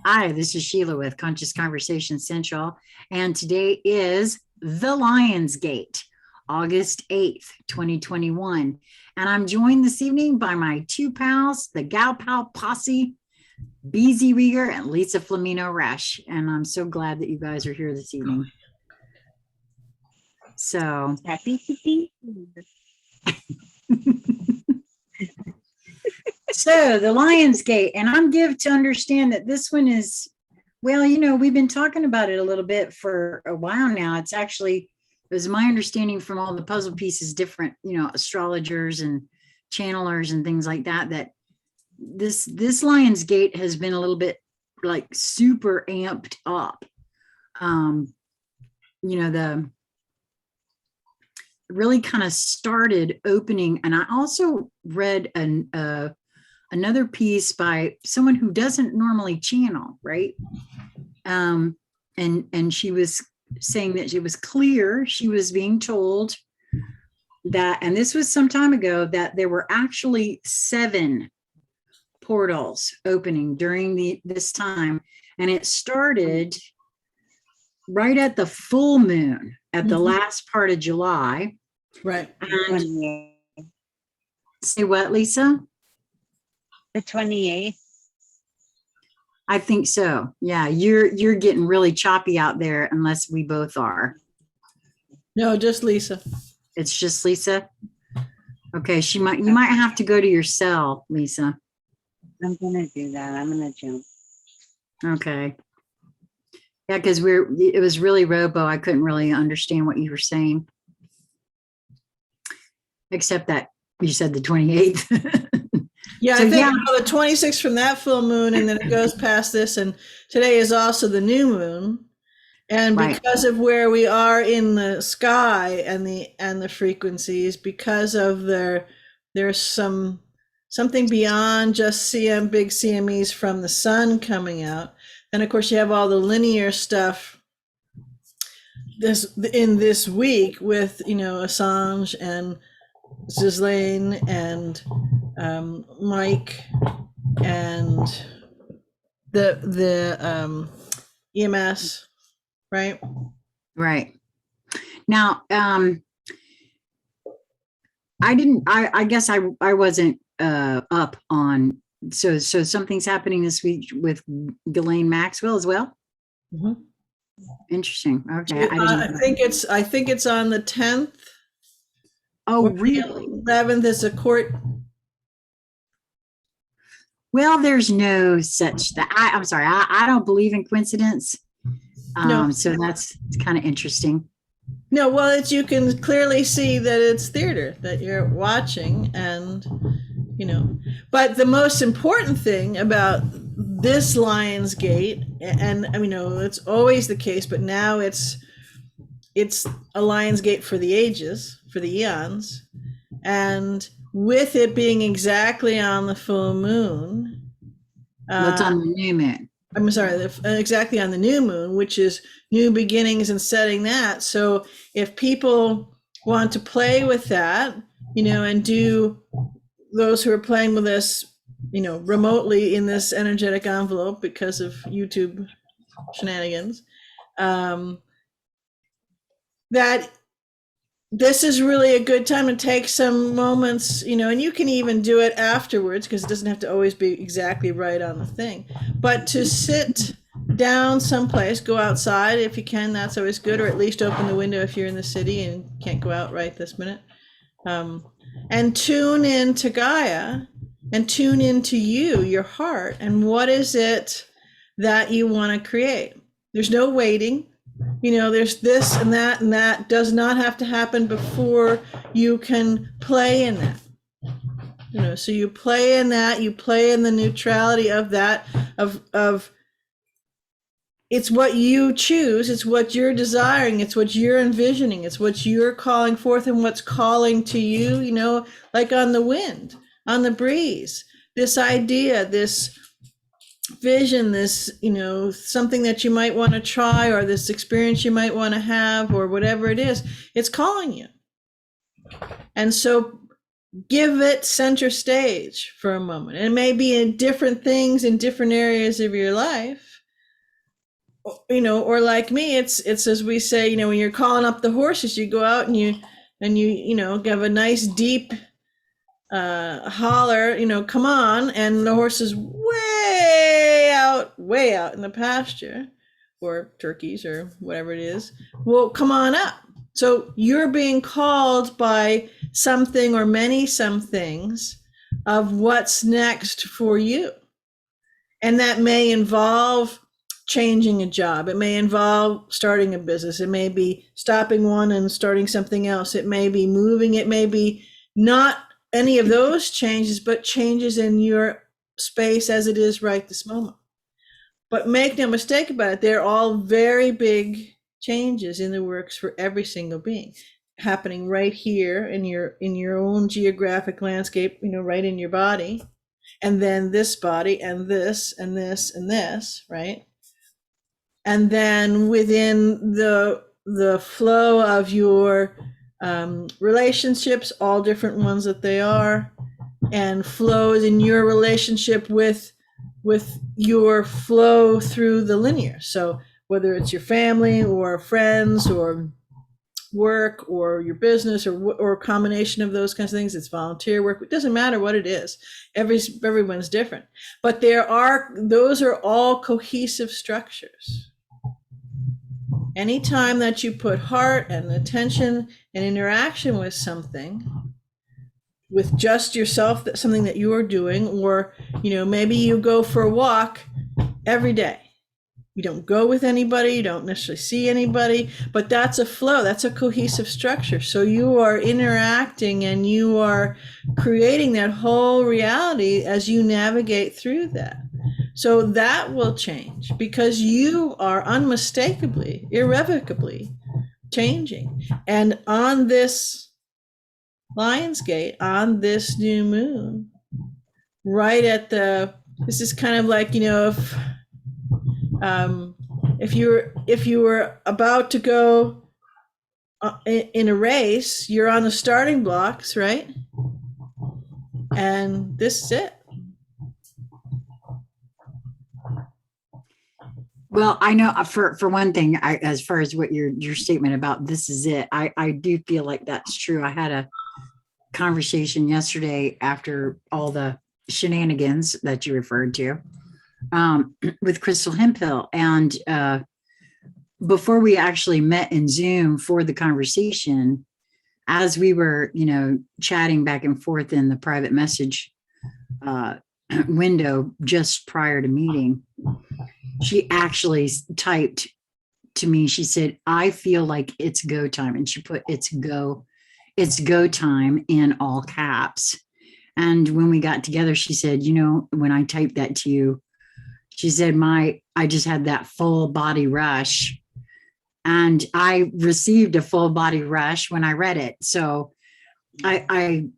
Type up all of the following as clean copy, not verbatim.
Hi, this is Sheila with Conscious Conversation Central, and today is the Lion's Gate, August 8th, 2021. And I'm joined this evening by my two pals, the Gal Pal Posse, BZ Rieger and Lisa Flamino Resch. And I'm so glad that you guys are here this evening. So happy to be here. So the Lion's Gate, and I'm give to understand that this one is, well, you know, we've been talking about it a little bit for a while now. It's actually, it was my understanding from all the puzzle pieces, different, you know, astrologers and channelers and things like that, that this Lion's Gate has been a little bit like super amped up. You know, the really kind of started opening, and I also read another piece by someone who doesn't normally channel, right? And she was saying that it was clear, she was being told that, and this was some time ago, that there were actually 7 portals opening during this time, and it started right at the full moon at the last part of July. Right. And say what, Lisa? The 28th. I think so. Yeah, you're getting really choppy out there, unless we both are. No, just Lisa. It's just Lisa. Okay, you might have to go to your cell, Lisa. I'm gonna do that. I'm gonna jump. Okay. Yeah, because it was really robo. I couldn't really understand what you were saying, except that you said the 28th. Yeah, So, I think yeah. the 26th from that full moon, and then it goes past this, and today is also the new moon. And because of where we are in the sky and the frequencies, because of there's something beyond just big CMEs from the sun coming out. And of course you have all the linear stuff in this week with, you know, Assange and Ghislaine and Mike and the EMS, right? Right. Now, I guess I wasn't up on, so something's happening this week with Ghislaine Maxwell as well. Mm-hmm. Interesting. Okay. I think it's on the 10th. Oh, really? 11th is a court. Well, there's no such that. I'm sorry. I don't believe in coincidence. No. So that's kind of interesting. No, well, you can clearly see that it's theater that you're watching, and you know. But the most important thing about this Lion's Gate, and I mean, no, it's always the case, but now it's a Lion's Gate for the ages, for the eons, and with it being exactly on the full moon. What's on the new moon? I'm sorry, exactly on the new moon, which is new beginnings and setting that. So if people want to play with that, you know, and do those who are playing with us, you know, remotely in this energetic envelope because of YouTube shenanigans, that this is really a good time to take some moments, you know, and you can even do it afterwards because it doesn't have to always be exactly right on the thing, but to sit down someplace, go outside if you can, that's always good, or at least open the window if you're in the city and can't go out right this minute, and tune into Gaia and tune into you, your heart, and what is it that you want to create. There's no waiting. You know, there's this and that does not have to happen before you can play in that. You know, so you play in that, you play in the neutrality of that, of it's what you choose, it's what you're desiring, it's what you're envisioning, it's what you're calling forth and what's calling to you, you know, like on the wind, on the breeze, this idea, this vision, this, you know, something that you might want to try, or this experience you might want to have, or whatever it is, it's calling you. And so give it center stage for a moment. It may be in different things in different areas of your life, or like me, it's as we say, when you're calling up the horses, you go out and you give a nice deep holler, come on, and the horse is way out in the pasture, or turkeys or whatever it is, well, come on up. So you're being called by something or many somethings of what's next for you. And that may involve changing a job. It may involve starting a business. It may be stopping one and starting something else. It may be moving. It may be not any of those changes, but changes in your space as it is right this moment. But make no mistake about it, they're all very big changes in the works for every single being, happening right here in your own geographic landscape, right in your body, and then this body, and this and this and this, right? And then within the flow of your relationships, all different ones that they are, and flows in your relationship with your flow through the linear. So whether it's your family or friends or work or your business or a combination of those kinds of things, it's volunteer work, it doesn't matter what it is. Everyone's different, but those are all cohesive structures. Anytime that you put heart and attention and interaction with something, with just yourself, that's something that you are doing, or maybe you go for a walk every day. You don't go with anybody, you don't necessarily see anybody, but that's a flow, that's a cohesive structure. So you are interacting and you are creating that whole reality as you navigate through that. So that will change because you are unmistakably, irrevocably changing. And on this Lion's Gate, on this new moon, right at this is kind of like, if you were about to go in a race, you're on the starting blocks, right? And this is it. Well, I know for one thing, as far as what your statement about this is it, I do feel like that's true. I had a conversation yesterday after all the shenanigans that you referred to with Crystal Hemphill. And before we actually met in Zoom for the conversation, as we were, chatting back and forth in the private message window just prior to meeting, she actually typed to me, she said, I feel like it's go time. And she put it's go time in all caps. And when we got together, she said, when I typed that to you, she said, I just had that full body rush. And I received a full body rush when I read it. So I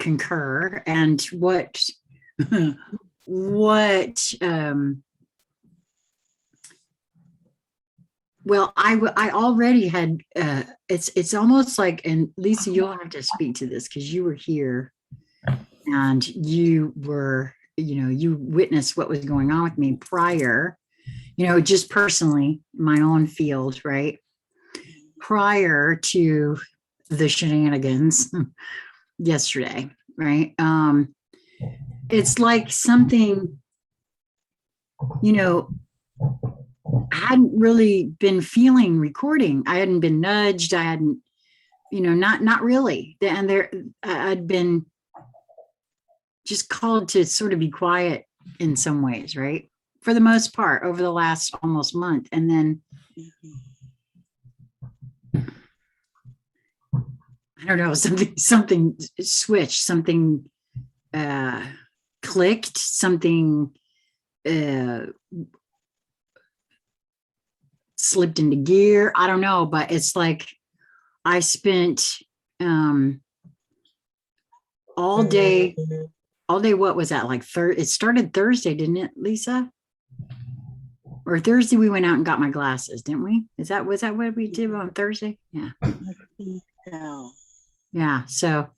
concur. And what well, I already had, it's almost like, and Lisa, you'll have to speak to this because you were here and you were, you witnessed what was going on with me prior, just personally, my own field, right? Prior to the shenanigans yesterday, right? It's like something, I hadn't really been feeling recording. I hadn't been nudged. I hadn't, not really. And I'd been just called to sort of be quiet in some ways, right? For the most part, over the last almost month. And then, I don't know, something switched, something clicked, something slipped into gear. I don't know, but it's like I spent all day. What was that like? It started Thursday, didn't it, Lisa? Or Thursday we went out and got my glasses, didn't we? Was that what we did on Thursday? Yeah. I think so. Yeah. So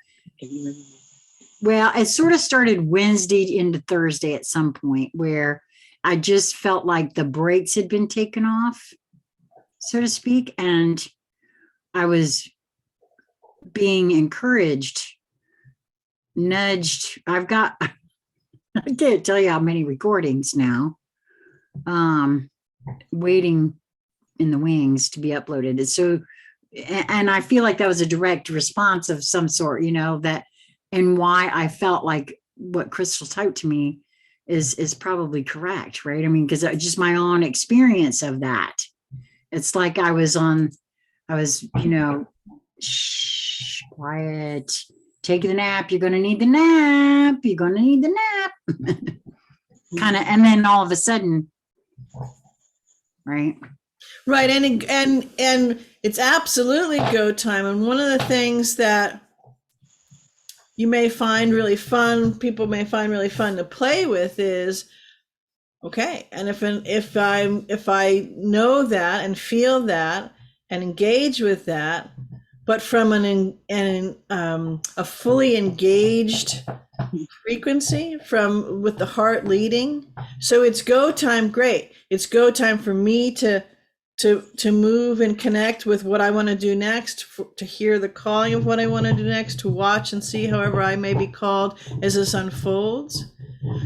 Well, it sort of started Wednesday into Thursday at some point where I just felt like the brakes had been taken off, so to speak. And I was being encouraged, nudged. I've got, I can't tell you how many recordings now, waiting in the wings to be uploaded. So, and I feel like that was a direct response of some sort, that, and why I felt like what Crystal typed to me is probably correct, right? I mean, because just my own experience of that. It's like I was, shh, quiet, take the nap. You're going to need the nap. You're going to need the nap. Kind of, and then all of a sudden, right? Right. And it's absolutely go time. And one of the things that you may find really fun, people may find really fun to play with is, okay, and if I know that and feel that and engage with that, but from a fully engaged frequency, with the heart leading, so it's go time. Great, it's go time for me to move and connect with what I want to do next, to hear the calling of what I want to do next, to watch and see however I may be called as this unfolds.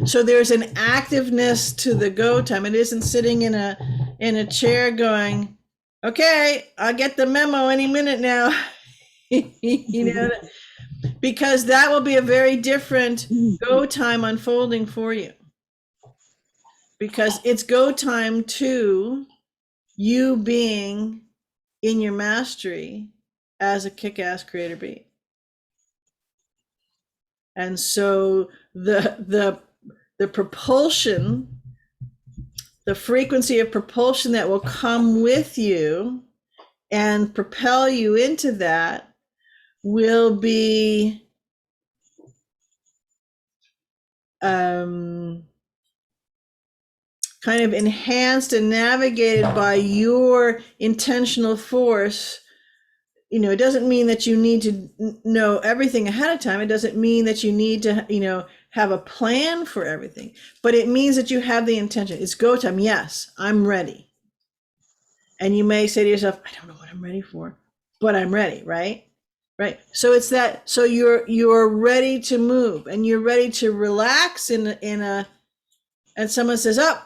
So there's an activeness to the go time. It isn't sitting in a chair going, okay, I'll get the memo any minute now. Because that will be a very different go time unfolding for you. Because it's go time to you being in your mastery as a kick-ass creator bee. And so the propulsion, the frequency of propulsion that will come with you and propel you into that will be kind of enhanced and navigated by your intentional force. It doesn't mean that you need to know everything ahead of time. It doesn't mean that you need to, have a plan for everything, but it means that you have the intention. It's go time. Yes, I'm ready. And you may say to yourself, I don't know what I'm ready for, but I'm ready, right? Right. So it's that, so you're ready to move and you're ready to relax and someone says, oh,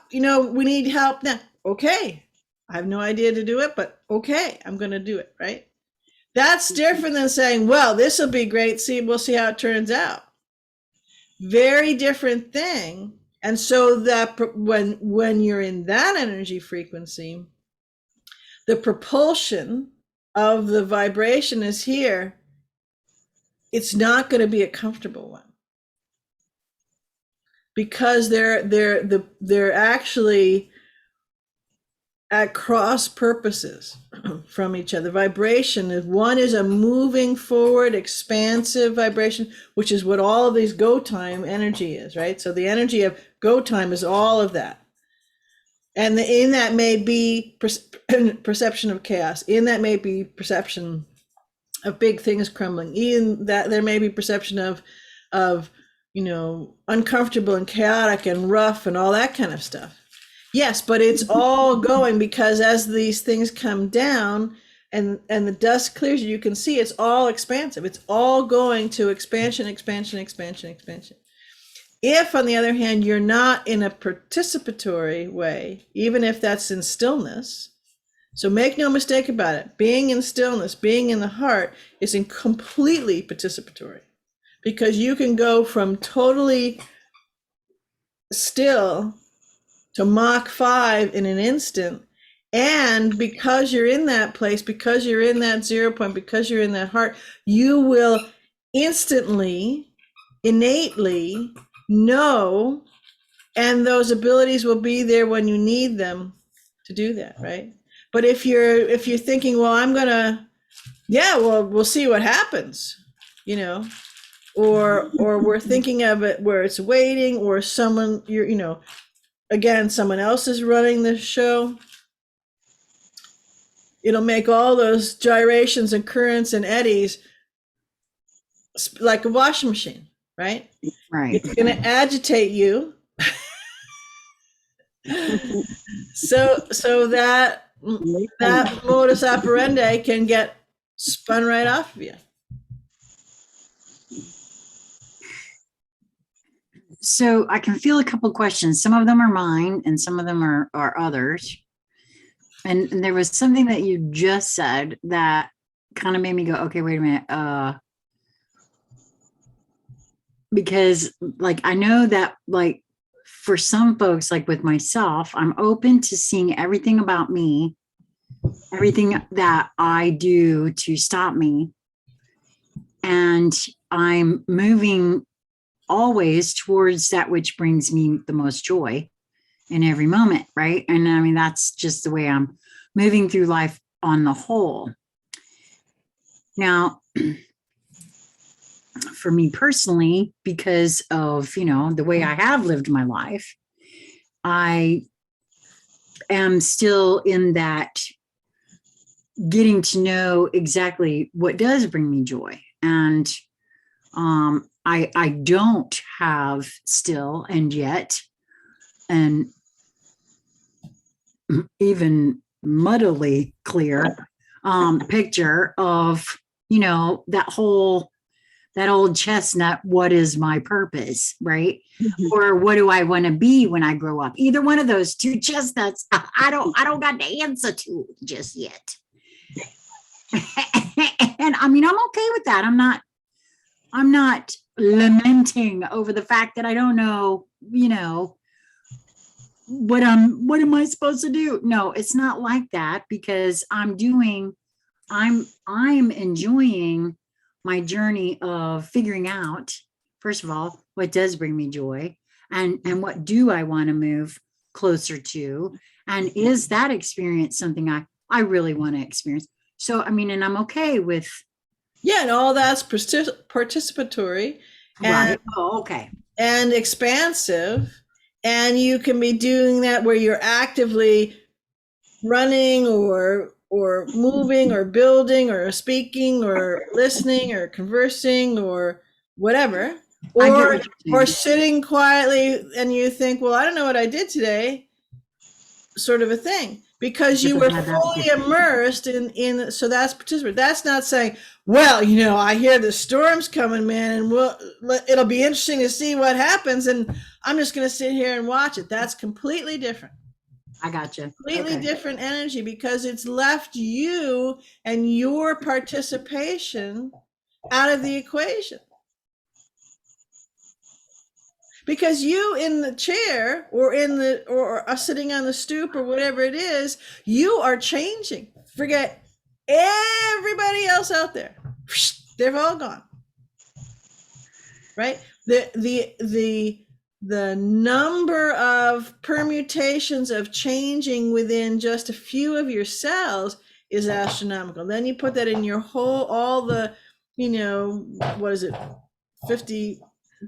we need help now. Okay. I have no idea to do it, but okay, I'm going to do it. Right. That's different than saying, well, this will be great. We'll see how it turns out. Very different thing. And so that when you're in that energy frequency, the propulsion of the vibration is here. It's not going to be a comfortable one, because they're actually at cross purposes from each other. Vibration is, one is a moving forward, expansive vibration, which is what all of these go time energy is, right? So the energy of go time is all of that. And in that may be perception of chaos. In that may be perception of big things crumbling. In that there may be perception of uncomfortable and chaotic and rough and all that kind of stuff. Yes, but it's all going, because as these things come down and the dust clears, you can see it's all expansive. It's all going to expansion, expansion, expansion, expansion. If, on the other hand, you're not in a participatory way, even if that's in stillness, so make no mistake about it, being in stillness, being in the heart is completely participatory, because you can go from totally still to Mach 5 in an instant. And because you're in that place, because you're in that 0 point, because you're in that heart, you will instantly, innately know, and those abilities will be there when you need them to do that, right? But if you're thinking, well, we'll see what happens, or we're thinking of it where it's waiting, or someone, again, someone else is running the show, it'll make all those gyrations and currents and eddies like a washing machine. right? Right. It's going to agitate you. So that modus operandi can get spun right off of you. So I can feel a couple questions. Some of them are mine and some of them are others. And there was something that you just said that kind of made me go, okay, wait a minute. Because like, I know that like for some folks, like with myself, I'm open to seeing everything about me, everything that I do to stop me. And I'm moving always towards that which brings me the most joy in every moment, right? And I mean, that's just the way I'm moving through life on the whole. Now, for me personally, because of, the way I have lived my life, I am still in that getting to know exactly what does bring me joy. And I don't have still and yet an even muddily clear picture of, that old chestnut, what is my purpose, right? Or what do I want to be when I grow up? Either one of those two chestnuts, I don't got the answer to just yet. And I mean, I'm okay with that. I'm not lamenting over the fact that I don't know, what am I supposed to do? No, it's not like that, because I'm enjoying my journey of figuring out, first of all, what does bring me joy, and what do I want to move closer to, and is that experience something I really want to experience? So I mean, and I'm okay with and all that's participatory, and, right. Oh, okay. and expansive, and you can be doing that where you're actively running or moving or building or speaking or listening or conversing or whatever, or sitting quietly and you think, well, I don't know what I did today, sort of a thing, because you were fully immersed in so that's participatory. That's not saying, well, I hear the storm's coming, man, and it'll be interesting to see what happens, and I'm just going to sit here and watch it. That's completely different. I got you. Completely different energy, because it's left you and your participation out of the equation. Because you in the chair or or sitting on the stoop or whatever it is, you are changing. Forget everybody else out there. They've all gone. Right? The number of permutations of changing within just a few of your cells is astronomical. Then you put that in your all the, what is it, 50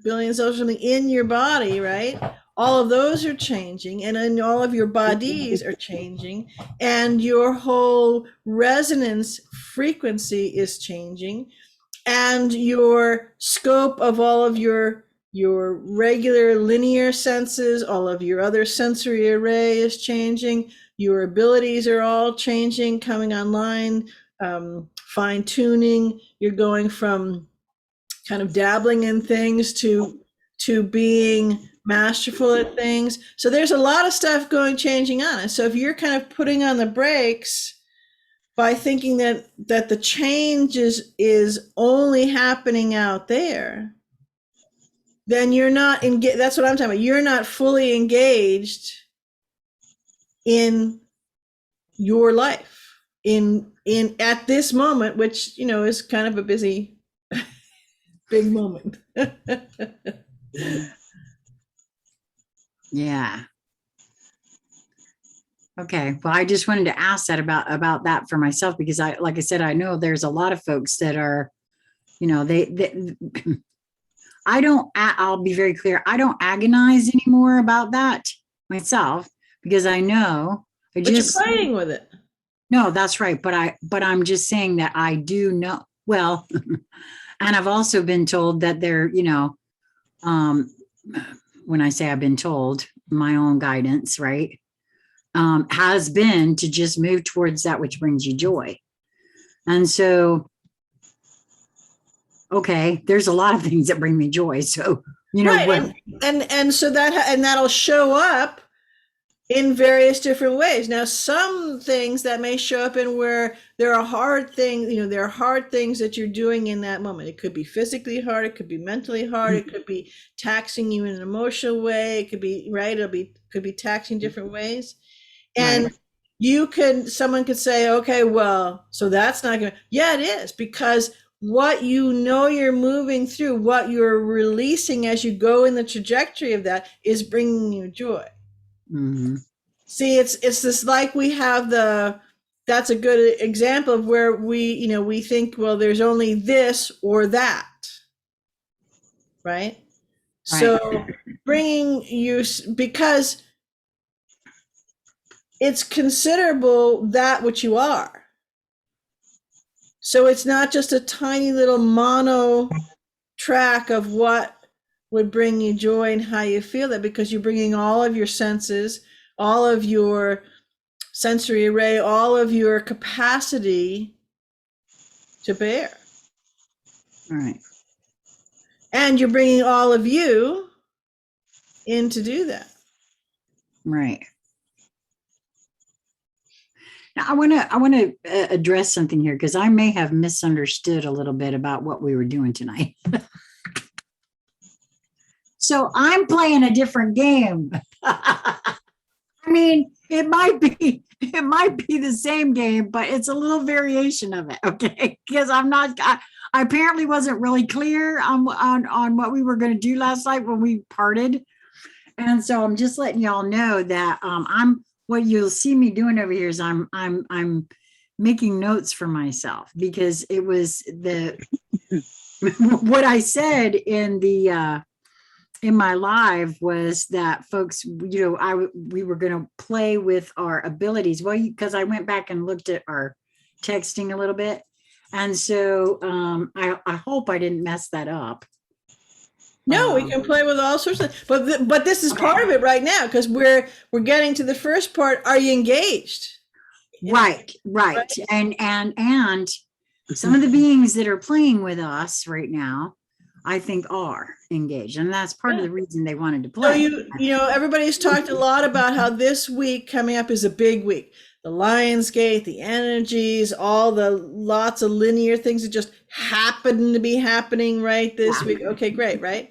billion cells or something in your body, right? All of those are changing, and then all of your bodies are changing, and your whole resonance frequency is changing, and your scope of all of your regular linear senses, all of your other sensory array is changing. Your abilities are all changing, coming online, fine tuning. You're going from kind of dabbling in things to being masterful at things. So there's a lot of stuff changing on it. So if you're kind of putting on the brakes by thinking that the change is only happening out there, then you're not engaged. That's what I'm talking about. You're not fully engaged in your life in at this moment, which is kind of a busy, big moment. Yeah. Okay. Well, I just wanted to ask that about that for myself, because like I said, I know there's a lot of folks that are, they I'll be very clear. I don't agonize anymore about that myself, because I know But you're playing with it. No, that's right. But I'm just saying that I do know, well, and I've also been told that they're, um, when I say I've been told, my own guidance, right, has been to just move towards that which brings you joy. And so, okay, there's a lot of things that bring me joy. So, you know, Right. And so that'll show up in various different ways. Now, some things that may show up in where there are hard things, there are hard things that you're doing in that moment. It could be physically hard, it could be mentally hard, it could be taxing you in an emotional way, it could be, right, could be taxing different ways. And someone could say, okay, well, so that's not gonna, yeah, it is, because what you're moving through, what you're releasing as you go in the trajectory of that is bringing you joy. Mm-hmm. See, it's this, like, we have that's a good example of where we think, well, there's only this or that, right? So bringing you, because it's considerable that which you are. So it's not just a tiny little mono track of what would bring you joy and how you feel that, because you're bringing all of your senses, all of your sensory array, all of your capacity to bear. Right. And you're bringing all of you in to do that. Right. Now, I want to address something here, because I may have misunderstood a little bit about what we were doing tonight. So I'm playing a different game. I mean, it might be the same game, but it's a little variation of it. Okay, because I apparently wasn't really clear on what we were going to do last night when we parted, and so I'm just letting y'all know that what you'll see me doing over here is I'm making notes for myself, because it was what I said in my live was that, folks, we were going to play with our abilities. Well, because I went back and looked at our texting a little bit, and so I hope I didn't mess that up. No, we can play with all sorts of, but this is part of it right now, because we're getting to the first part. Are you engaged? Right. And some of the beings that are playing with us right now, I think, are engaged, and that's part of the reason they wanted to play. So everybody's talked a lot about how this week coming up is a big week. The Lionsgate, the energies, all the lots of linear things that just happen to be happening right this week. Okay, great, right?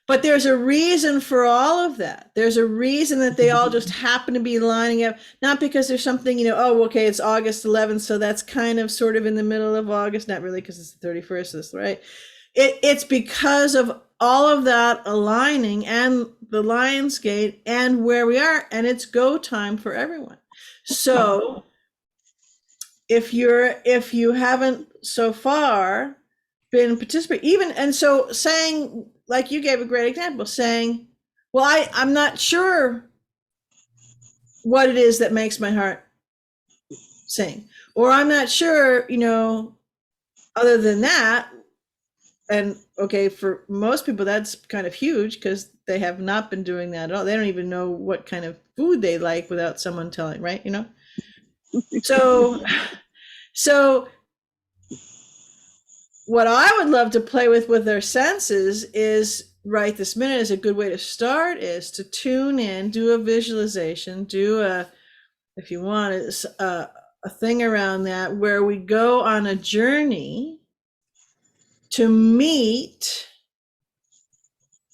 But there's a reason for all of that. There's a reason that they all just happen to be lining up, not because there's something, okay, it's August 11th, so that's kind of sort of in the middle of August. Not really, because it's the 31st, right? It's because of all of that aligning and the Lionsgate and where we are, and it's go time for everyone. So if you haven't so far been participating, and so saying, like you gave a great example, saying, well, I'm not sure what it is that makes my heart sing, or I'm not sure, other than that. And okay, for most people, that's kind of huge, because they have not been doing that at all. They don't even know what kind of food they like without someone telling, right? So what I would love to play with their senses is, right this minute is a good way to start, is to tune in, do a visualization, if you want, a thing around that, where we go on a journey to meet.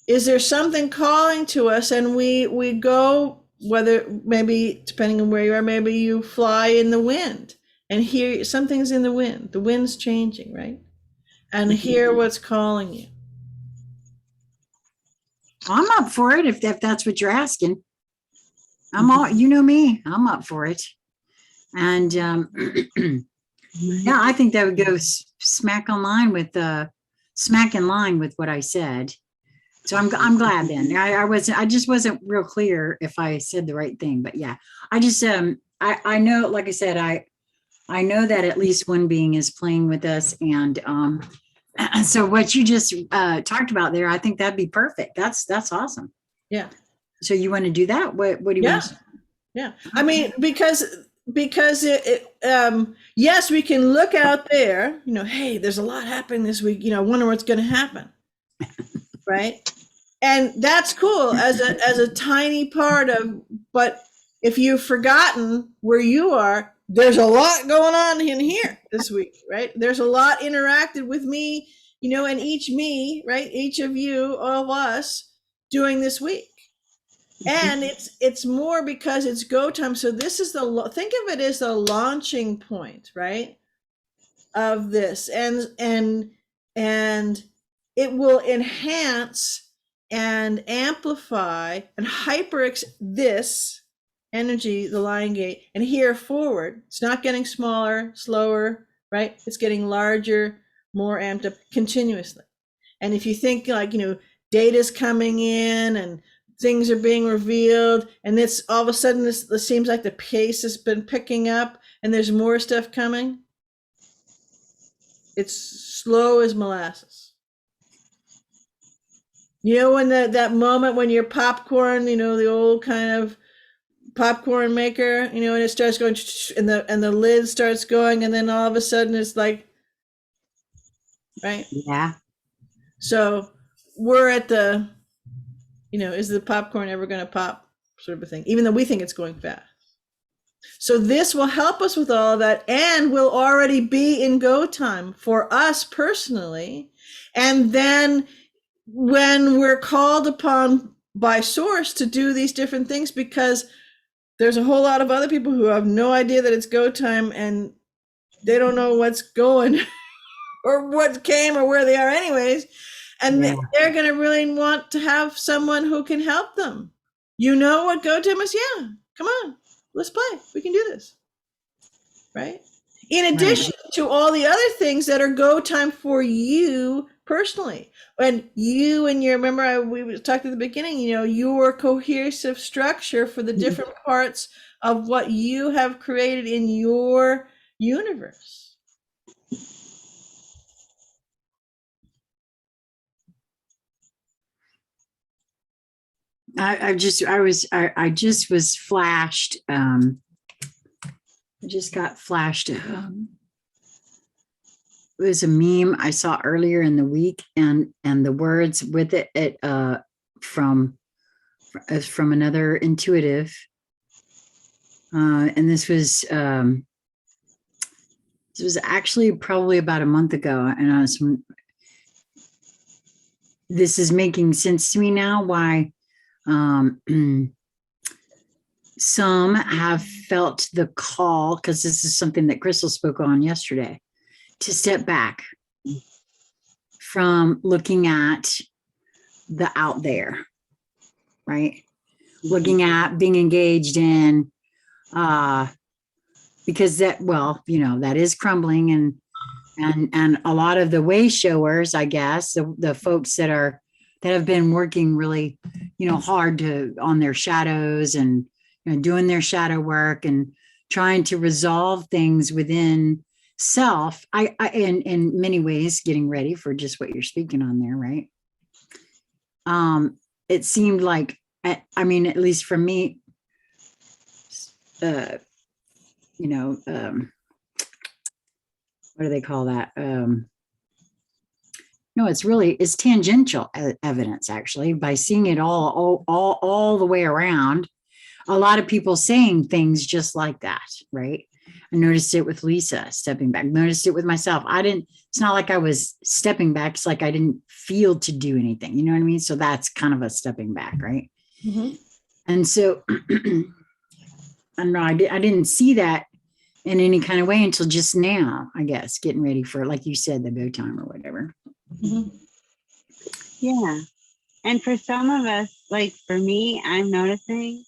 Is there something calling to us? And we go, whether, maybe depending on where you are, maybe you fly in the wind and hear something's in the wind. The wind's changing, right? And hear what's calling you. I'm up for it if that's what you're asking. I'm all, me, I'm up for it. And yeah, I think that would go smack in line with what I said. So I'm glad then. I just wasn't real clear if I said the right thing, but yeah, I just I know, like I said, I know that at least one being is playing with us, and So what you just talked about there, I think that'd be perfect. That's awesome. Yeah. So you want to do that? What do you Yeah. want to? Yeah. I mean, because yes, we can look out there, hey, there's a lot happening this week, I wonder what's going to happen. Right. And that's cool as a tiny part of, but if you've forgotten where you are, there's a lot going on in here this week, right? There's a lot interacted with me, and each me, right? Each of you, all of us doing this week. And it's more because it's go time. So this is think of it as the launching point, right? Of this, and it will enhance and amplify and this energy, the lion gate, and here forward. It's not getting smaller, slower, right? It's getting larger, more amped up continuously. And if you think like, data's coming in and things are being revealed, and it's all of a sudden this seems like the pace has been picking up and there's more stuff coming. It's slow as molasses. When that moment when your popcorn, the old kind of popcorn maker, and it starts going, and the lid starts going, and then all of a sudden it's like, right? Yeah. So we're at the, is the popcorn ever going to pop sort of a thing, even though we think it's going fast. So this will help us with all of that, and will already be in go time for us personally. And then when we're called upon by source to do these different things, because there's a whole lot of other people who have no idea that it's go time, and they don't know what's going or what came or where they are anyways. And they're going to really want to have someone who can help them. You know what go time is? Yeah, come on. Let's play. We can do this. Right? In addition to all the other things that are go time for you personally. And you and remember we talked at the beginning, your cohesive structure for the different parts of what you have created in your universe. I just was flashed. I just got flashed. It was a meme I saw earlier in the week, and the words with it from another intuitive, and this was actually probably about a month ago, and this is making sense to me now why some have felt the call, because this is something that Crystal spoke on yesterday, to step back from looking at the out there, right? Looking at being engaged in, because that is crumbling, and a lot of the way showers, I guess, the folks that have been working really, hard on their shadows, and doing their shadow work and trying to resolve things within self. I in many ways getting ready for just what you're speaking on there, right? It seemed like, at least for me, what do they call that? No, it's tangential evidence, actually, by seeing it all the way around. A lot of people saying things just like that, right? I noticed it with Lisa stepping back, noticed it with myself. It's not like I was stepping back. It's like I didn't feel to do anything. You know what I mean? So that's kind of a stepping back, right? Mm-hmm. And so, I don't know, I didn't see that in any kind of way until just now, I guess, getting ready for, like you said, the go time or whatever. Mm-hmm. Yeah. And for some of us, like for me, I'm noticing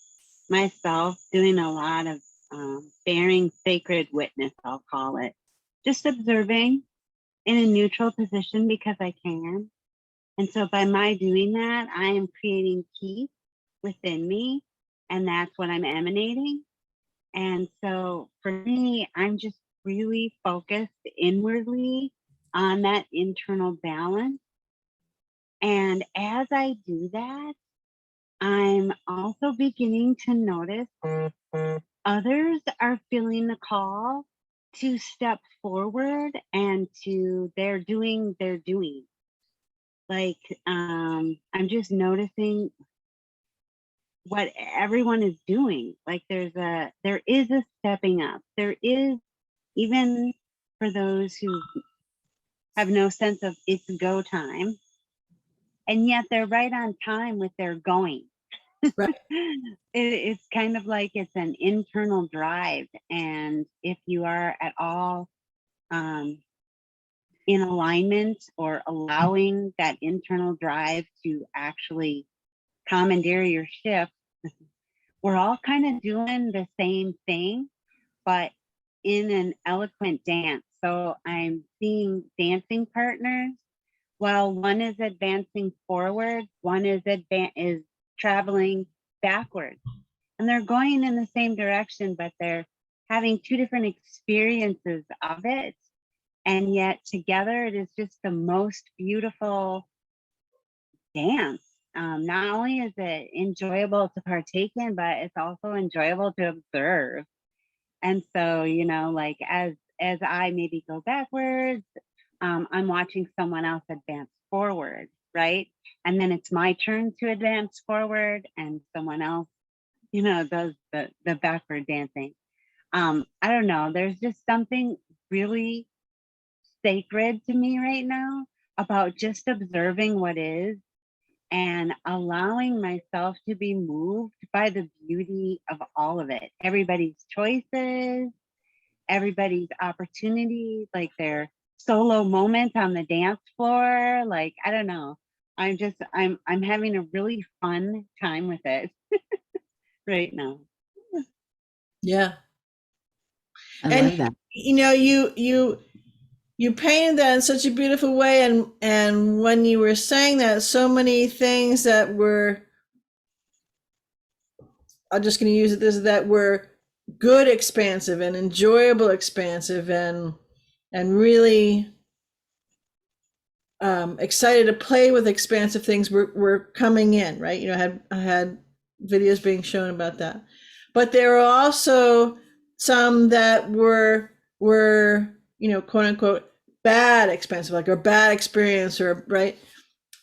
myself doing a lot of bearing sacred witness, I'll call it. Just observing in a neutral position because I can. And so by my doing that, I am creating peace within me, and that's what I'm emanating. And so for me, I'm just really focused inwardly on that internal balance. And as I do that, I'm also beginning to notice others are feeling the call to step forward and they're doing. Like, I'm just noticing what everyone is doing. Like there is a stepping up. There is, even for those who have no sense of it's go time, and yet they're right on time with their going. Right. It's kind of like it's an internal drive. And if you are at all in alignment or allowing that internal drive to actually commandeer your ship, we're all kind of doing the same thing, but in an eloquent dance. So I'm seeing dancing partners. While one is advancing forward, one is traveling backwards, and they're going in the same direction, but they're having two different experiences of it. And yet together, it is just the most beautiful dance. Not only is it enjoyable to partake in, but it's also enjoyable to observe. And so, like as I maybe go backwards, I'm watching someone else advance forward, right? And then it's my turn to advance forward, and someone else, does the backward dancing. I don't know. There's just something really sacred to me right now about just observing what is and allowing myself to be moved by the beauty of all of it. Everybody's choices, everybody's opportunities, like their solo moments on the dance floor. Like, I don't know. I'm having a really fun time with it right now. Yeah. I And love that. you painted that in such a beautiful way, and when you were saying that, so many things that were, I'm just going to use it this, that were good expansive and enjoyable expansive and really excited to play with expansive things were coming in, right? I had videos being shown about that, but there were also some that were quote unquote bad expansive, like a bad experience, or right.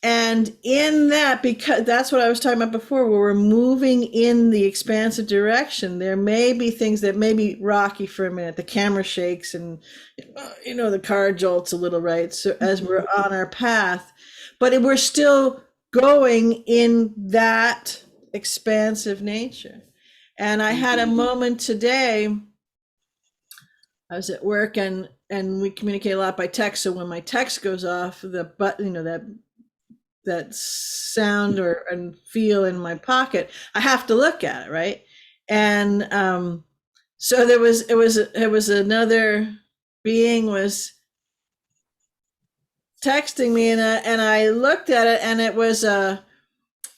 And in that, because that's what I was talking about before, where we're moving in the expansive direction, there may be things that may be rocky for a minute. The camera shakes and, the car jolts a little, right? So as we're on our path, but we're still going in that expansive nature. And I had a moment today. I was at work and we communicate a lot by text. So when my text goes off, the button, that sound and feel in my pocket, I have to look at it, right? And so it was another being was texting me, and I looked at it, and it was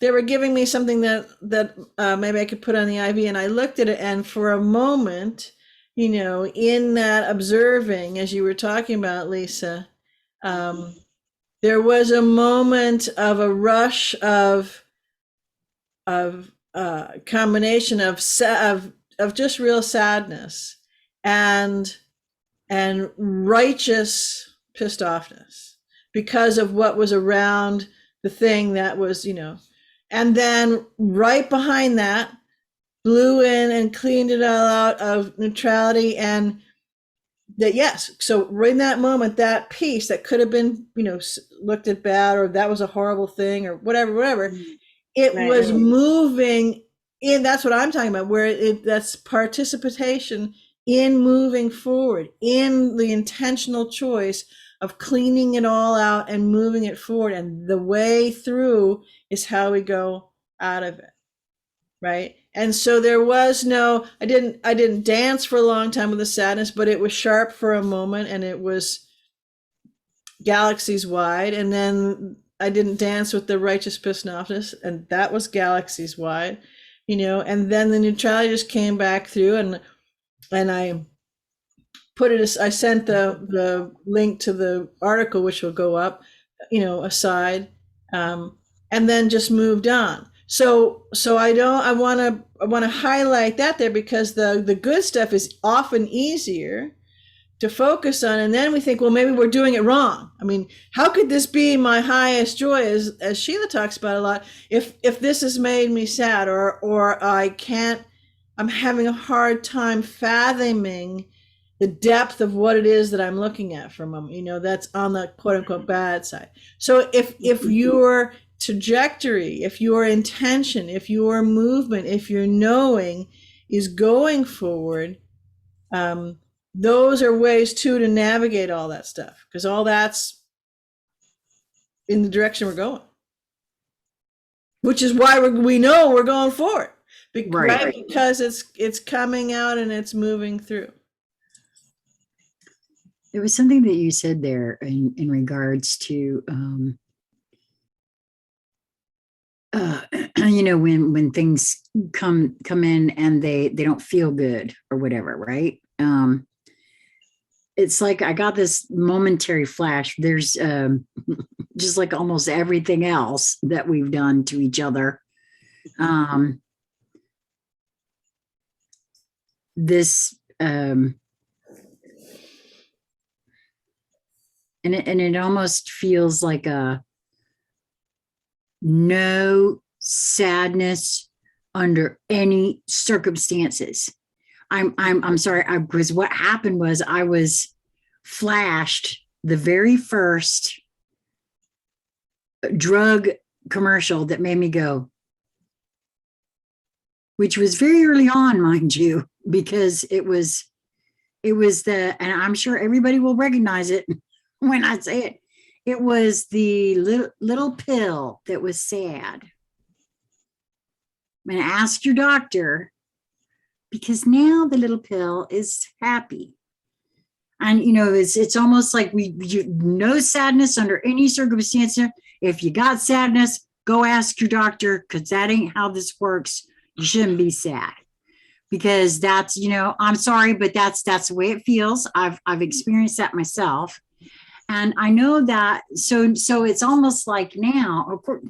they were giving me something that maybe I could put on the IV, and I looked at it, and for a moment, in that observing, as you were talking about, Lisa, there was a moment of a rush of combination of just real sadness and righteous pissed offness because of what was around the thing that was, and then right behind that blew in and cleaned it all out of neutrality. And that, yes, so in that moment, that piece that could have been, looked at bad, or that was a horrible thing, or whatever, it Right. was moving in. That's what I'm talking about, where that's participation in moving forward, in the intentional choice of cleaning it all out and moving it forward. And the way through is how we go out of it. Right. And so there was I didn't dance for a long time with the sadness, but it was sharp for a moment, and it was galaxies wide. And then I didn't dance with the righteous pissed offness, and that was galaxies wide, and then the neutrality just came back through, and I put it, I sent the link to the article, which will go up, aside, and then just moved on. So I want to highlight that there, because the good stuff is often easier to focus on, and then we think, well, maybe we're doing it wrong. I mean, how could this be my highest joy, as Sheila talks about a lot, if this has made me sad, or I'm having a hard time fathoming the depth of what it is that I'm looking at for a moment. That's on the quote unquote bad side. So if your trajectory, if your intention, if your movement, if your knowing is going forward, those are ways too to navigate all that stuff, because all that's in the direction we're going, which is why we know we're going forward, right? Because it's coming out and it's moving through. There was something that you said there in regards to, when things come in and they don't feel good or whatever, right? It's like I got this momentary flash. There's just like almost everything else that we've done to each other. And it almost feels like a no sadness under any circumstances. I'm sorry, because what happened was I was flashed the very first drug commercial that made me go, which was very early on, mind you, because it was and I'm sure everybody will recognize it when I say it. It was the little pill that was sad. And ask your doctor, because now the little pill is happy. And, it's almost like no sadness under any circumstance. If you got sadness, go ask your doctor, because that ain't how this works. You shouldn't be sad, because that's, I'm sorry, but that's the way it feels. I've experienced that myself. And I know that. So it's almost like now, of course,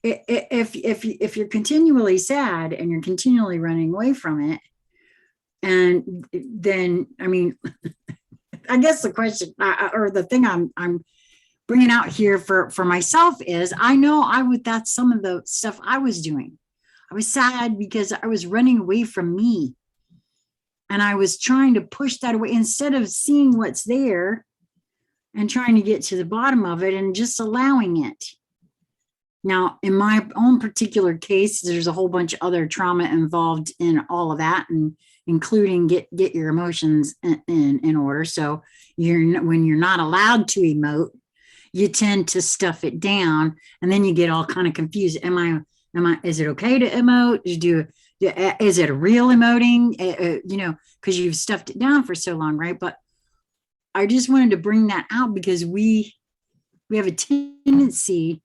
if you're continually sad and you're continually running away from it, and then, I mean, I guess the question or the thing I'm bringing out here for myself is, I know that's some of the stuff I was doing. I was sad because I was running away from me, and I was trying to push that away instead of seeing what's there and trying to get to the bottom of it and just allowing it. Now, in my own particular case, there's a whole bunch of other trauma involved in all of that, and including get your emotions in order. So when you're not allowed to emote, you tend to stuff it down, and then you get all kind of confused. Is it okay to emote? Is it a real emoting? Because you've stuffed it down for so long, right? But I just wanted to bring that out, because we have a tendency,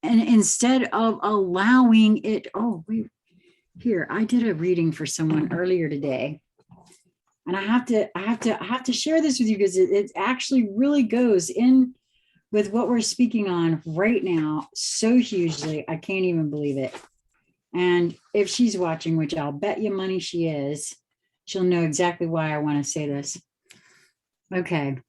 and instead of allowing it, I did a reading for someone earlier today, and I have to share this with you, because it actually really goes in with what we're speaking on right now so hugely. I can't even believe it. And if she's watching, which I'll bet you money she is, she'll know exactly why I want to say this. Okay.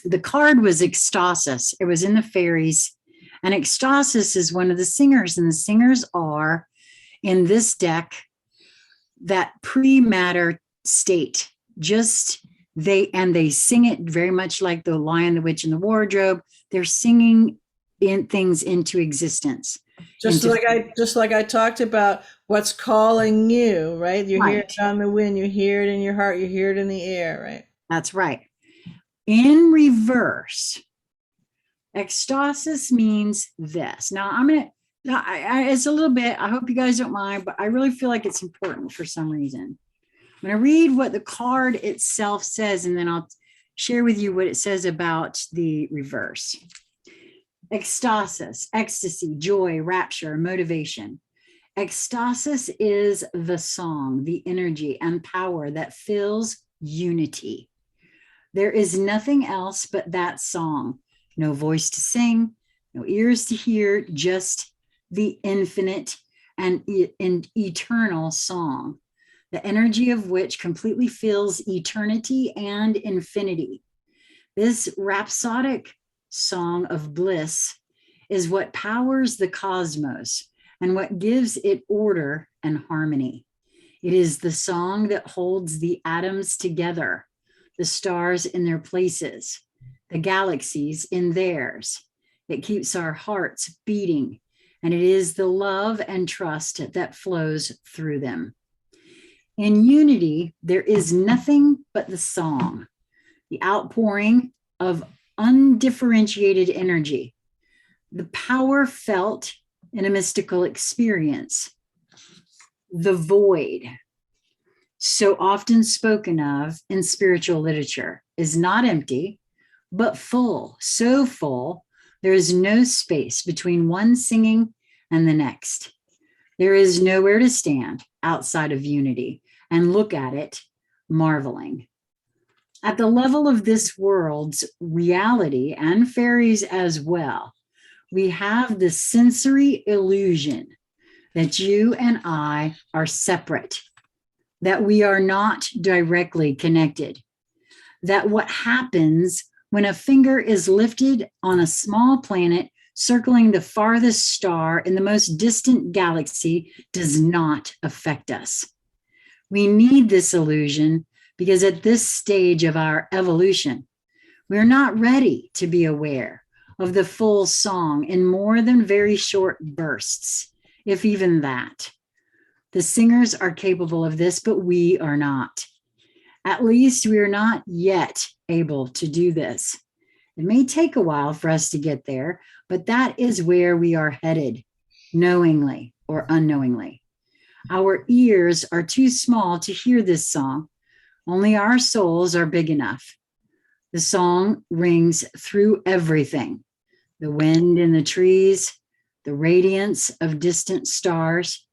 The card was Extasis. It was in the fairies. And Extasis is one of the singers. And the singers are, in this deck, that pre-matter state. They sing it very much like the Lion, the Witch, and the Wardrobe. They're singing in things into existence. Just like I talked about what's calling you, right? You hear it on the wind, you hear it in your heart, you hear it in the air, right? That's right. In reverse, Extasis means this. Now it's a little bit, I hope you guys don't mind, but I really feel like it's important for some reason. I'm going to read what the card itself says, and then I'll share with you what it says about the reverse. Extasis, ecstasy, joy, rapture, motivation. Extasis is the song, the energy and power that fills unity. There is nothing else but that song. No voice to sing, no ears to hear, just the infinite and eternal song, the energy of which completely fills eternity and infinity. This rhapsodic song of bliss is what powers the cosmos and what gives it order and harmony. It is the song that holds the atoms together, the stars in their places, the galaxies in theirs. It keeps our hearts beating, and it is the love and trust that flows through them. In unity, there is nothing but the song, the outpouring of undifferentiated energy, the power felt in a mystical experience, the void, so often spoken of in spiritual literature, is not empty, but full, so full, there is no space between one singing and the next. There is nowhere to stand outside of unity and look at it, marveling. At the level of this world's reality and fairies as well, we have the sensory illusion that you and I are separate, that we are not directly connected, that what happens when a finger is lifted on a small planet circling the farthest star in the most distant galaxy does not affect us. We need this illusion because at this stage of our evolution, we're not ready to be aware of the full song in more than very short bursts, if even that. The singers are capable of this, but we are not. At least we are not yet able to do this. It may take a while for us to get there, but that is where we are headed, knowingly or unknowingly. Our ears are too small to hear this song. Only our souls are big enough. The song rings through everything, the wind in the trees, the radiance of distant stars,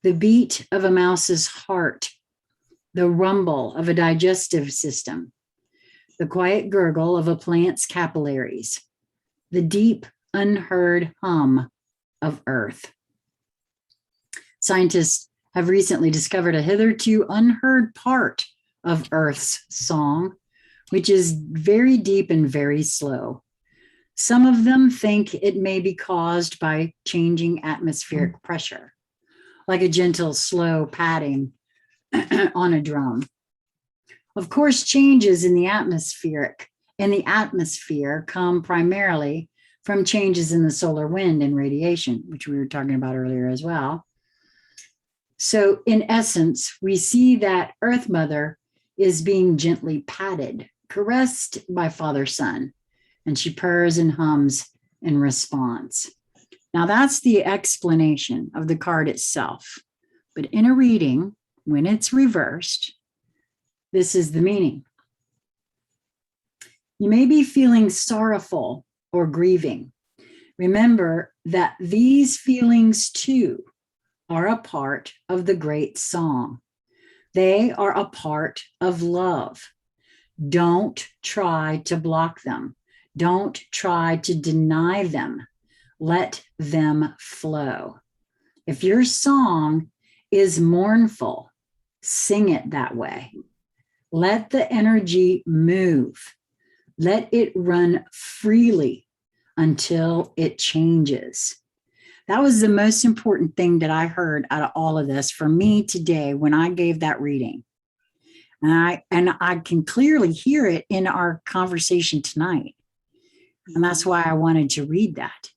the beat of a mouse's heart, the rumble of a digestive system, the quiet gurgle of a plant's capillaries, the deep, unheard hum of earth. Scientists have recently discovered a hitherto unheard part of Earth's song, which is very deep and very slow. Some of them think it may be caused by changing atmospheric pressure, like a gentle, slow patting on a drum. Of course, changes in the atmosphere come primarily from changes in the solar wind and radiation, which we were talking about earlier as well. So in essence, we see that Earth Mother is being gently patted, caressed by Father Sun, and she purrs and hums in response. Now that's the explanation of the card itself. But in a reading, when it's reversed, this is the meaning. You may be feeling sorrowful or grieving. Remember that these feelings too are a part of the great song. They are a part of love. Don't try to block them. Don't try to deny them. Let them flow. If your song is mournful, sing it that way. Let the energy move. Let it run freely until it changes. That was the most important thing that I heard out of all of this for me today when I gave that reading. And I can clearly hear it in our conversation tonight. And that's why I wanted to read that.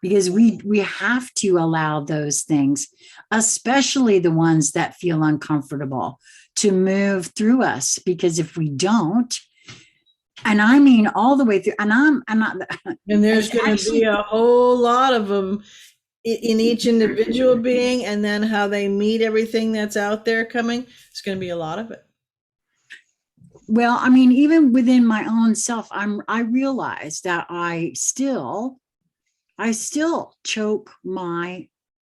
Because we have to allow those things, especially the ones that feel uncomfortable, to move through us. Because if we don't, and I mean all the way through, and I'm not. And there's going to be a whole lot of them in each individual being, and then how they meet everything that's out there coming. It's going to be a lot of it. Well, I mean, even within my own self, I realize that I still choke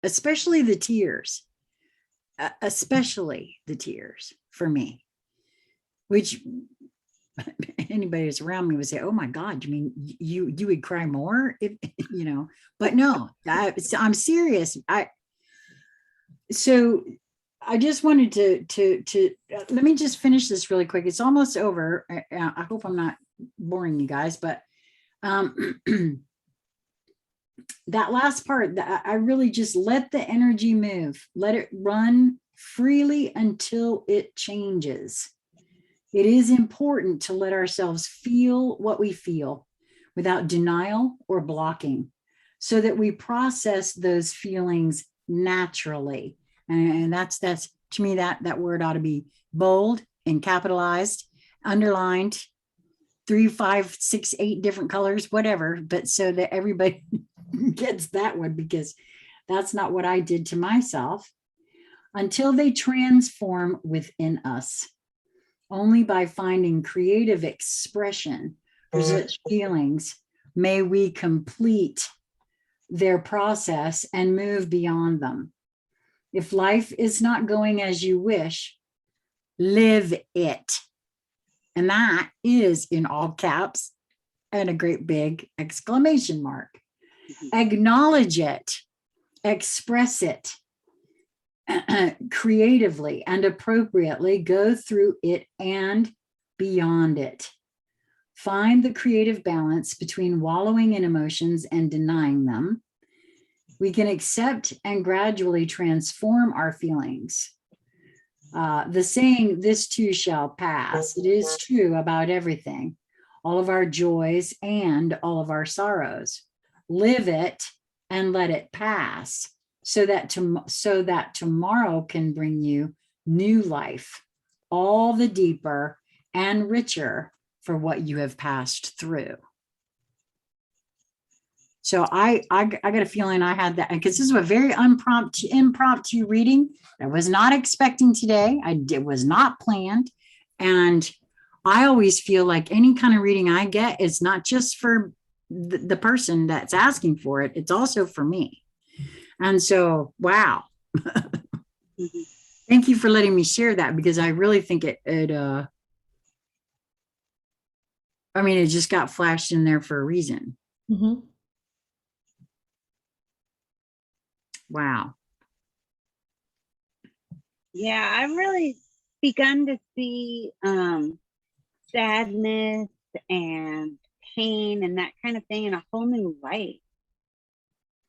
especially the tears for me. which anybody that's around me would say, oh my God, you mean you would cry more if, but no, I'm serious. So I just wanted to let me just finish this really quick. It's almost over. I hope I'm not boring you guys, but that last part, that I really just let the energy move, let it run freely until it changes. It is important to let ourselves feel what we feel without denial or blocking, so that we process those feelings naturally. And that's to me, that word ought to be bold and capitalized, underlined, 3, 5, 6, 8 different colors, whatever, but so that everybody gets that one, because that's not what I did to myself. Until they transform within us. Only by finding creative expression for such feelings may we complete their process and move beyond them. If life is not going as you wish, live it. And that is in all caps and a great big exclamation mark. Acknowledge it, express it creatively and appropriately, go through it and beyond it. Find the creative balance between wallowing in emotions and denying them. We can accept and gradually transform our feelings. The saying, this too shall pass, it is true about everything, all of our joys and all of our sorrows. Live it and let it pass, so that tomorrow can bring you new life, all the deeper and richer for what you have passed through. So I got a feeling I had that, because this is a very impromptu reading. I was not expecting today. It was not planned. And I always feel like any kind of reading I get is not just for the person that's asking for it, it's also for me. And so, wow. Thank you for letting me share that, because I really think it just got flashed in there for a reason. Mm-hmm. Wow. Yeah, I've really begun to see sadness and pain and that kind of thing in a whole new light.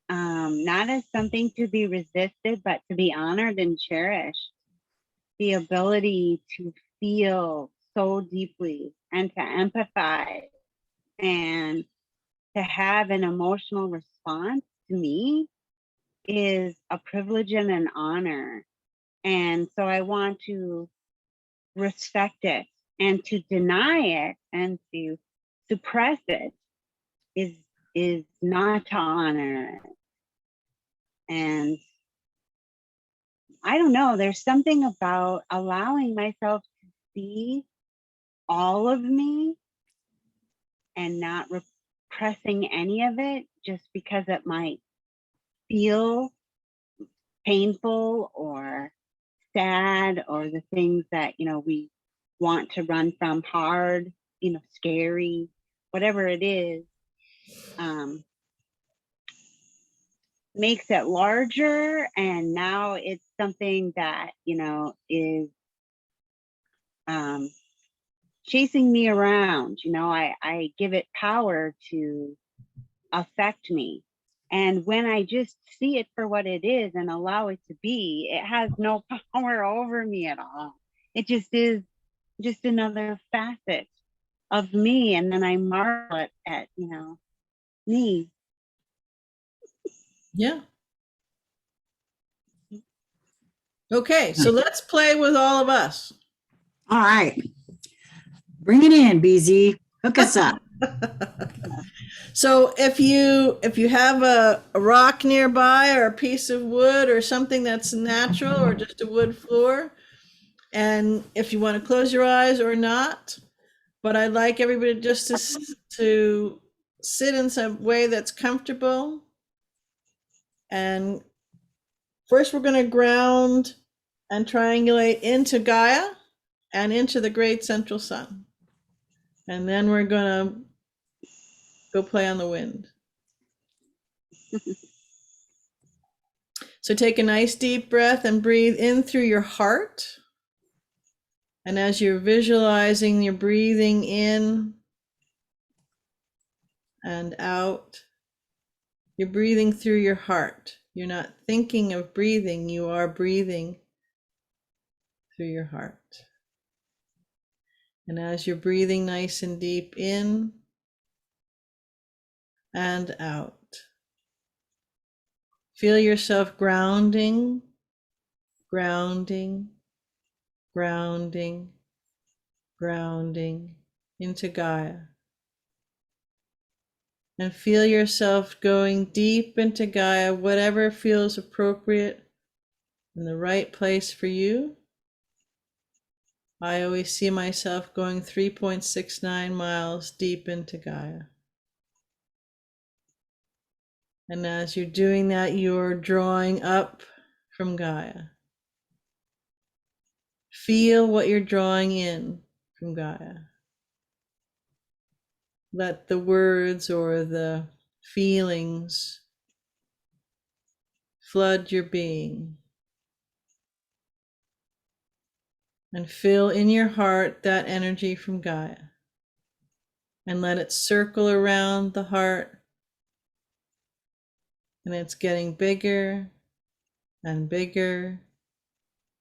Not as something to be resisted, but to be honored and cherished. The ability to feel so deeply and to empathize and to have an emotional response, to me, is a privilege and an honor. And so I want to respect it, and to deny it and to suppress it is not to honor it. And I don't know, there's something about allowing myself to see all of me and not repressing any of it just because it might feel painful or sad, or the things that, we want to run from, hard, scary, whatever it is, makes it larger. And now it's something that, is chasing me around. I give it power to affect me. And when I just see it for what it is and allow it to be, it has no power over me at all. It just is just another facet of me. And then I marvel at me. Yeah. Okay, so let's play with all of us. All right. Bring it in, BZ. Hook us up. So if you have a rock nearby, or a piece of wood, or something that's natural, or just a wood floor, and if you want to close your eyes or not, but I'd like everybody just to sit in some way that's comfortable. And first we're going to ground and triangulate into Gaia, and into the great central sun. And then we're going to go play on the wind. So take a nice deep breath and breathe in through your heart. And as you're visualizing, you're breathing in and out. You're breathing through your heart. You're not thinking of breathing, you are breathing through your heart. And as you're breathing nice and deep in and out, feel yourself grounding, grounding, grounding, grounding into Gaia. And feel yourself going deep into Gaia, whatever feels appropriate in the right place for you. I always see myself going 3.69 miles deep into Gaia. And as you're doing that, you're drawing up from Gaia. Feel what you're drawing in from Gaia. Let the words or the feelings flood your being. And fill in your heart that energy from Gaia. And let it circle around the heart. And it's getting bigger and bigger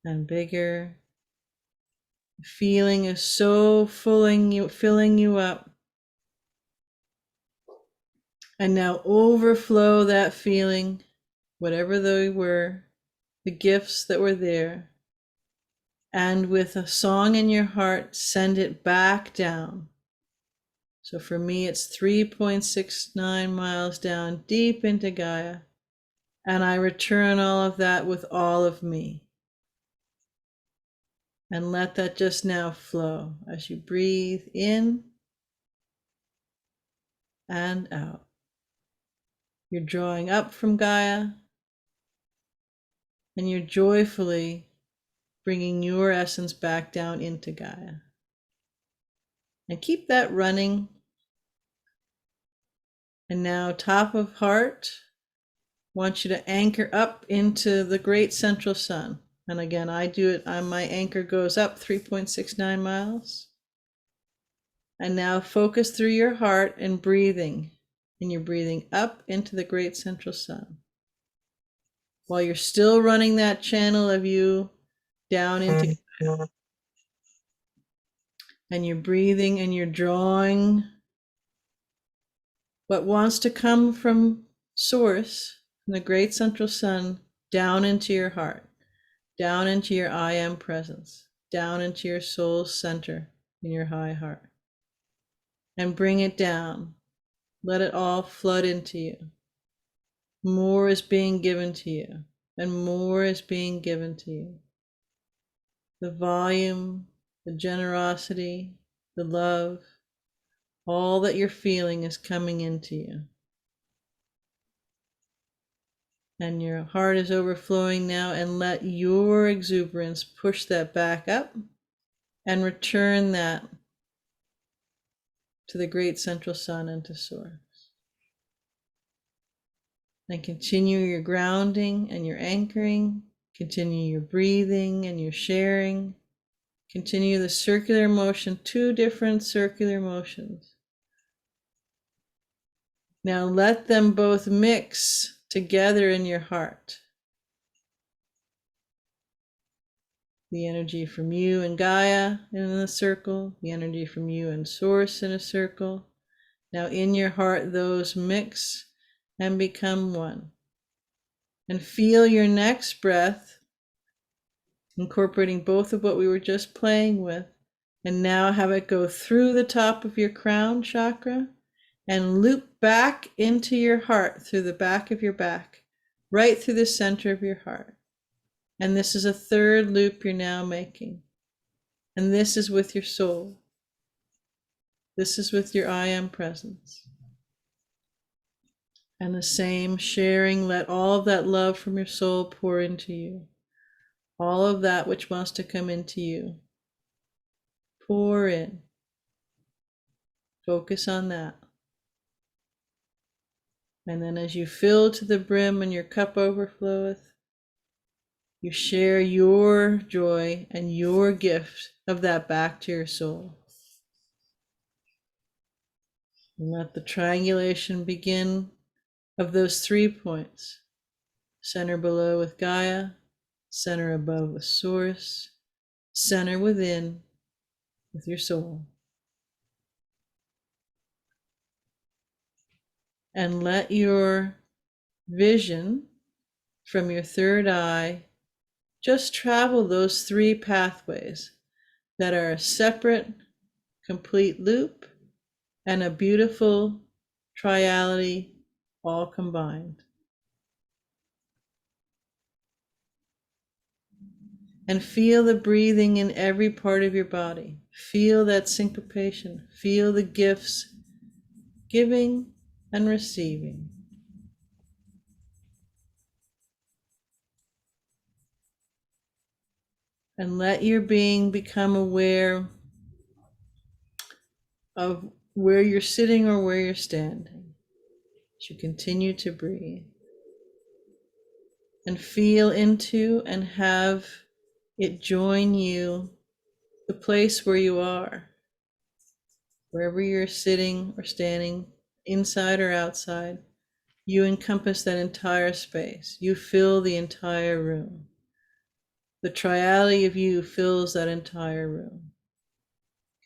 and bigger. The feeling is so filling you up. And now overflow that feeling, whatever they were, the gifts that were there. And with a song in your heart, send it back down. So for me, it's 3.69 miles down deep into Gaia. And I return all of that with all of me. And let that just now flow as you breathe in and out. You're drawing up from Gaia, and you're joyfully bringing your essence back down into Gaia. And keep that running. And now, top of heart, I want you to anchor up into the great central sun. And again, I do it, my anchor goes up 3.69 miles. And now focus through your heart and breathing. And you're breathing up into the great central sun. While you're still running that channel of you down into Gaia. And you're breathing and you're drawing what wants to come from source, from the great central sun, down into your heart, down into your I am presence, down into your soul center in your high heart. And bring it down. Let it all flood into you. More is being given to you, and more is being given to you. The volume, the generosity, the love, all that you're feeling is coming into you. And your heart is overflowing now, and let your exuberance push that back up and return that to the great central sun and to source. And continue your grounding and your anchoring. Continue your breathing and your sharing. Continue the circular motion, 2 different circular motions. Now let them both mix together in your heart. The energy from you and Gaia in a circle, the energy from you and Source in a circle. Now in your heart, those mix and become one. And feel your next breath, incorporating both of what we were just playing with, and now have it go through the top of your crown chakra and loop back into your heart through the back of your back, right through the center of your heart. And this is a 3rd loop you're now making. And this is with your soul. This is with your I am presence. And the same sharing, let all of that love from your soul pour into you. All of that which wants to come into you. Pour in. Focus on that. And then as you fill to the brim and your cup overfloweth, you share your joy and your gift of that back to your soul. And let the triangulation begin of those 3 points. Center below with Gaia, center above with Source, center within with your soul. And let your vision from your third eye just travel those 3 pathways that are a separate, complete loop and a beautiful triality all combined. And feel the breathing in every part of your body. Feel that syncopation. Feel the gifts, giving and receiving. And let your being become aware of where you're sitting or where you're standing as you continue to breathe. And feel into and have it join you, the place where you are, wherever you're sitting or standing, inside or outside. You encompass that entire space. You fill the entire room. The triality of you fills that entire room.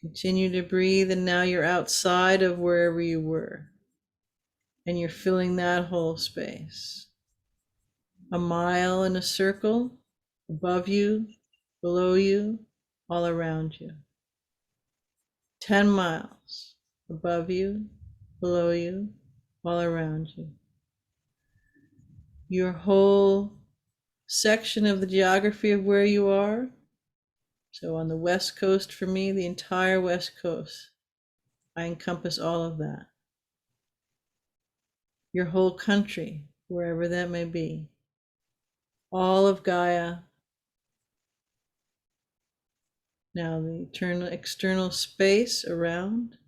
Continue to breathe, and now you're outside of wherever you were, and you're filling that whole space. A mile in a circle, above you, below you, all around you. 10 miles above you, below you, all around you. Your whole section of the geography of where you are. So on the West Coast, for me, the entire West Coast, I encompass all of that. Your whole country, wherever that may be. All of Gaia. Now the external space around.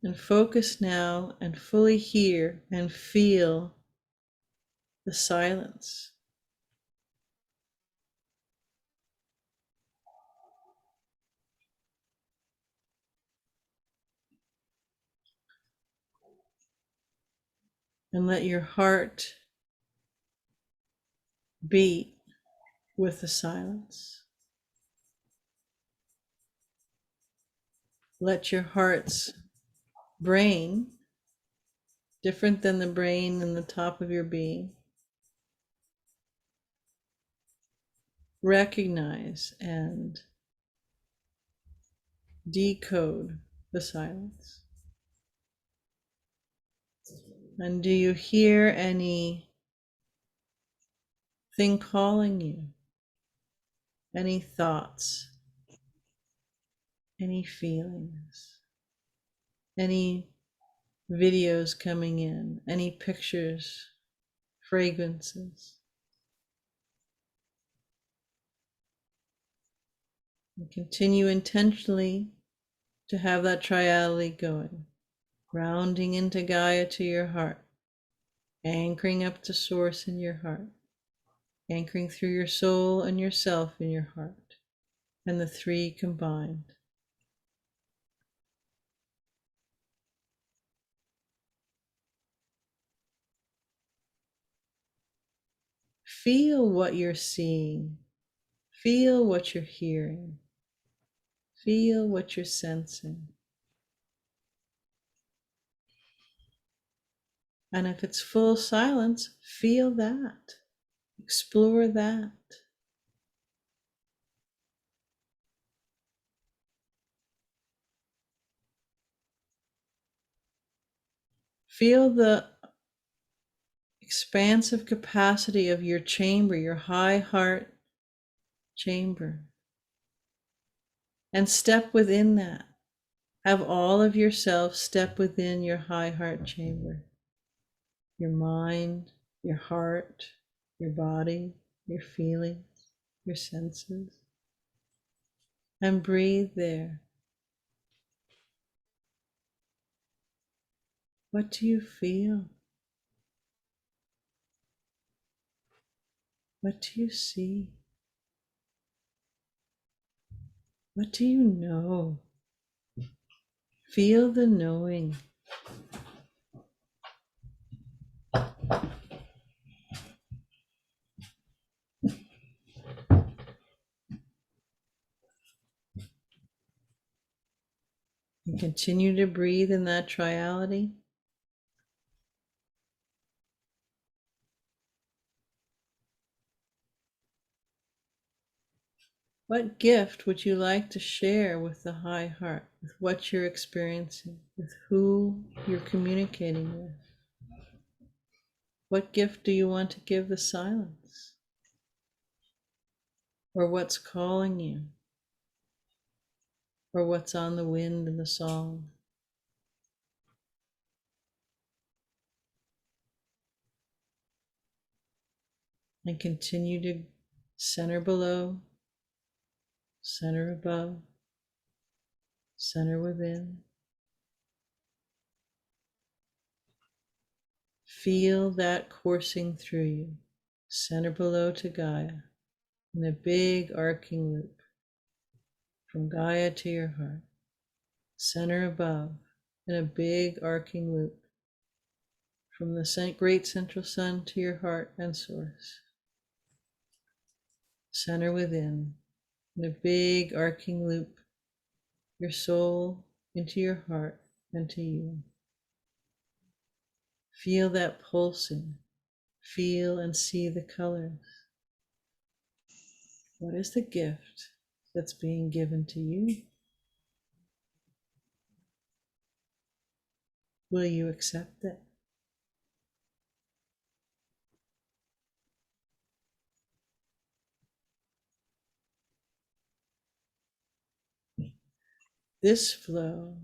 And focus now and fully hear and feel the silence. And let your heart beat with the silence. Let your heart's brain, different than the brain in the top of your being, recognize and decode the silence. And do you hear anything calling you? Any thoughts? Any feelings? Any videos coming in? Any pictures? Fragrances? And continue intentionally to have that triality going, grounding into Gaia to your heart, anchoring up to Source in your heart, anchoring through your soul and yourself in your heart, and the 3 combined. Feel what you're seeing. Feel what you're hearing. Feel what you're sensing. And if it's full silence, feel that. Explore that. Feel the expansive capacity of your chamber, your high heart chamber. And step within that. Have all of yourself step within your high heart chamber. Your mind, your heart, your body, your feelings, your senses. and breathe there. What do you feel? What do you see? What do you know? Feel the knowing. And continue to breathe in that triality. What gift would you like to share with the high heart, with what you're experiencing, with who you're communicating with? What gift do you want to give the silence? Or what's calling you? Or what's on the wind in the song? And continue to center below, center above, center within. Feel that coursing through you, center below to Gaia, in a big arcing loop, from Gaia to your heart, center above, in a big arcing loop, from the great central sun to your heart and source, center within, in a big arcing loop, your soul into your heart and to you. Feel that pulsing. Feel and see the colors. What is the gift that's being given to you? Will you accept it? This flow,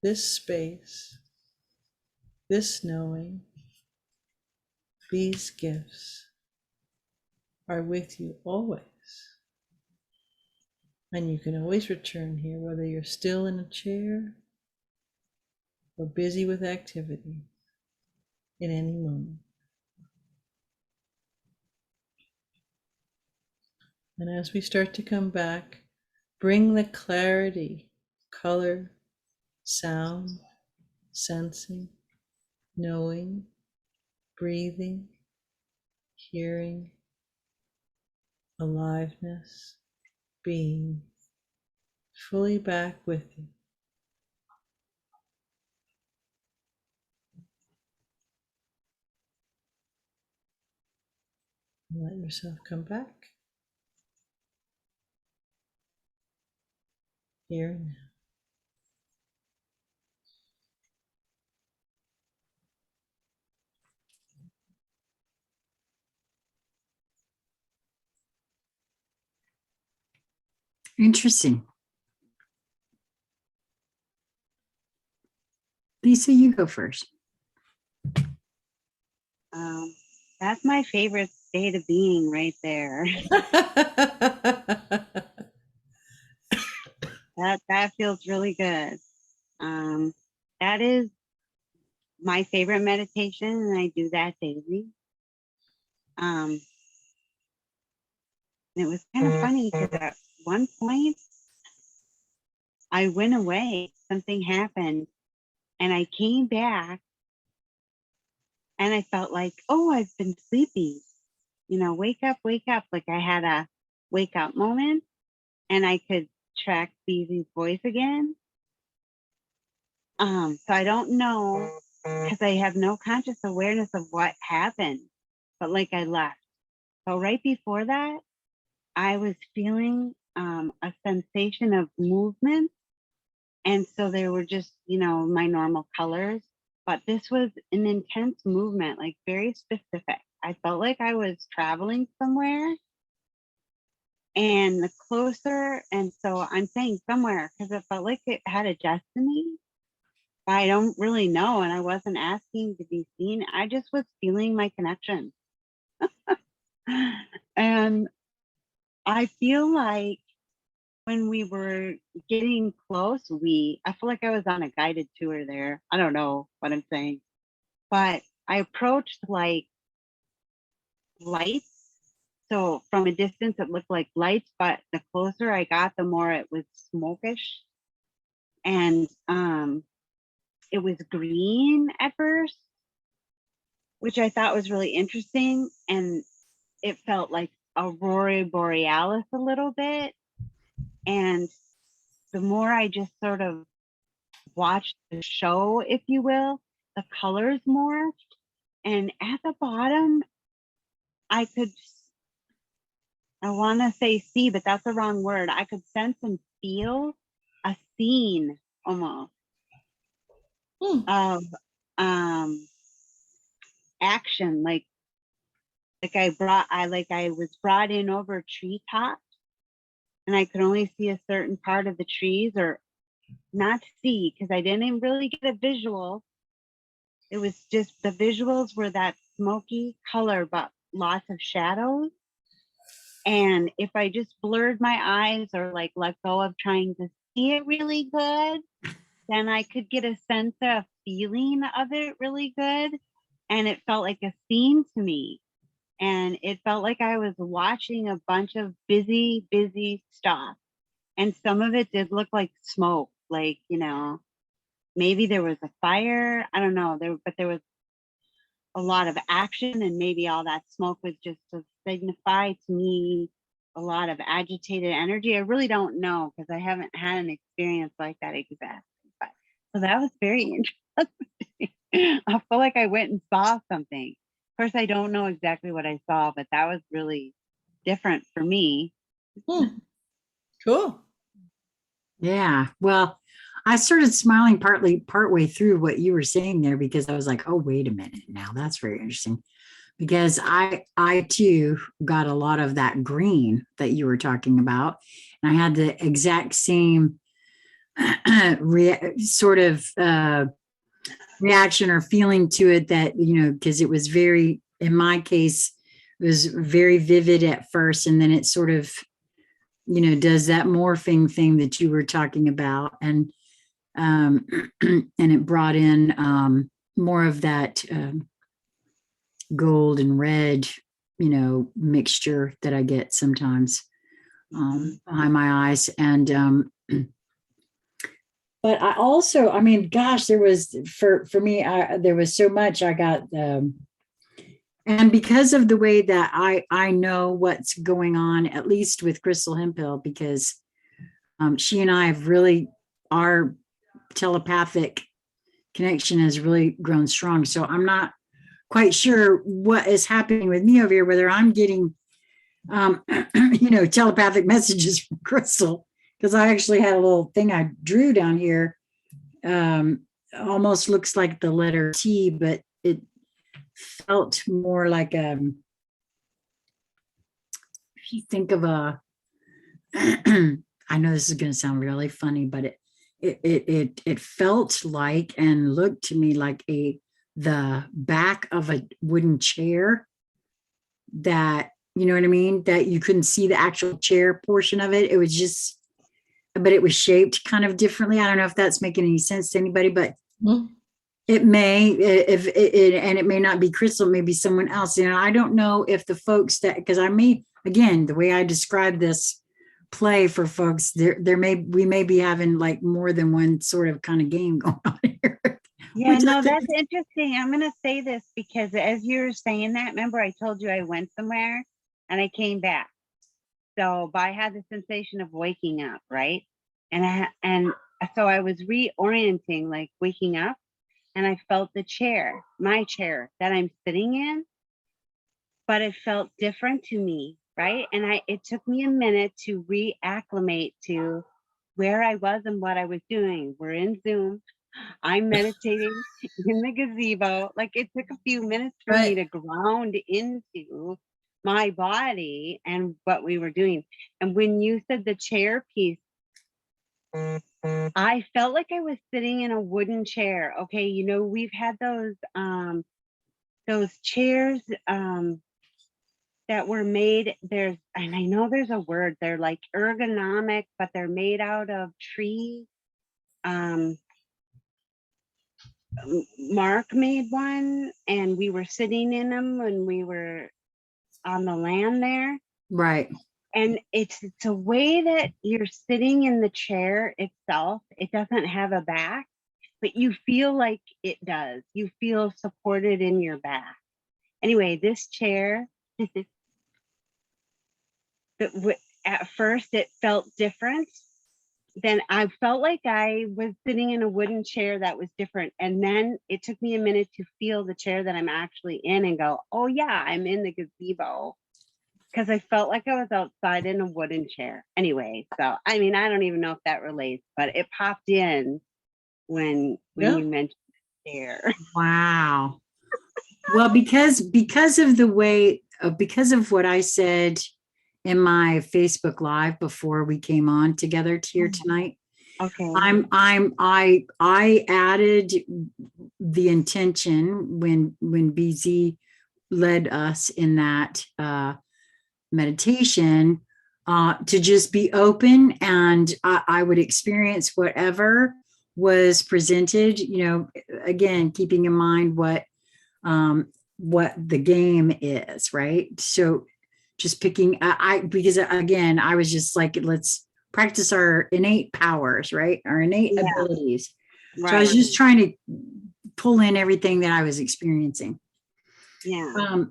this space, this knowing, these gifts are with you always. And you can always return here, whether you're still in a chair or busy with activity, in any moment. And as we start to come back, bring the clarity, color, sound, sensing, knowing, breathing, hearing, aliveness, being fully back with you. And let yourself come back here and now. Interesting. Lisa, you go first. That's my favorite state of being right there. That feels really good. That is my favorite meditation, and I do that daily. It was kind of funny because at one point I went away, something happened, and I came back and I felt like, oh, I've been sleepy. You know, wake up, like I had a wake up moment, and I could track Beezy's voice again. So I don't know, because I have no conscious awareness of what happened, but like I left. So right before that, I was feeling a sensation of movement. And so there were just, you know, my normal colors, but this was an intense movement, like very specific. I felt like I was traveling somewhere, and the closer, and so I'm saying somewhere because it felt like it had a destiny. I don't really know, and I wasn't asking to be seen. I just was feeling my connection. And I feel like when we were getting close, I feel like I was on a guided tour there. I don't know what I'm saying, but I approached like lights. So from a distance, it looked like lights, but the closer I got, the more it was smokish. And it was green at first, which I thought was really interesting. And it felt like Aurora Borealis a little bit. And the more I just sort of watched the show, if you will, the colors morphed. And at the bottom, I want to say see, but that's the wrong word. I could sense and feel a scene almost of action, like I was brought in over treetops, and I could only see a certain part of the trees, or not see, because I didn't really get a visual. It was just the visuals were that smoky color, but lots of shadows. And if I just blurred my eyes or like let go of trying to see it really good, then I could get a sense of feeling of it really good. And it felt like a scene to me. And it felt like I was watching a bunch of busy stuff. And some of it did look like smoke, like, maybe there was a fire. I don't know. But there was a lot of action, and maybe all that smoke was just to signify to me a lot of agitated energy. I really don't know, because I haven't had an experience like that exactly. But so that was very interesting. I feel like I went and saw something. Of course, I don't know exactly what I saw, but that was really different for me. Cool. Yeah. Well, I started smiling partway through what you were saying there, because I was like, oh, wait a minute. Now that's very interesting, because I too got a lot of that green that you were talking about. And I had the exact same sort of reaction or feeling to it, that, because it was very, in my case, it was very vivid at first. And then it sort of, does that morphing thing that you were talking about. And and it brought in more of that gold and red, mixture that I get sometimes behind my eyes. And but I also, I mean, gosh, there was for me, there was so much I got. And because of the way that I know what's going on, at least with Crystal Hemphill, because she and I have really, our telepathic connection has really grown strong. So I'm not quite sure what is happening with me over here, whether I'm getting, telepathic messages from Crystal, because I actually had a little thing I drew down here. Almost looks like the letter T, but it felt more like if you think of a I know this is going to sound really funny, but it felt like and looked to me like the back of a wooden chair, that, you know what I mean, that you couldn't see the actual chair portion of it. It was just, but it was shaped kind of differently. I don't know if that's making any sense to anybody, but it may, if it, and it may not be Crystal, maybe someone else. I don't know if the folks that, because I may, again, the way I describe this play for folks, we may be having like more than one sort of kind of game going on here. Yeah, no, that's interesting. I'm going to say this because as you're saying that, remember I told you I went somewhere and I came back. So I had the sensation of waking up, right? And so I was reorienting, like waking up, and I felt the chair, my chair that I'm sitting in, but it felt different to me, right? And it took me a minute to reacclimate to where I was and what I was doing. We're in Zoom. I'm meditating in the gazebo. Like it took a few minutes for me to ground into my body and what we were doing. And when you said the chair piece, I felt like I was sitting in a wooden chair. Okay, we've had those chairs that were made, and I know there's a word, they're like ergonomic, but they're made out of tree. Mark made one, and we were sitting in them when we were on the land there. Right. And it's a way that you're sitting in the chair itself. It doesn't have a back, but you feel like it does. You feel supported in your back. Anyway, this chair, at first it felt different. Then I felt like I was sitting in a wooden chair that was different. And then it took me a minute to feel the chair that I'm actually in and go, oh yeah, I'm in the gazebo. Because I felt like I was outside in a wooden chair. Anyway, so I mean, I don't even know if that relates, but it popped in when you mentioned the chair. Wow. Well, because of the way, because of what I said in my Facebook Live before we came on together here tonight. Okay. I added the intention when BZ led us in that meditation to just be open, and I would experience whatever was presented, again, keeping in mind what the game is, right? So just picking, because again, I was just like, let's practice our innate powers, right? Our innate abilities. Right. So I was just trying to pull in everything that I was experiencing. Yeah.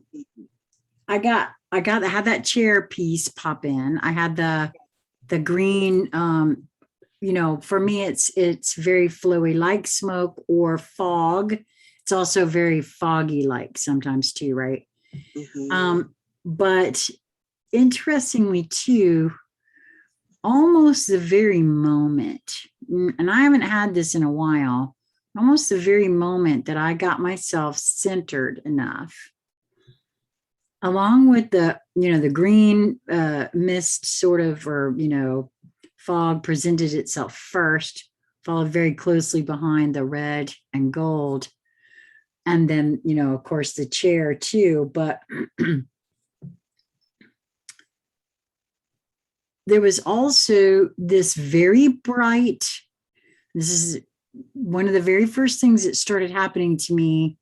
I had that chair piece pop in. I had the green, for me, it's very flowy, like smoke or fog. It's also very foggy like sometimes too, right? Mm-hmm. But interestingly too, almost the very moment, and I haven't had this in a while, almost the very moment that I got myself centered enough, along with the green mist sort of, or, fog presented itself first, followed very closely behind the red and gold. And then, of course, the chair too, but there was also this very bright, this is one of the very first things that started happening to me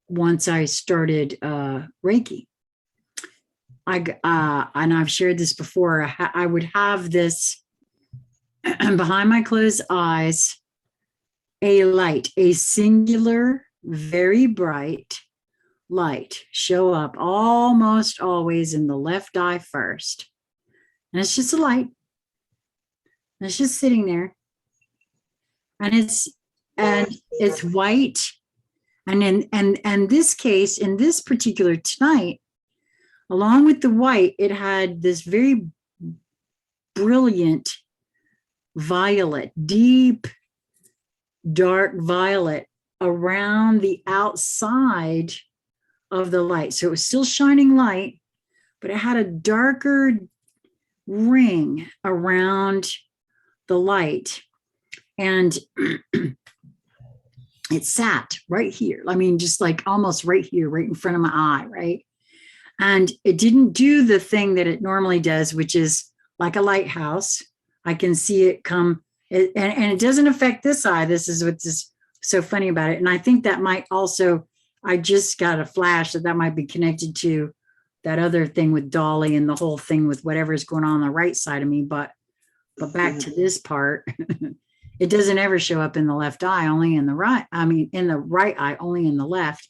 once I started Reiki. And I've shared this before, I would have this behind my closed eyes, a light, a singular, very bright light show up almost always in the left eye first. And it's just a light. And it's just sitting there. And it's white. And in this case, in this particular tonight, along with the white, it had this very brilliant violet, deep, dark violet around the outside of the light. So it was still shining light, but it had a darker ring around the light. And it sat right here. I mean, just like almost right here, right in front of my eye, right? And it didn't do the thing that it normally does, which is like a lighthouse. I can see it come, and it doesn't affect this eye. This is what's so funny about it. And I think that might also, I just got a flash that might be connected to that other thing with Dolly and the whole thing with whatever's going on the right side of me. But back to this part, it doesn't ever show up in the left eye, only in the right. I mean, in the right eye, only in the left.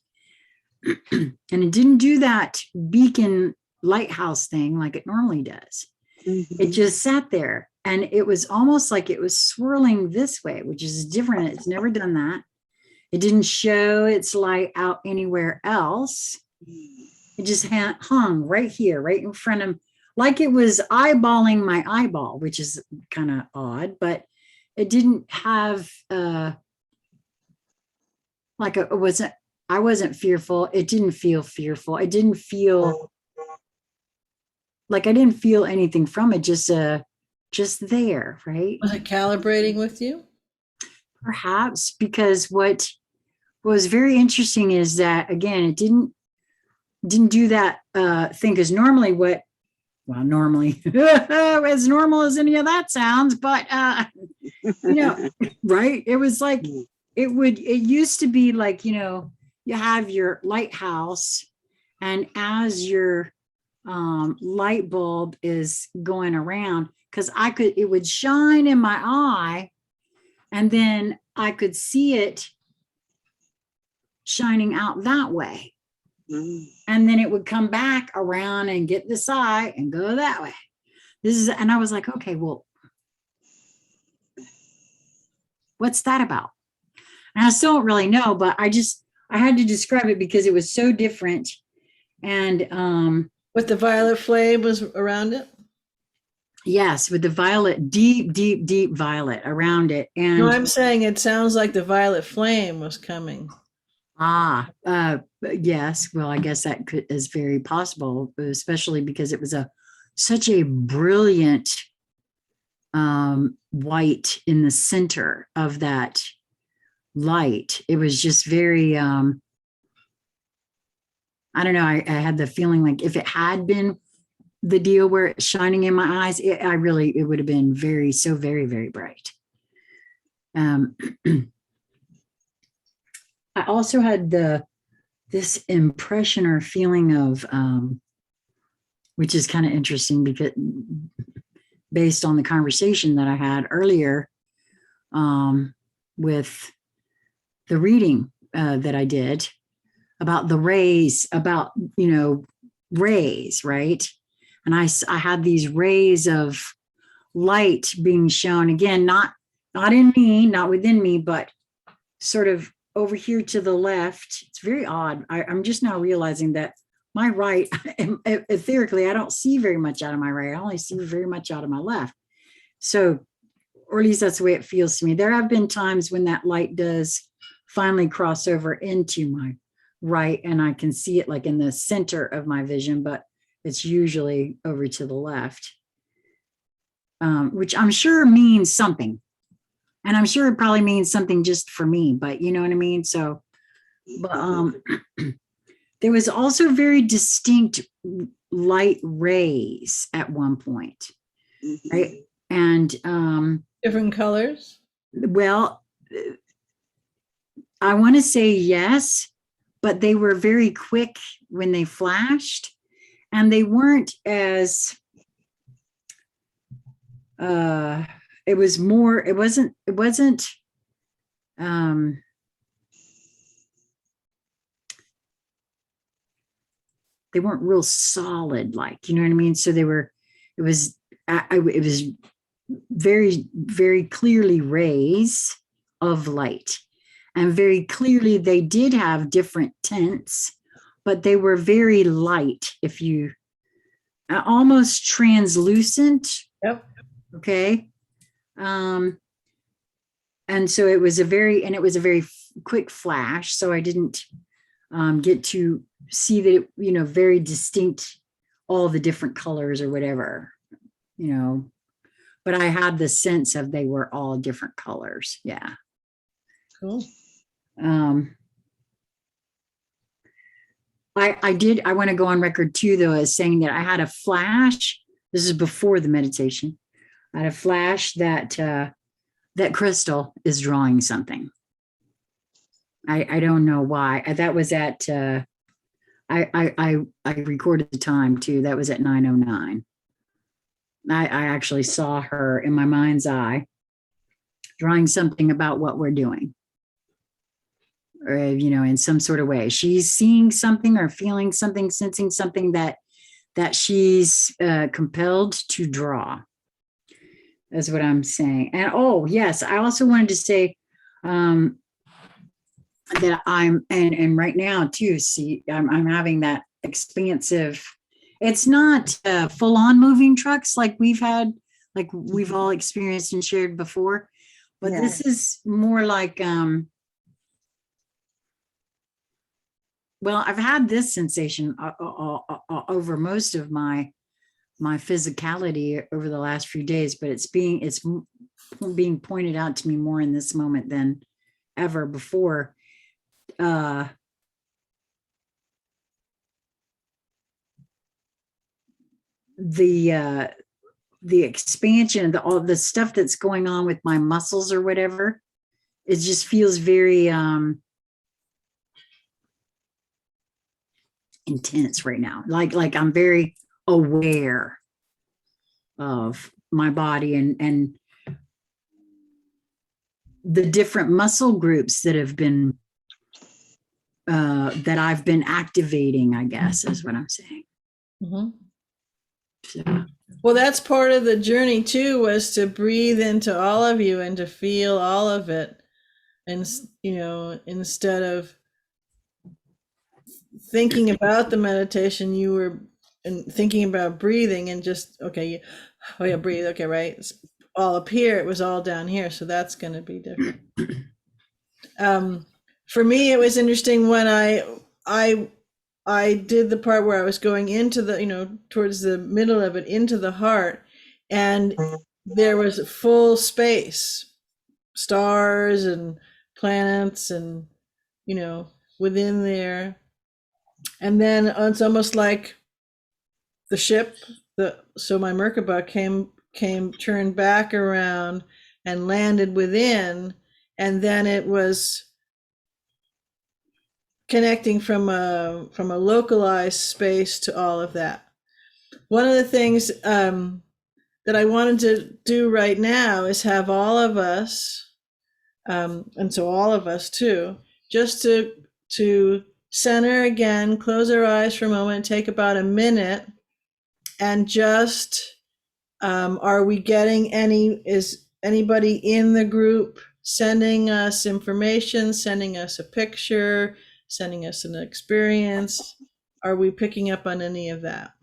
And it didn't do that beacon lighthouse thing like it normally does. Mm-hmm. It just sat there, and it was almost like it was swirling this way, which is different. It's never done that. It didn't show its light out anywhere else. It just hung right here, right in front of, like it was eyeballing my eyeball, which is kind of odd, but it didn't have I wasn't fearful. It didn't feel fearful. It didn't feel like I didn't feel anything from it. Just there, right? Was it calibrating with you? Perhaps, because what was very interesting is that, again, it didn't didn't do that thing, because normally normally as normal as any of that sounds, but right, it was like it used to be like, you have your lighthouse, and as your light bulb is going around, because it would shine in my eye, and then I could see it shining out that way. And then it would come back around and get this eye and go that way. And I was like, okay, well, what's that about? And I still don't really know, but I had to describe it because it was so different. And With the violet flame was around it? yes, with the violet, deep, deep, deep violet around it. And no, I'm saying it sounds like the violet flame was coming. Yes. Well, I guess that is very possible, especially because it was such a brilliant white in the center of that light. It was just very, I don't know. I had the feeling like if it had been the deal where it's shining in my eyes, it would have been very, very bright. I also had this impression or feeling of, which is kind of interesting because based on the conversation that I had earlier with the reading that I did about the rays, about, rays, right? And I had these rays of light being shown, again, not in me, not within me, but sort of over here to the left. It's very odd. I'm just now realizing that my right, etherically, I don't see very much out of my right. I only see very much out of my left. So, or at least that's the way it feels to me. There have been times when that light does finally cross over into my right, and I can see it like in the center of my vision, but it's usually over to the left, which I'm sure means something. And I'm sure it probably means something just for me, but you know what I mean? So, but there was also very distinct light rays at one point, right? And different colors? Well, I want to say yes, but they were very quick when they flashed, and they weren't as it was more, it wasn't they weren't real solid, like, you know what I mean? So it was very, very clearly rays of light, and very clearly they did have different tints, but they were very light, if you almost translucent. Yep. Okay. And so it was a very quick flash. So I didn't get to see that it, very distinct, all the different colors or whatever, but I had the sense of they were all different colors. Yeah. Cool. I want to go on record too, though, as saying that I had a flash. This is before the meditation. I had a flash that that crystal is drawing something. I don't know why. That was at I recorded the time too. That was at 9:09. I actually saw her in my mind's eye drawing something about what we're doing, or in some sort of way. She's seeing something or feeling something, sensing something that she's compelled to draw. That's what I'm saying. And oh yes, I also wanted to say that I'm and right now too. See, I'm having that expansive. It's not full-on moving trucks like we've had, like we've all experienced and shared before, but this is more like well, I've had this sensation over most of my physicality over the last few days, but it's being pointed out to me more in this moment than ever before. the expansion, all the stuff that's going on with my muscles or whatever, it just feels very intense right now. Like I'm very aware of my body and the different muscle groups that have been that I've been activating, I guess is what I'm saying. Mhm. So, Well, that's part of the journey too, was to breathe into all of you and to feel all of it. And, instead of thinking about the meditation, you were thinking about breathing and just, okay, oh yeah, breathe. Okay, right. It's all up here. It was all down here. So that's going to be different. For me, it was interesting when I did the part where I was going into the, towards the middle of it, into the heart, and there was full space, stars and planets and, within there. And then it's almost like the ship, so my Merkaba came turned back around and landed within, and then it was connecting from a localized space to all of that. One of the things that I wanted to do right now is have all of us, and so all of us too, just to center again, close our eyes for a moment, take about a minute, and just are we getting is anybody in the group sending us information, sending us a picture, sending us an experience? Are we picking up on any of that?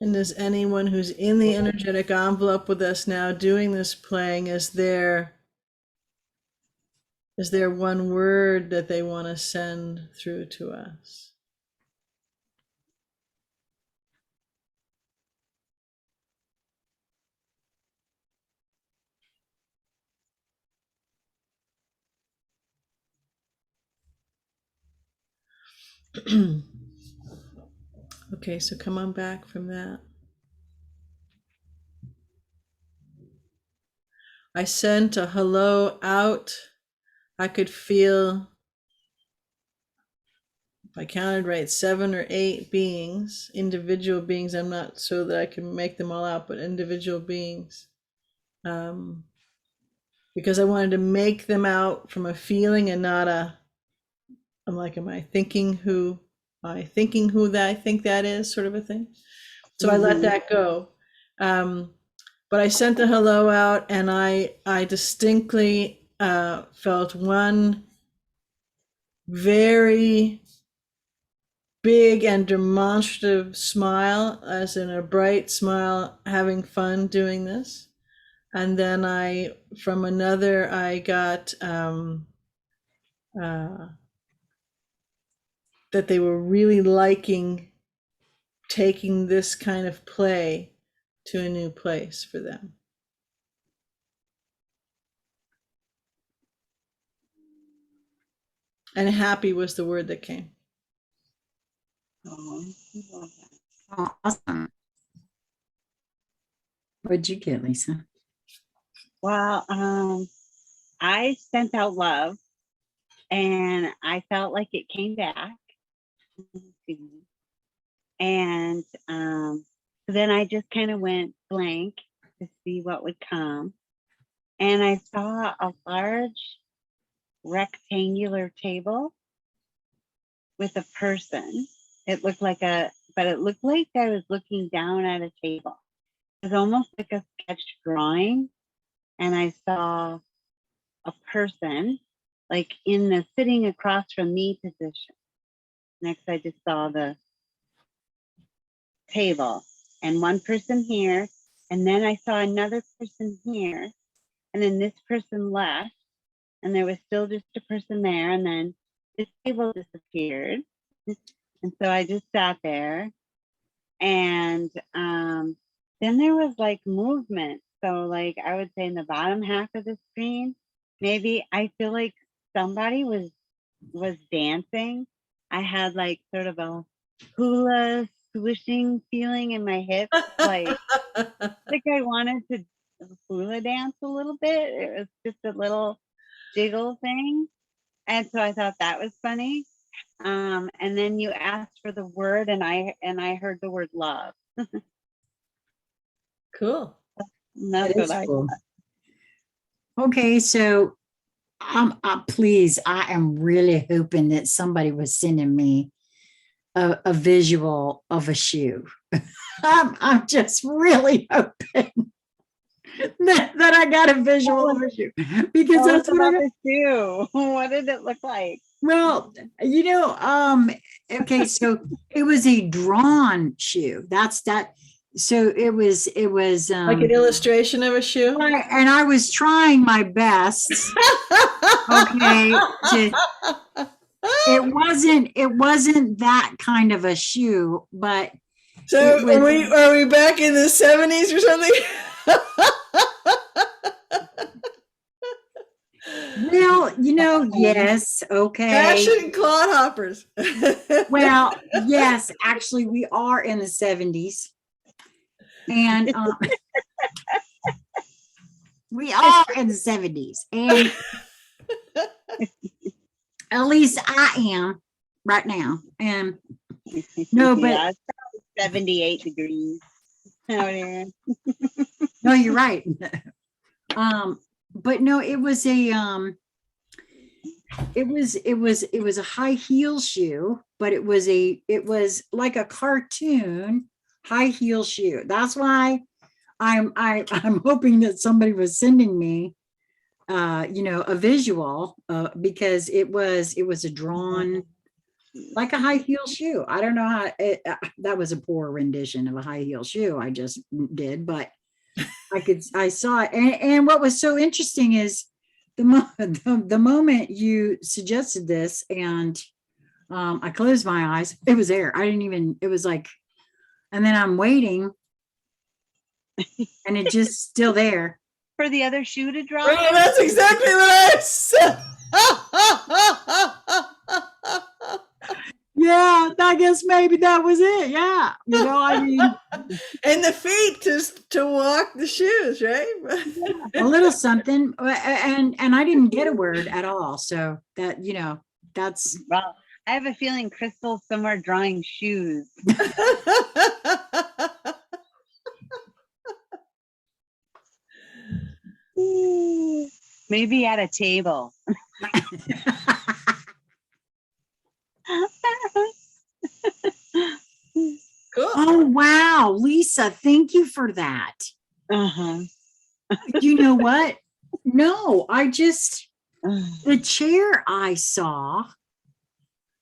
And does anyone who's in the energetic envelope with us now doing this playing, is there one word that they want to send through to us? Okay, so come on back from that. I sent a hello out. I could feel, if I counted right, 7 or 8 beings, individual beings. I'm not so that I can make them all out, but individual beings. Because I wanted to make them out from a feeling and not I'm like, am I thinking who that I think that is, sort of a thing. So I let that go. But I sent the hello out, and I distinctly felt one very big and demonstrative smile, as in a bright smile, having fun doing this. And then from another, I got that they were really liking taking this kind of play to a new place for them. And happy was the word that came. Oh, I love that. oh, awesome. What'd you get, Lisa? Well, I sent out love, and I felt like it came back. And so then I just kind of went blank to see what would come. And I saw a large rectangular table with a person. It looked like but it looked like I was looking down at a table. It was almost like a sketch drawing and I saw a person like in the sitting across from me position. Next, I just saw the table and one person here, and then I saw another person here, and then this person left, and there was still just a person there, and then the table disappeared. And so I just sat there, and then there was like movement. So like I would say in the bottom half of the screen, maybe I feel like somebody was dancing. I had like sort of a hula swishing feeling in my hips, like I wanted to hula dance a little bit. It was just a little jiggle thing. And so I thought that was funny. And then you asked for the word, and I heard the word love. Cool. And that's That is what I cool. Okay, so please, I am really hoping that somebody was sending me a visual of a shoe. I'm just really hoping that I got a visual of a shoe, because Tell that's us what about the shoe. What did it look like? well, okay, so it was a drawn shoe. That's that. So it was Like an illustration of a shoe. and I was trying my best. Okay, it wasn't that kind of a shoe, but So it was, are we back in the 70s or something? well, yes, okay. Fashion clodhoppers. Well, yes, actually, we are in the 70s. And we are in the 70s. And at least I am right now. And no, but yeah, it's probably 78 degrees out here. no, you're right. But no, it was a it was a high heel shoe, but it was like a cartoon high heel shoe. That's why I'm hoping that somebody was sending me a visual, because it was a drawn like a high heel shoe. I don't know how that was a poor rendition of a high heel shoe I just did, but I saw it. And what was so interesting is the moment you suggested this, and I closed my eyes, it was there. It was like, and then I'm waiting and it just still there. For the other shoe to drop? Right, that's exactly what I said. Yeah, I guess maybe that was it. Yeah. I mean, and the feet to walk the shoes, right? a little something. And I didn't get a word at all. So that, that's. Well, I have a feeling Crystal's somewhere drawing shoes. Maybe at a table. Cool. Oh, wow. Lisa, thank you for that. Uh-huh. You know what? No, the chair I saw,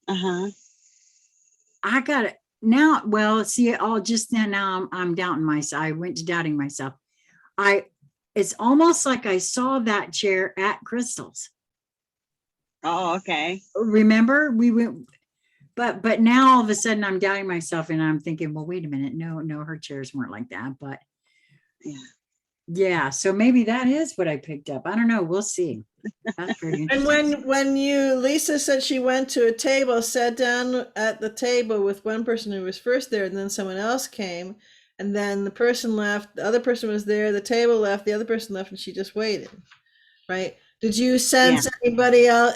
Uh-huh. I got it now. Well, see, now I'm doubting myself. I went to doubting myself. It's almost like I saw that chair at Crystal's. Oh, okay. Remember, we went, but now all of a sudden I'm doubting myself, and I'm thinking, well, wait a minute. No, her chairs weren't like that, but yeah. So maybe that is what I picked up. I don't know. We'll see. That's pretty interesting. And when Lisa said she went to a table, sat down at the table with one person who was first there, and then someone else came, and then the person left, the other person was there, the table left, the other person left, and she just waited, right? Did you sense anybody out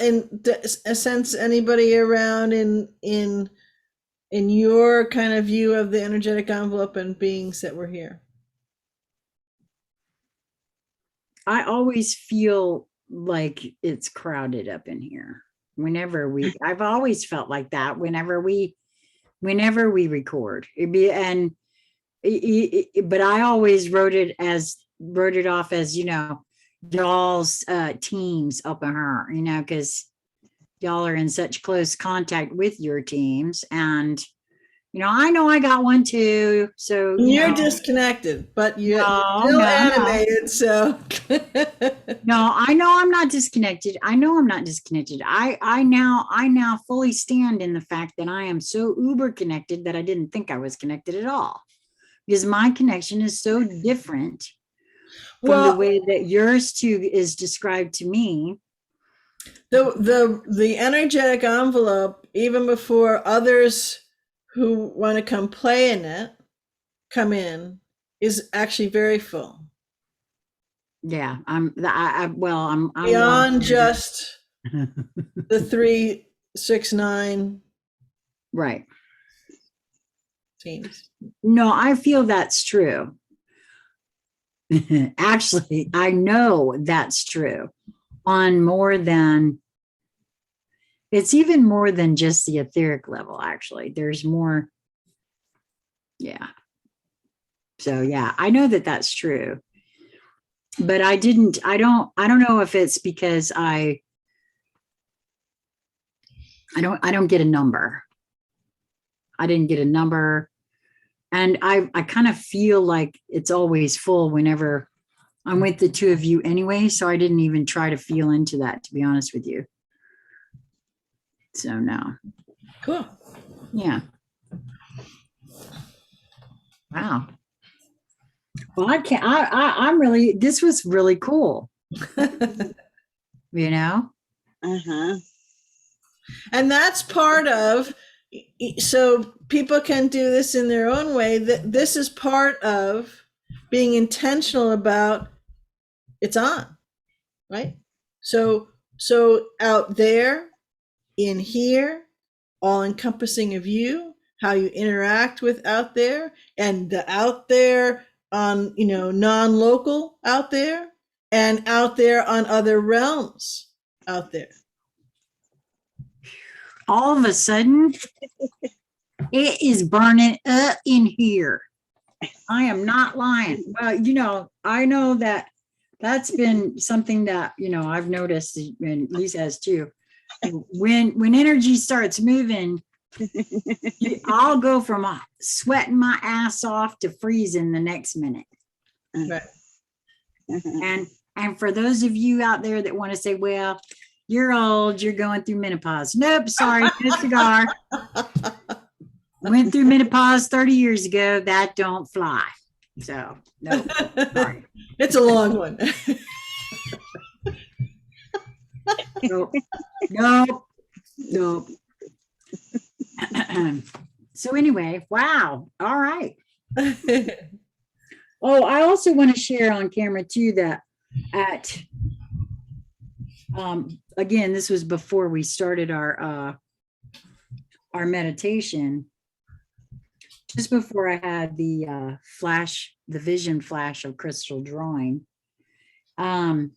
sense anybody around in your kind of view of the energetic envelope and beings that were here? I always feel like it's crowded up in here. I've always felt like that whenever we record. But I always wrote it off as, y'all's teams up in her, you know, because y'all are in such close contact with your teams. And, you know I got one too. So You're disconnected, but you're still no. animated. So No, I know I'm not disconnected. I know I'm not disconnected. I now fully stand in the fact that I am so uber connected that I didn't think I was connected at all. Because my connection is so different from the way that yours too is described to me. The energetic envelope, even before others who want to come play in it come in, is actually very full. Yeah, I'm beyond just the 3, 6, 9 right teams. No, I feel that's true. Actually, I know that's true on more than, it's even more than just the etheric level. Actually, there's more. Yeah. So yeah, I know that that's true, but I don't know if it's because I don't get a number. I didn't get a number. And I kind of feel like it's always full whenever I'm with the two of you anyway. So I didn't even try to feel into that, to be honest with you. So no. Cool. Yeah. Wow. Well, I'm really, this was really cool. You know? Uh-huh. And that's part of, so people can do this in their own way. That this is part of being intentional about it's on, right? So out there, in here, all encompassing of you, how you interact with out there, and the out there on, non-local out there, and out there on other realms out there. All of a sudden, it is burning up in here. I am not lying. Well, I know that that's been something that, I've noticed, and Lisa has too. When energy starts moving, I'll go from sweating my ass off to freezing the next minute. Right. And for those of you out there that want to say, well, you're old, you're going through menopause. Nope, sorry, no cigar. Went through menopause 30 years ago. That don't fly. So, no, sorry. It's a long one. Nope. So anyway, wow. All right. Oh, I also want to share on camera too that again, this was before we started our meditation. Just before I had the vision flash of crystal drawing, I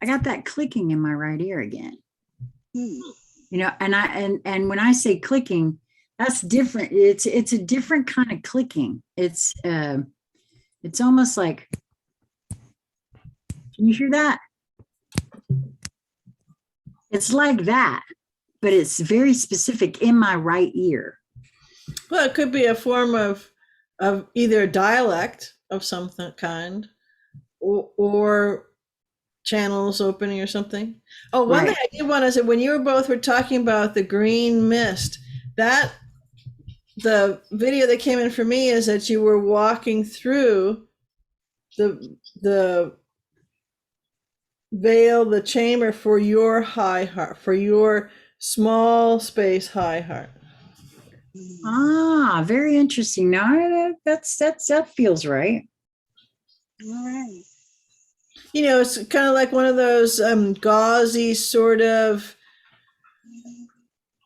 got that clicking in my right ear again. And when I say clicking, that's different. It's a different kind of clicking. It's almost like, can you hear that? It's like that, but it's very specific in my right ear. Well, it could be a form of either a dialect of some kind, or channels opening or something. Oh, one thing I did want to say, when you were talking about the green mist, that the video that came in for me is that you were walking through the veil, the chamber for your high heart, for your small space high heart. Ah, very interesting. Now that feels right. All right. It's kind of like one of those gauzy sort of,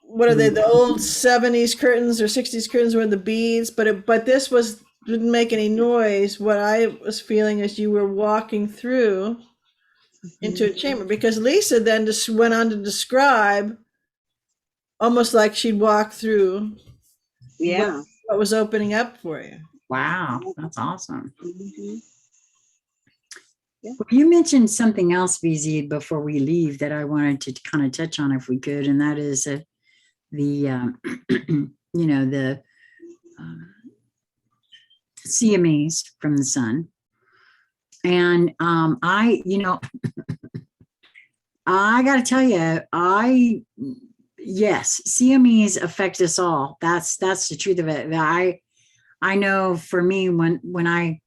what are they, the old 70s curtains or 60s curtains with the beads, but this didn't make any noise. What I was feeling is you were walking through into a chamber, because Lisa then just went on to describe almost like she'd walk through what was opening up for you. Wow, that's awesome. Yeah. Well, you mentioned something else, VZ, before we leave that I wanted to kind of touch on if we could, and that is the the CMEs from the sun. And I got to tell you, yes, CMEs affect us all. That's the truth of it. I know for me, when I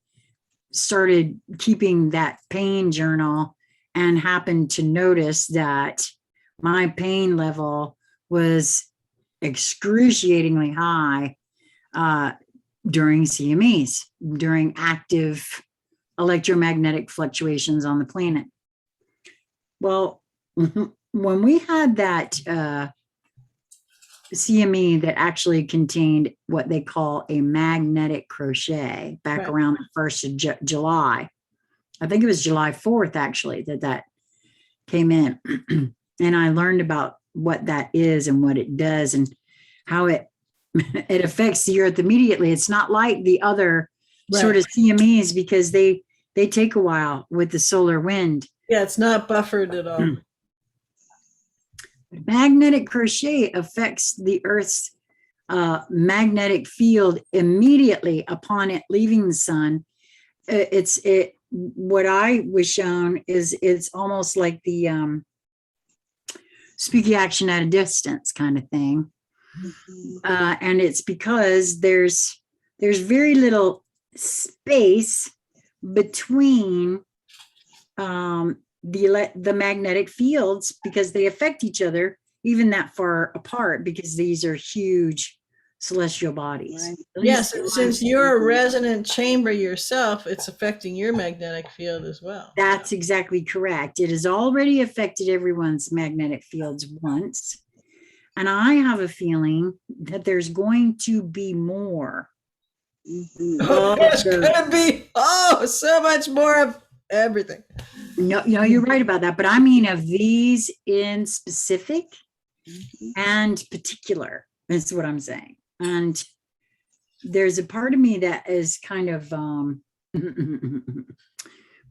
started keeping that pain journal and happened to notice that my pain level was excruciatingly high during CMEs, during active electromagnetic fluctuations on the planet. Well, when we had that CME that actually contained what they call a magnetic crochet back Right. around the 1st of July, I think it was July 4th, actually, that came in. And I learned about what that is and what it does and how it affects the earth immediately. It's not like the other sort of CMEs because they take a while with the solar wind. Yeah, it's not buffered at all. Magnetic crochet affects the Earth's magnetic field immediately upon it leaving the sun. What I was shown is it's almost like the spooky action at a distance kind of thing. And it's because there's very little space between the magnetic fields because they affect each other even that far apart because these are huge celestial bodies. Right. Yes, since you're a resonant chamber yourself, it's affecting your magnetic field as well. That's exactly correct. It has already affected everyone's magnetic fields once. And I have a feeling that there's going to be more. Oh, there's going to be, so much more of everything. No, you're right about that. But I mean of these in specific and particular, is what I'm saying. And there's a part of me that is kind of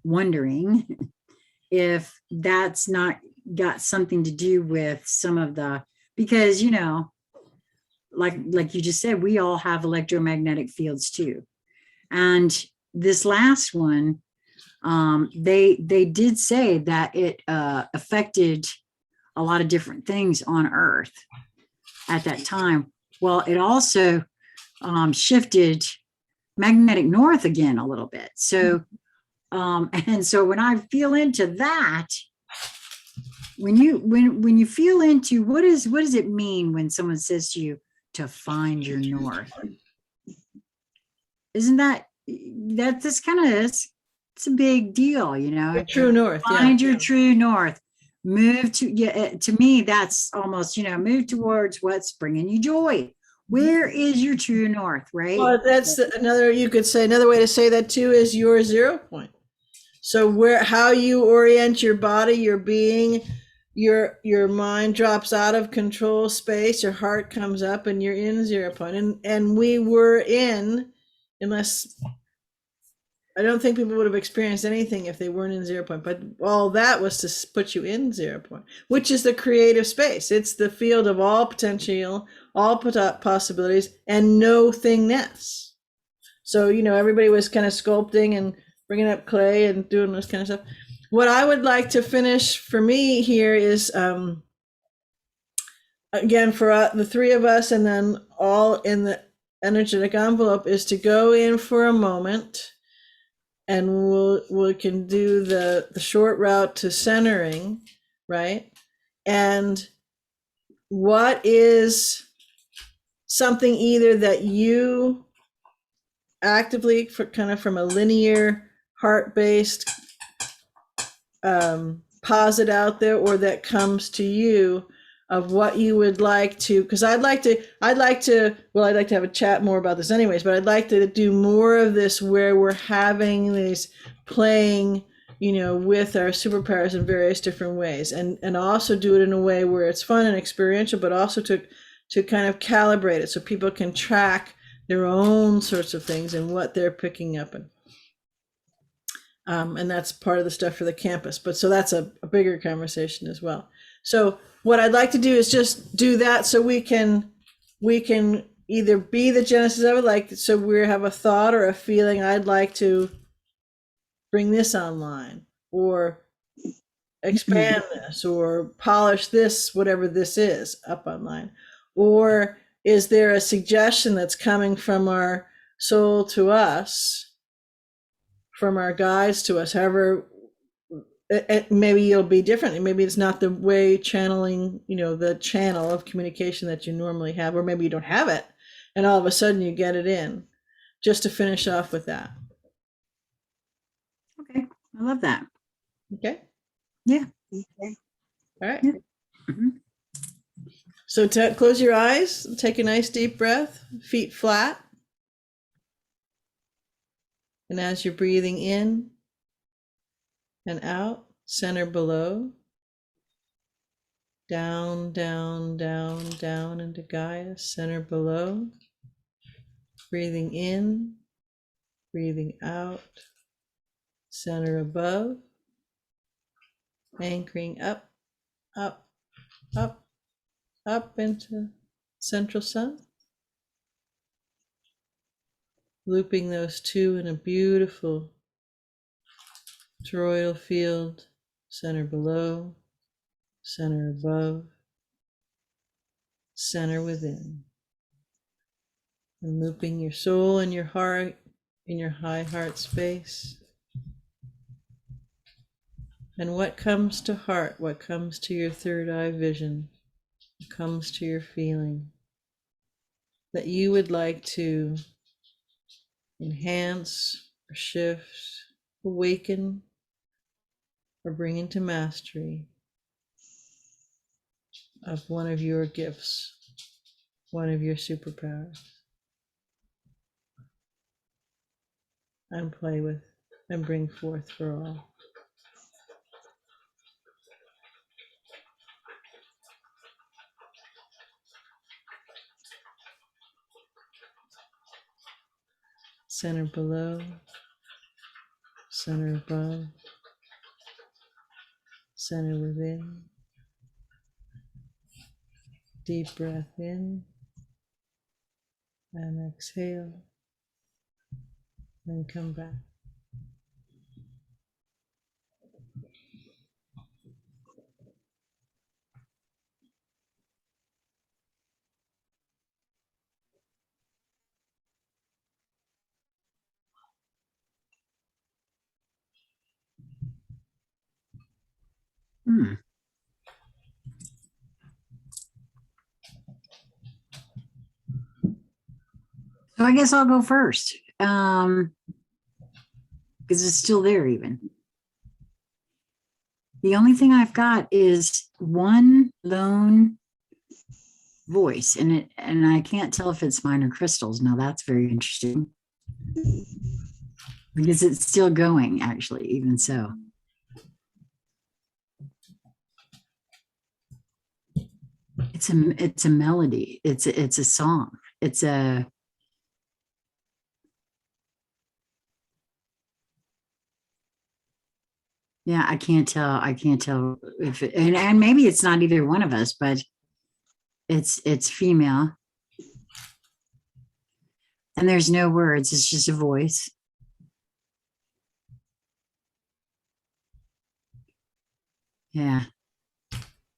wondering if that's not got something to do with some of the, because, like you just said, we all have electromagnetic fields too. And this last one, they did say that it affected a lot of different things on Earth at that time. Well, it also shifted magnetic north again a little bit. So, and so when I feel into that, when you feel into what does it mean when someone says to you to find your north? Isn't that's kind of it's a big deal, Your true north. Find your true north. Move to me, that's almost, move towards what's bringing you joy. Where is your true north, right? Well, that's you could say another way to say that too is your 0 point. So how you orient your body, your being, your mind drops out of control space, your heart comes up and you're in 0 point. And we were unless I don't think people would have experienced anything if they weren't in 0 point, but all that was to put you in 0 point, which is the creative space. It's the field of all potential, all possibilities, and no thingness. So, everybody was kind of sculpting and bringing up clay and doing this kind of stuff. What I would like to finish for me here is, again, for the three of us and then all in the energetic envelope, is to go in for a moment. And we can do the short route to centering, right? And what is something either that you actively, from a linear, heart-based, posit out there, or that comes to you of what you would like to, because I'd like to have a chat more about this anyways, but I'd like to do more of this where we're having these playing, with our superpowers in various different ways, and also do it in a way where it's fun and experiential, but also to kind of calibrate it so people can track their own sorts of things and what they're picking up. And that's part of the stuff for the campus. But so that's a bigger conversation as well. So what I'd like to do is just do that so we can either be the Genesis I would like. So we have a thought or a feeling I'd like to bring this online, or expand this, or polish this, whatever this is, up online. Or is there a suggestion that's coming from our soul to us, from our guides to us? However, maybe it'll be different. Maybe it's not the way channeling, the channel of communication that you normally have, or maybe you don't have it, and all of a sudden you get it in. Just to finish off with that. Okay, I love that. Okay. Yeah. Okay. All right. Yeah. Mm-hmm. So close your eyes, take a nice deep breath, feet flat. And as you're breathing in and out, center below, down, down, down, down into Gaia, center below, breathing in, breathing out, center above, anchoring up, up, up, up into central sun, looping those two in a beautiful toroidal field, center below, center above, center within, and looping your soul and your heart in your high heart space. And what comes to heart, what comes to your third eye vision, what comes to your feeling that you would like to enhance or shift, awaken, or bring into mastery of one of your gifts, one of your superpowers, and play with and bring forth for all. Center below, center above, center within. Deep breath in and exhale, and come back. Hmm. So I guess I'll go first, because it's still there even. The only thing I've got is one lone voice, and I can't tell if it's mine or Crystal's. Now that's very interesting, because it's still going, actually, even so. It's a melody. It's a song. It's a yeah. I can't tell if it, and maybe it's not either one of us, but it's female, and there's no words. It's just a voice. Yeah.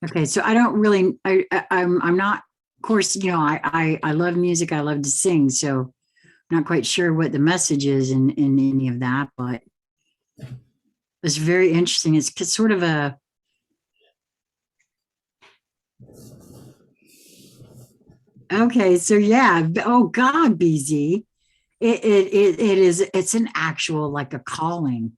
Okay, so I don't really, I'm not, of course, I love music, I love to sing, so I'm not quite sure what the message is in any of that, but it's very interesting. It's sort of a, okay, so yeah, oh God, BZ, it's an actual, like a calling.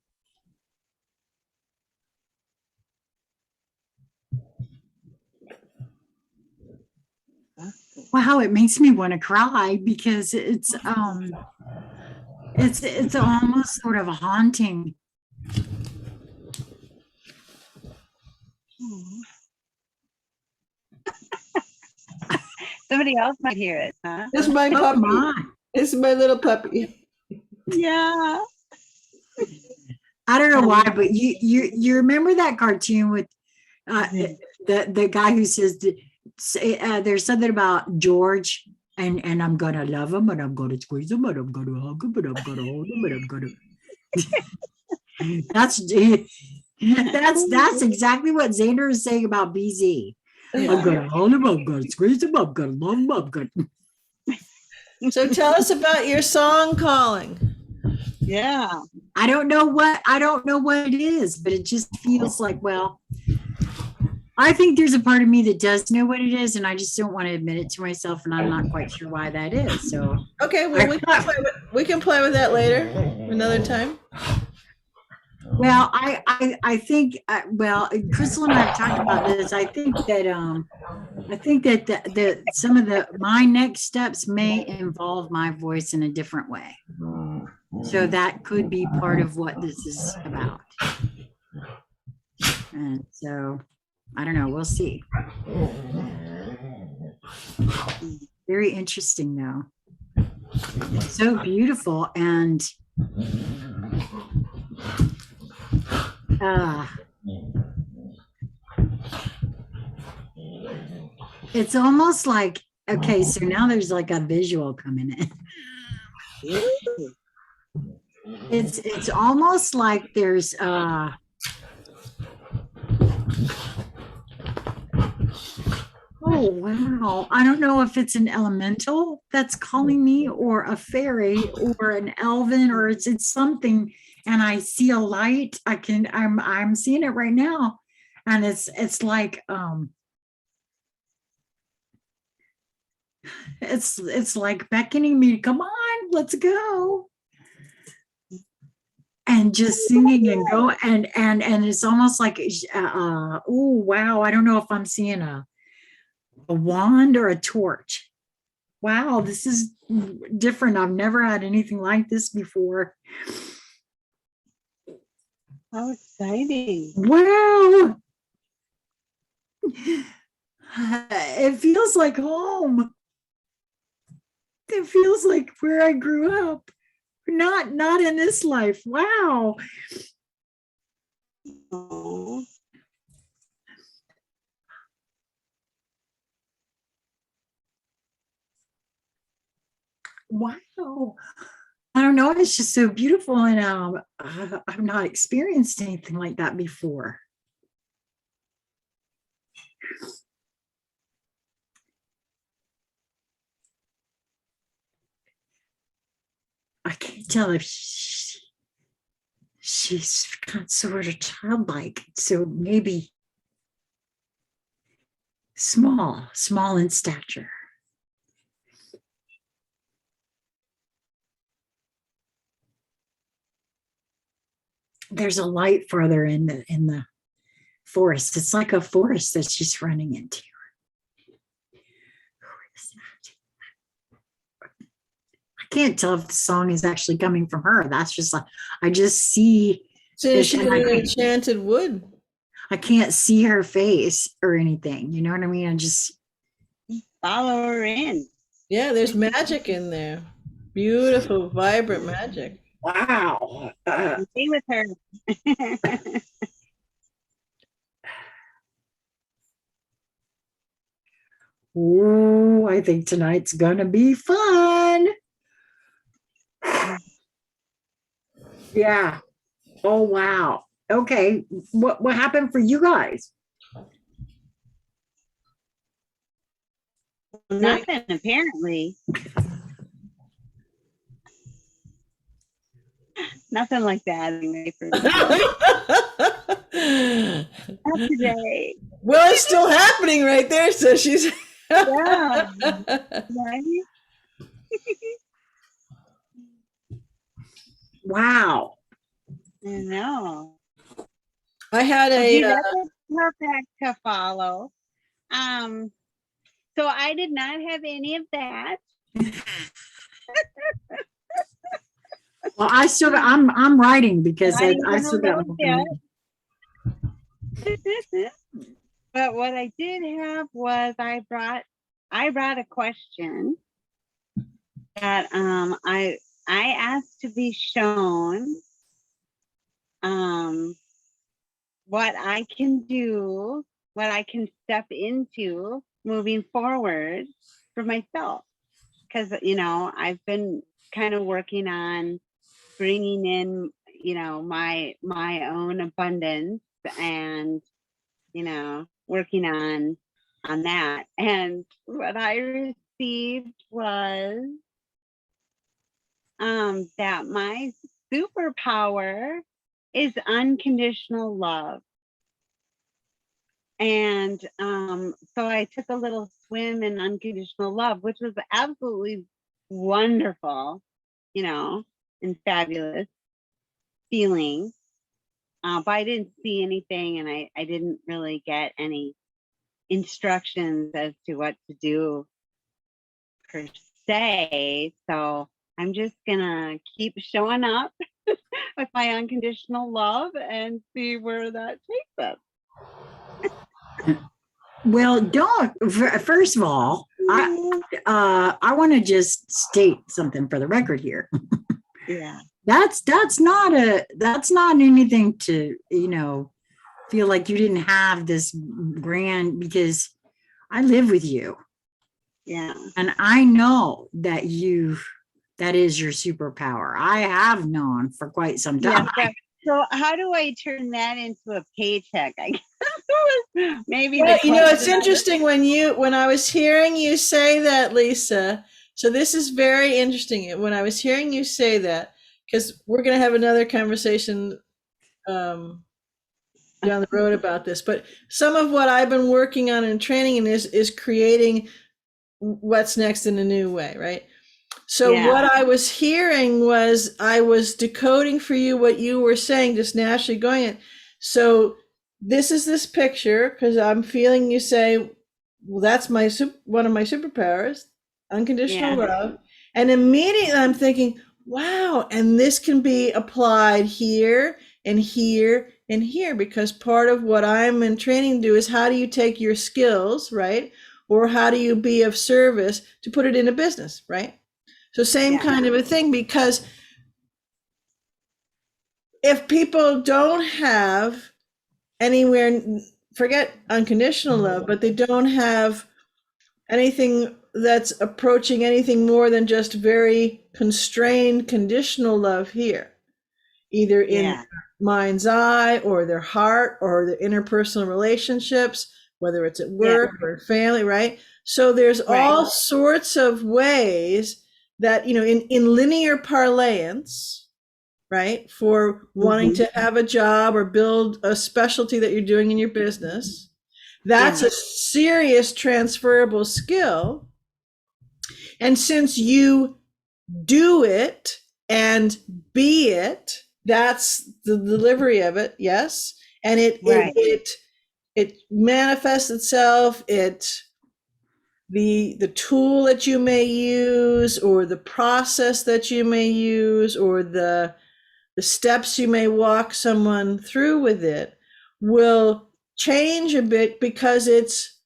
Wow, it makes me want to cry, because it's almost sort of haunting. Somebody else might hear it, huh? It's my Oh puppy. my. It's my little puppy. Yeah. I don't know why, but you remember that cartoon with the guy who says there's something about George and I'm gonna love him and I'm gonna squeeze him and I'm gonna hug him and I'm gonna hold him and I'm gonna that's exactly what Xander is saying about BZ. I'm gonna hold him, I'm gonna squeeze him, I'm gonna love him, I'm gonna. So tell us about your song calling. Yeah. I don't know what it is, but it just feels like, well, I think there's a part of me that does know what it is, and I just don't want to admit it to myself, and I'm not quite sure why that is. So okay, well, we can play with that later, another time. Well, I think well, Crystal and I have talked about this. I think that the some of my next steps may involve my voice in a different way. So that could be part of what this is about. And so I don't know, we'll see. Very interesting though. So beautiful and it's almost like, okay, so now there's like a visual coming in. It's almost like there's oh wow, I don't know if it's an elemental that's calling me or a fairy or an elven or it's something, and I see a light. I'm seeing it right now, and it's like it's like beckoning me to come on, let's go, and just singing and go and it's almost like oh wow, I don't know if I'm seeing a wand or a torch. Wow, this is different. I've never had anything like this before. How exciting. Wow. It feels like home. It feels like where I grew up. Not in this life. Wow. Oh. Wow. I don't know. It's just so beautiful. And I've not experienced anything like that before. I can't tell if she's got sort of childlike. So maybe small in stature. There's a light further in the forest. It's like a forest that she's running into. Who is that? I can't tell if the song is actually coming from her. That's just like, I just see. So she's in an enchanted wood. I can't see her face or anything. You know what I mean? I just follow her in. Yeah, there's magic in there. Beautiful, vibrant magic. Wow. Be with her. Oh, I think tonight's gonna be fun. Yeah. Oh wow. Okay. What happened for you guys? Nothing, apparently. Nothing like that anyway for me. Not today. Well, it's still happening right there. So she's yeah. Right? Wow. I know. I had that's perfect to follow. So I did not have any of that. Well, I'm writing because I still got But what I did have was I brought a question that I asked to be shown what I can do, what I can step into moving forward for myself. Because, I've been kind of working on bringing in, my own abundance and, working on that. And what I received was that my superpower is unconditional love. And so I took a little swim in unconditional love, which was absolutely wonderful, and fabulous feeling. But I didn't see anything, and I didn't really get any instructions as to what to do per se. So I'm just gonna keep showing up with my unconditional love and see where that takes us. Well, first of all, I want to just state something for the record here. Yeah. That's not anything to, feel like you didn't have this grand, because I live with you. Yeah. And I know that that is your superpower. I have known for quite some time. Yeah, so how do I turn that into a paycheck? I guess maybe. Well, it's interesting when I was hearing you say that, Lisa. So this is very interesting. When I was hearing you say that, because we're going to have another conversation down the road about this, but some of what I've been working on and training in is creating what's next in a new way, right? So what I was hearing was I was decoding for you what you were saying, just naturally going it. So this is this picture, because I'm feeling you say, well, that's one of my superpowers, unconditional love. And immediately I'm thinking, wow, and this can be applied here and here and here, because part of what I'm in training to do is how do you take your skills, right? Or how do you be of service to put it in a business, right? So same kind of a thing, because if people don't have anywhere, forget unconditional love, but they don't have anything that's approaching anything more than just very constrained conditional love here, either in their mind's eye or their heart or their interpersonal relationships, whether it's at work or family, right? So there's all sorts of ways that, in linear parlance, right, for wanting to have a job or build a specialty that you're doing in your business, that's a serious transferable skill. And since you do it and be it, that's the delivery of it, yes, and it manifests itself. The tool that you may use, or the process that you may use, or the steps you may walk someone through with it will change a bit, because it's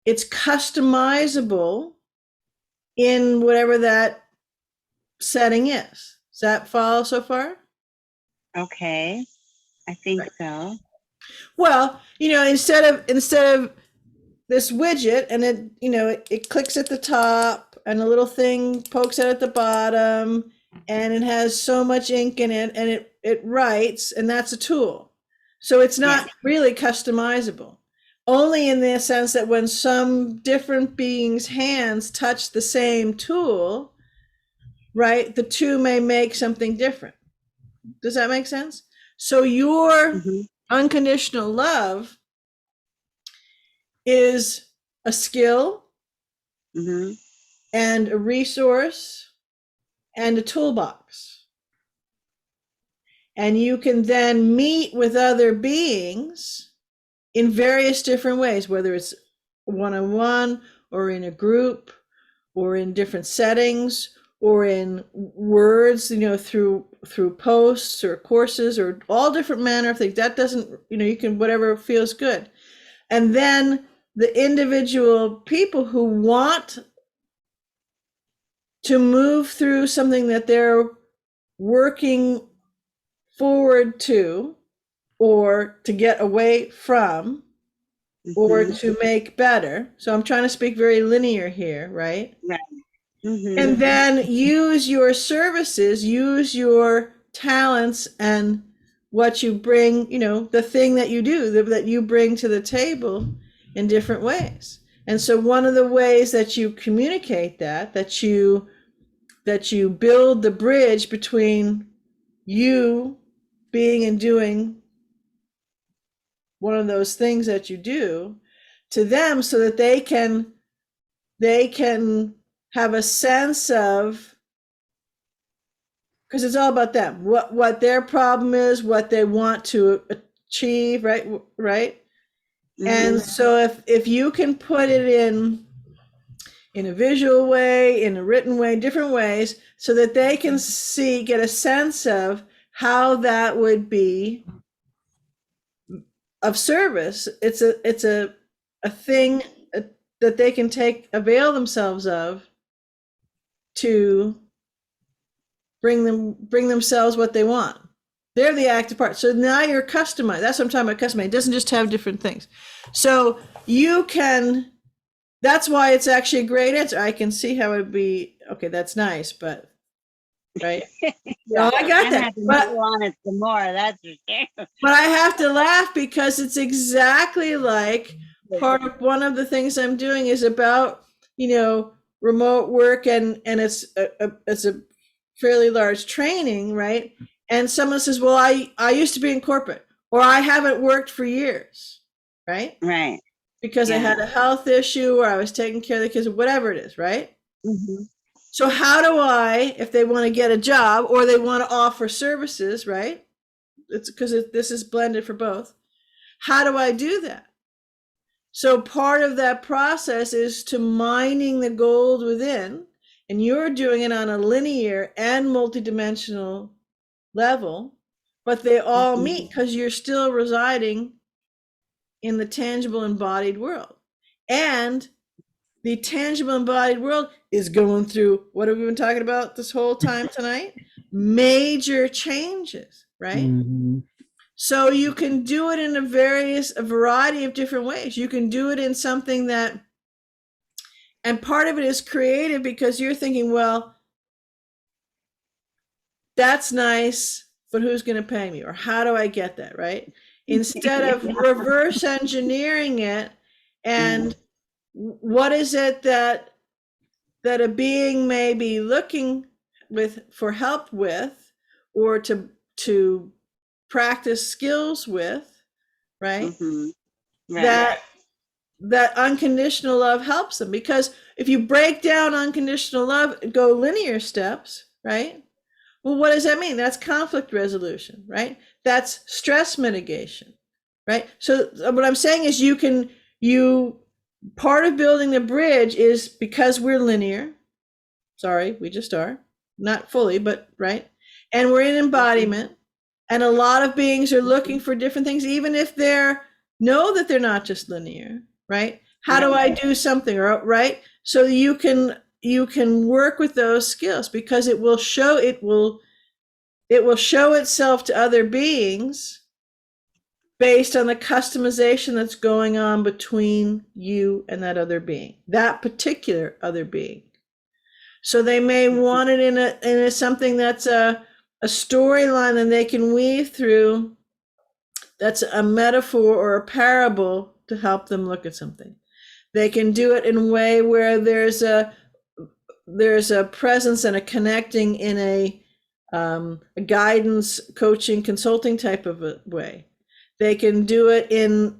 customizable in whatever that setting is. Does that follow so far? Okay, I think so. Well, instead of this widget, and it clicks at the top, and a little thing pokes out at the bottom, and it has so much ink in it, and it writes, and that's a tool. So it's not really customizable, only in the sense that when some different beings' hands touch the same tool, right, the two may make something different. Does that make sense? So your unconditional love is a skill and a resource and a toolbox. And you can then meet with other beings in various different ways, whether it's one-on-one or in a group or in different settings or in words, through posts or courses or all different manner of things. That doesn't, you can, whatever feels good. And then the individual people who want to move through something that they're working forward to, or to get away from, or Mhm. to make better. So I'm trying to speak very linear here, right? Right. Mhm. And then use your services, use your talents and what you bring, the thing that you do, that you bring to the table in different ways. And so one of the ways that you communicate that you build the bridge between you being and doing one of those things that you do to them, so that they can have a sense of, because it's all about them, what their problem is, what they want to achieve, right? Mhm. And so if you can put it in a visual way, in a written way, different ways, so that they can get a sense of how that would be of service. It's a thing that they can avail themselves of to bring themselves what they want. They're the active part. So now you're customized. That's what I'm talking about. Customized. It doesn't just have different things. So you can. That's why it's actually a great answer. I can see how it'd be. Okay, that's nice, but right. No, I got I'm that. having But to on it some more. That's for sure. but I have to laugh because it's exactly like part of one of the things I'm doing is about remote work, and it's a fairly large training, right? And someone says, well, I used to be in corporate, or I haven't worked for years, right? Right. Because I had a health issue, or I was taking care of the kids, or whatever it is, right? Mhm. So how do I, if they want to get a job or they want to offer services, right? It's because this is blended for both. How do I do that? So part of that process is to mining the gold within, and you're doing it on a linear and multidimensional level, but they all meet because you're still residing in the tangible embodied world. And the tangible embodied world is going through, what have we been talking about this whole time tonight? Major changes, right? Mhm. So you can do it in a variety of different ways. You can do it in something that, and part of it is creative because you're thinking, well, that's nice, but who's going to pay me? Or how do I get that, right? Instead of reverse engineering it, and what is it that a being may be looking for help with, or to practice skills with, right? Mhm. Right. That unconditional love helps them, because if you break down unconditional love, go linear steps, right? Well, what does that mean? That's conflict resolution, right? That's stress mitigation, right? So what I'm saying is part of building the bridge is, because we're linear. Sorry, we just are. Not fully, but right. And we're in embodiment. And a lot of beings are looking for different things, even if know that they're not just linear, right? How do I do something, right? So you can work with those skills, because it will show itself to other beings based on the customization that's going on between you and that other being, that particular other being. So they may want it in a something that's a storyline that they can weave through, that's a metaphor or a parable to help them look at something. They can do it in a way where there's a presence and a connecting in a guidance, coaching, consulting type of a way. They can do it in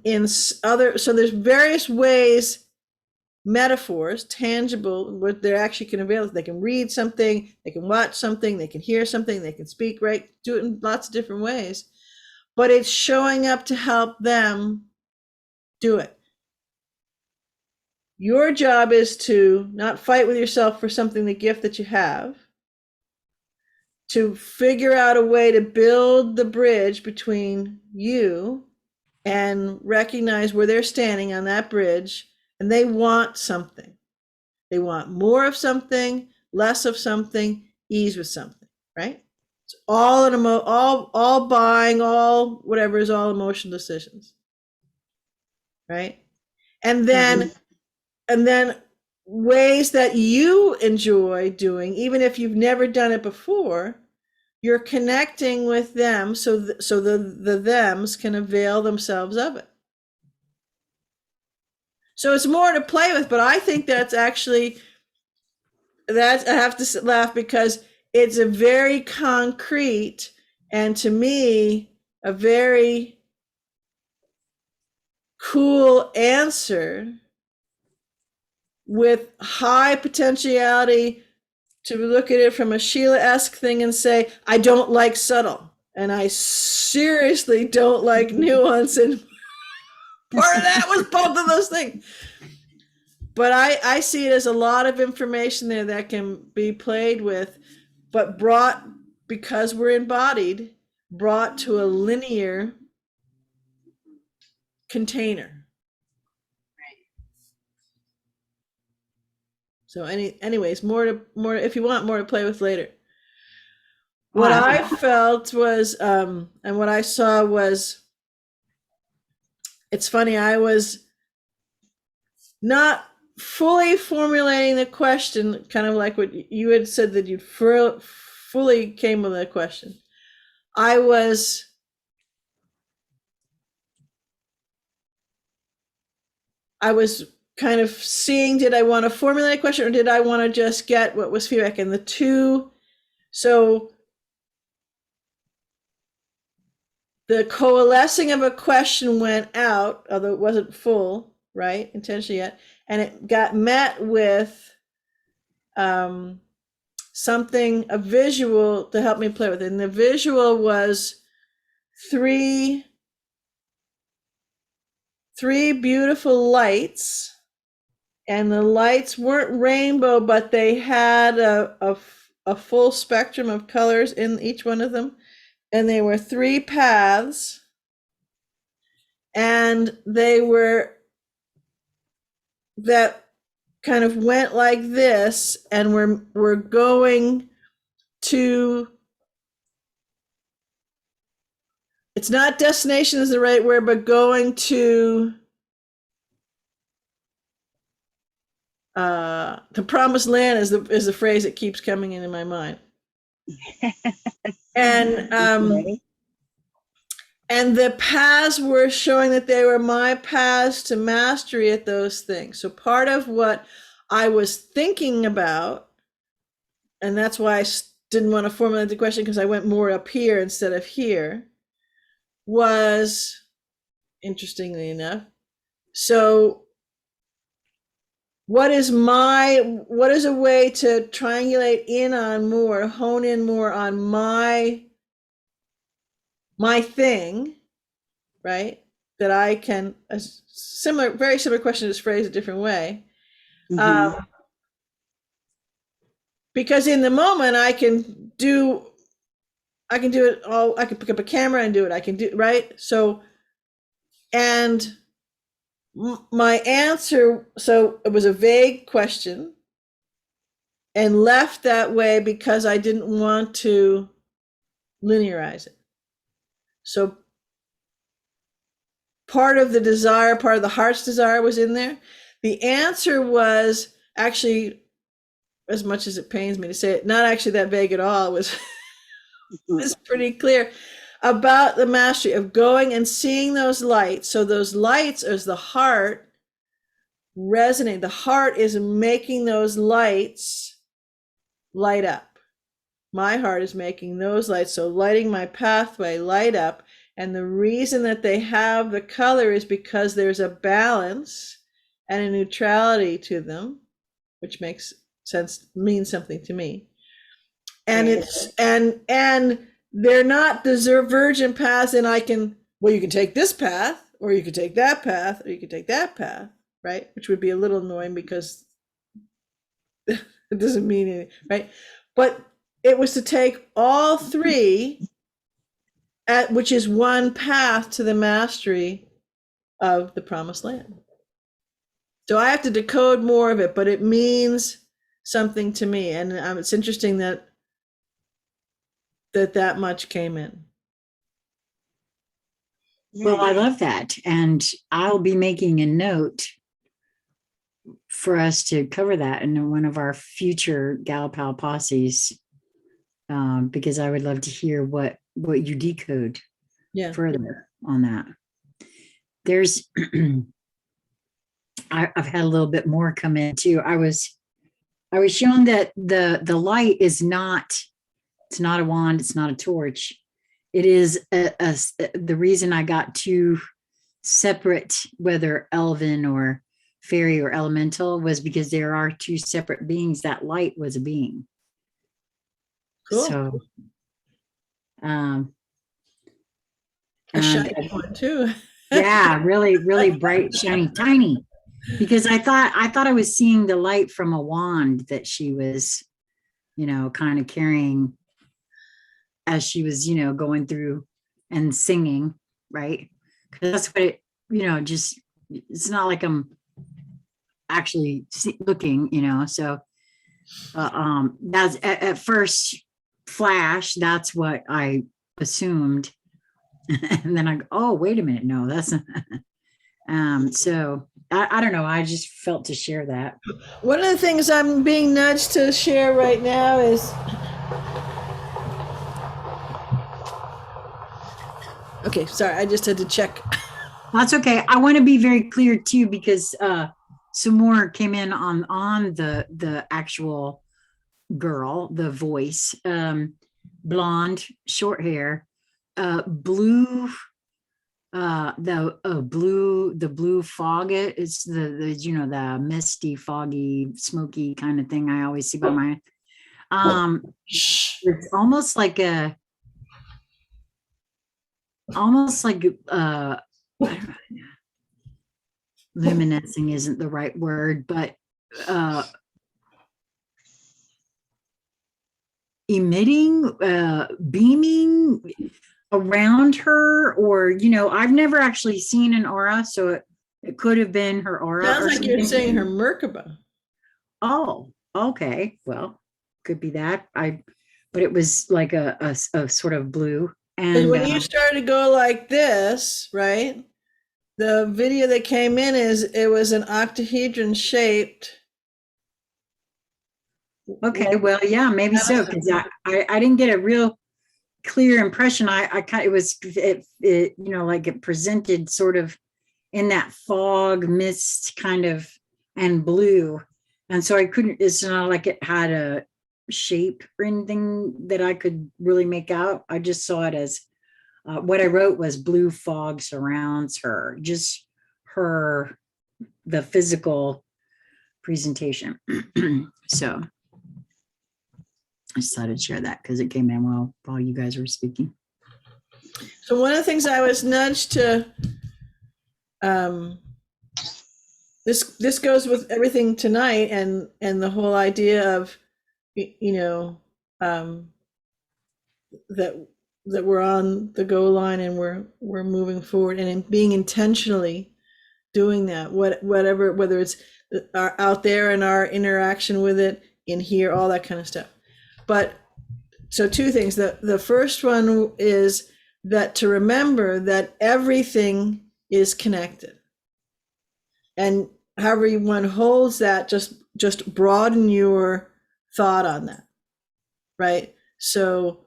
other. So there's various ways, metaphors, tangible, what they actually can avail. They can read something, they can watch something, they can hear something, they can speak, right? Do it in lots of different ways. But it's showing up to help them do it. Your job is to not fight with yourself for something, the gift that you have, to figure out a way to build the bridge between you and recognize where they're standing on that bridge, and they want something. They want more of something, less of something, ease with something, right? It's all all buying, all whatever is all emotional decisions, right? And then ways that you enjoy doing, even if you've never done it before, you're connecting with them, so the thems can avail themselves of it. So it's more to play with, but I think that's actually, I have to laugh because it's a very concrete, and to me, a very cool answer with high potentiality to look at it from a Sheila-esque thing and say, I don't like subtle, and I seriously don't like nuance, and part of that was both of those things. But I see it as a lot of information there that can be played with, but brought, because we're embodied, brought to a linear container. So anyways, more if you want more to play with later. What I felt was, and what I saw was, it's funny, I was not fully formulating the question, kind of like what you had said, that you'd fully came with a question. I was kind of seeing, did I want to formulate a question, or did I want to just get what was feedback? And the two, so the coalescing of a question went out, although it wasn't full, right, intentionally yet, and it got met with something, a visual to help me play with it. And the visual was three beautiful lights, and the lights weren't rainbow, but they had a full spectrum of colors in each one of them, and they were three paths, and they were, that kind of went like this, and we're going to, it's not destination is the right word, but going to the promised land is the phrase that keeps coming into my mind. And and the paths were showing that they were my paths to mastery at those things. So part of what I was thinking about, and that's why I didn't want to formulate the question, because I went more up here instead of here, was, interestingly enough, so what is a way to triangulate in on more, hone in more on my thing, right? That I can, a very similar question is phrased a different way. Because in the moment I can do it all. I can pick up a camera and do it. I can do, right? So, and my answer, so it was a vague question and left that way because I didn't want to linearize it. So part of the desire, part of the heart's desire was in there. The answer was actually, as much as it pains me to say it, not actually that vague at all. It was it's pretty clear about the mastery of going and seeing those lights. So those lights is the heart resonating. The heart is making those lights light up. My heart is making those lights, so lighting my pathway light up. And the reason that they have the color is because there's a balance and a neutrality to them, which makes sense, means something to me. And it's and they're not the divergent paths, and I can, well, you can take this path, or you could take that path, or you could take that path, right? Which would be a little annoying because it doesn't mean anything, right? But it was to take all three, which is one path to the mastery of the promised land. So I have to decode more of it, but it means something to me. And it's interesting that that much came in. Well, I love that. And I'll be making a note for us to cover that in one of our future Gal Pal posses, because I would love to hear what you decode further on that. There's, I've had a little bit more come in too. I was shown that the light is not, it's not a wand, it's not a torch. It is the reason I got two separate, whether elven or fairy or elemental, was because there are two separate beings. That light was a being. Cool. So, a shiny one too. Yeah, really, really bright, shiny, tiny. Because I thought I was seeing the light from a wand that she was, kind of carrying as she was, going through and singing, right? Because that's what it, just, it's not like I'm actually looking, so that's at first flash, that's what I assumed. And then I go, oh, wait a minute, no, that's not. So I don't know, I just felt to share that. One of the things I'm being nudged to share right now is, okay, sorry, I just had to check. That's okay. I want to be very clear too, because some more came in on the actual girl, the voice, blonde, short hair, blue, the blue fog. It's the misty, foggy, smoky kind of thing I always see by my. It's almost like luminescing isn't the right word, but emitting, beaming around her, or I've never actually seen an aura, so it could have been her aura. Sounds like you're saying her Merkaba. Oh, okay, well, could be that. But it was like a sort of blue. And when you started to go like this, right? The video that came in it was an octahedron shaped. Okay, well, yeah, maybe so, because I didn't get a real clear impression. I kind of, it like it presented sort of in that fog mist kind of, and blue, and so I couldn't. It's not like it had a shape or anything that I could really make out. I just saw it as what I wrote was blue fog surrounds her, just the physical presentation. So I just thought I'd share that because it came in while you guys were speaking. So one of the things I was nudged to, this goes with everything tonight, and the whole idea of, that we're on the go line and we're moving forward, and being intentionally doing that, whether it's out there in our interaction with it, in here, all that kind of stuff. But so two things. The first one is that to remember that everything is connected, and however one holds that, just broaden your thought on that, right? So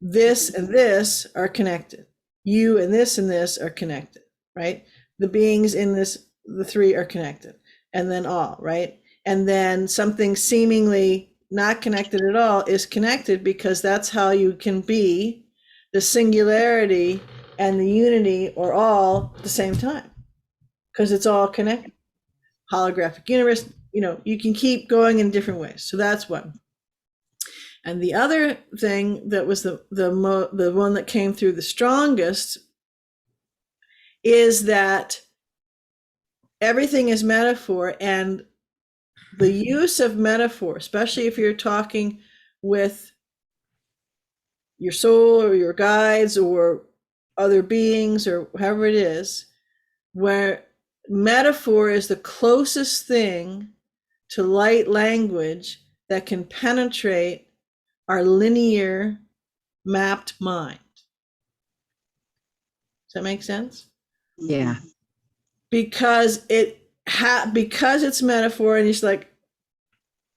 this and this are connected. You and this are connected, right? The beings in this, the three are connected, and then all, right? And then something seemingly not connected at all is connected, because that's how you can be the singularity and the unity, or all at the same time, because it's all connected. Holographic universe, you can keep going in different ways. So that's one. And the other thing that was the one that came through the strongest is that everything is metaphor, and the use of metaphor, especially if you're talking with your soul or your guides or other beings or however it is, where metaphor is the closest thing to light language that can penetrate our linear mapped mind. Does that make sense? Yeah. Because because it's metaphor, and it's like,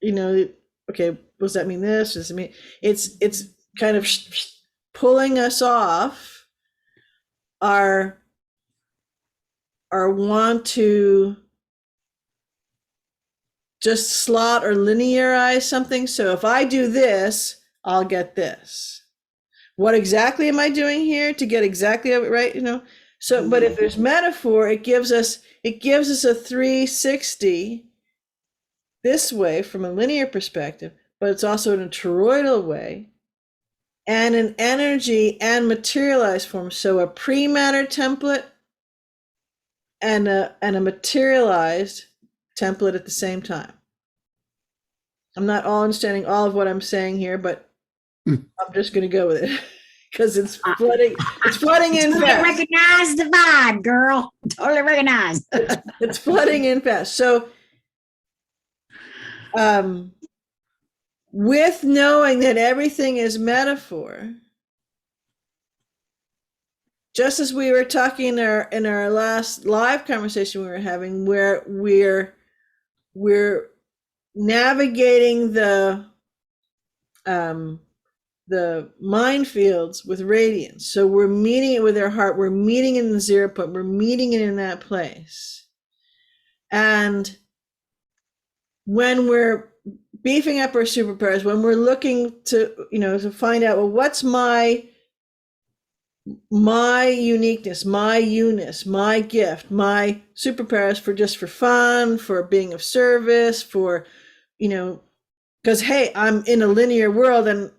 okay, does that mean this? Does it mean it's kind of pulling us off our want to just slot or linearize something. So if I do this, I'll get this. What exactly am I doing here to get exactly right? So, but if there's metaphor, it gives us a 360 this way from a linear perspective, but it's also in a toroidal way and an energy and materialized form. So a pre-matter template and a materialized template at the same time. I'm not all understanding all of what I'm saying here, but I'm just going to go with it because it's flooding. It's flooding in fast. Recognize the vibe, girl. Totally recognize. It's flooding in fast. So, with knowing that everything is metaphor, just as we were talking in our last live conversation we were having, where we're navigating the minefields with radiance. So we're meeting it with our heart. We're meeting it in the 0 point. We're meeting it in that place. And when we're beefing up our superpowers, when we're looking to, to find out, well, what's my uniqueness, my uniqueness, my gift, my superpowers for fun, for being of service, for, because, hey, I'm in a linear world and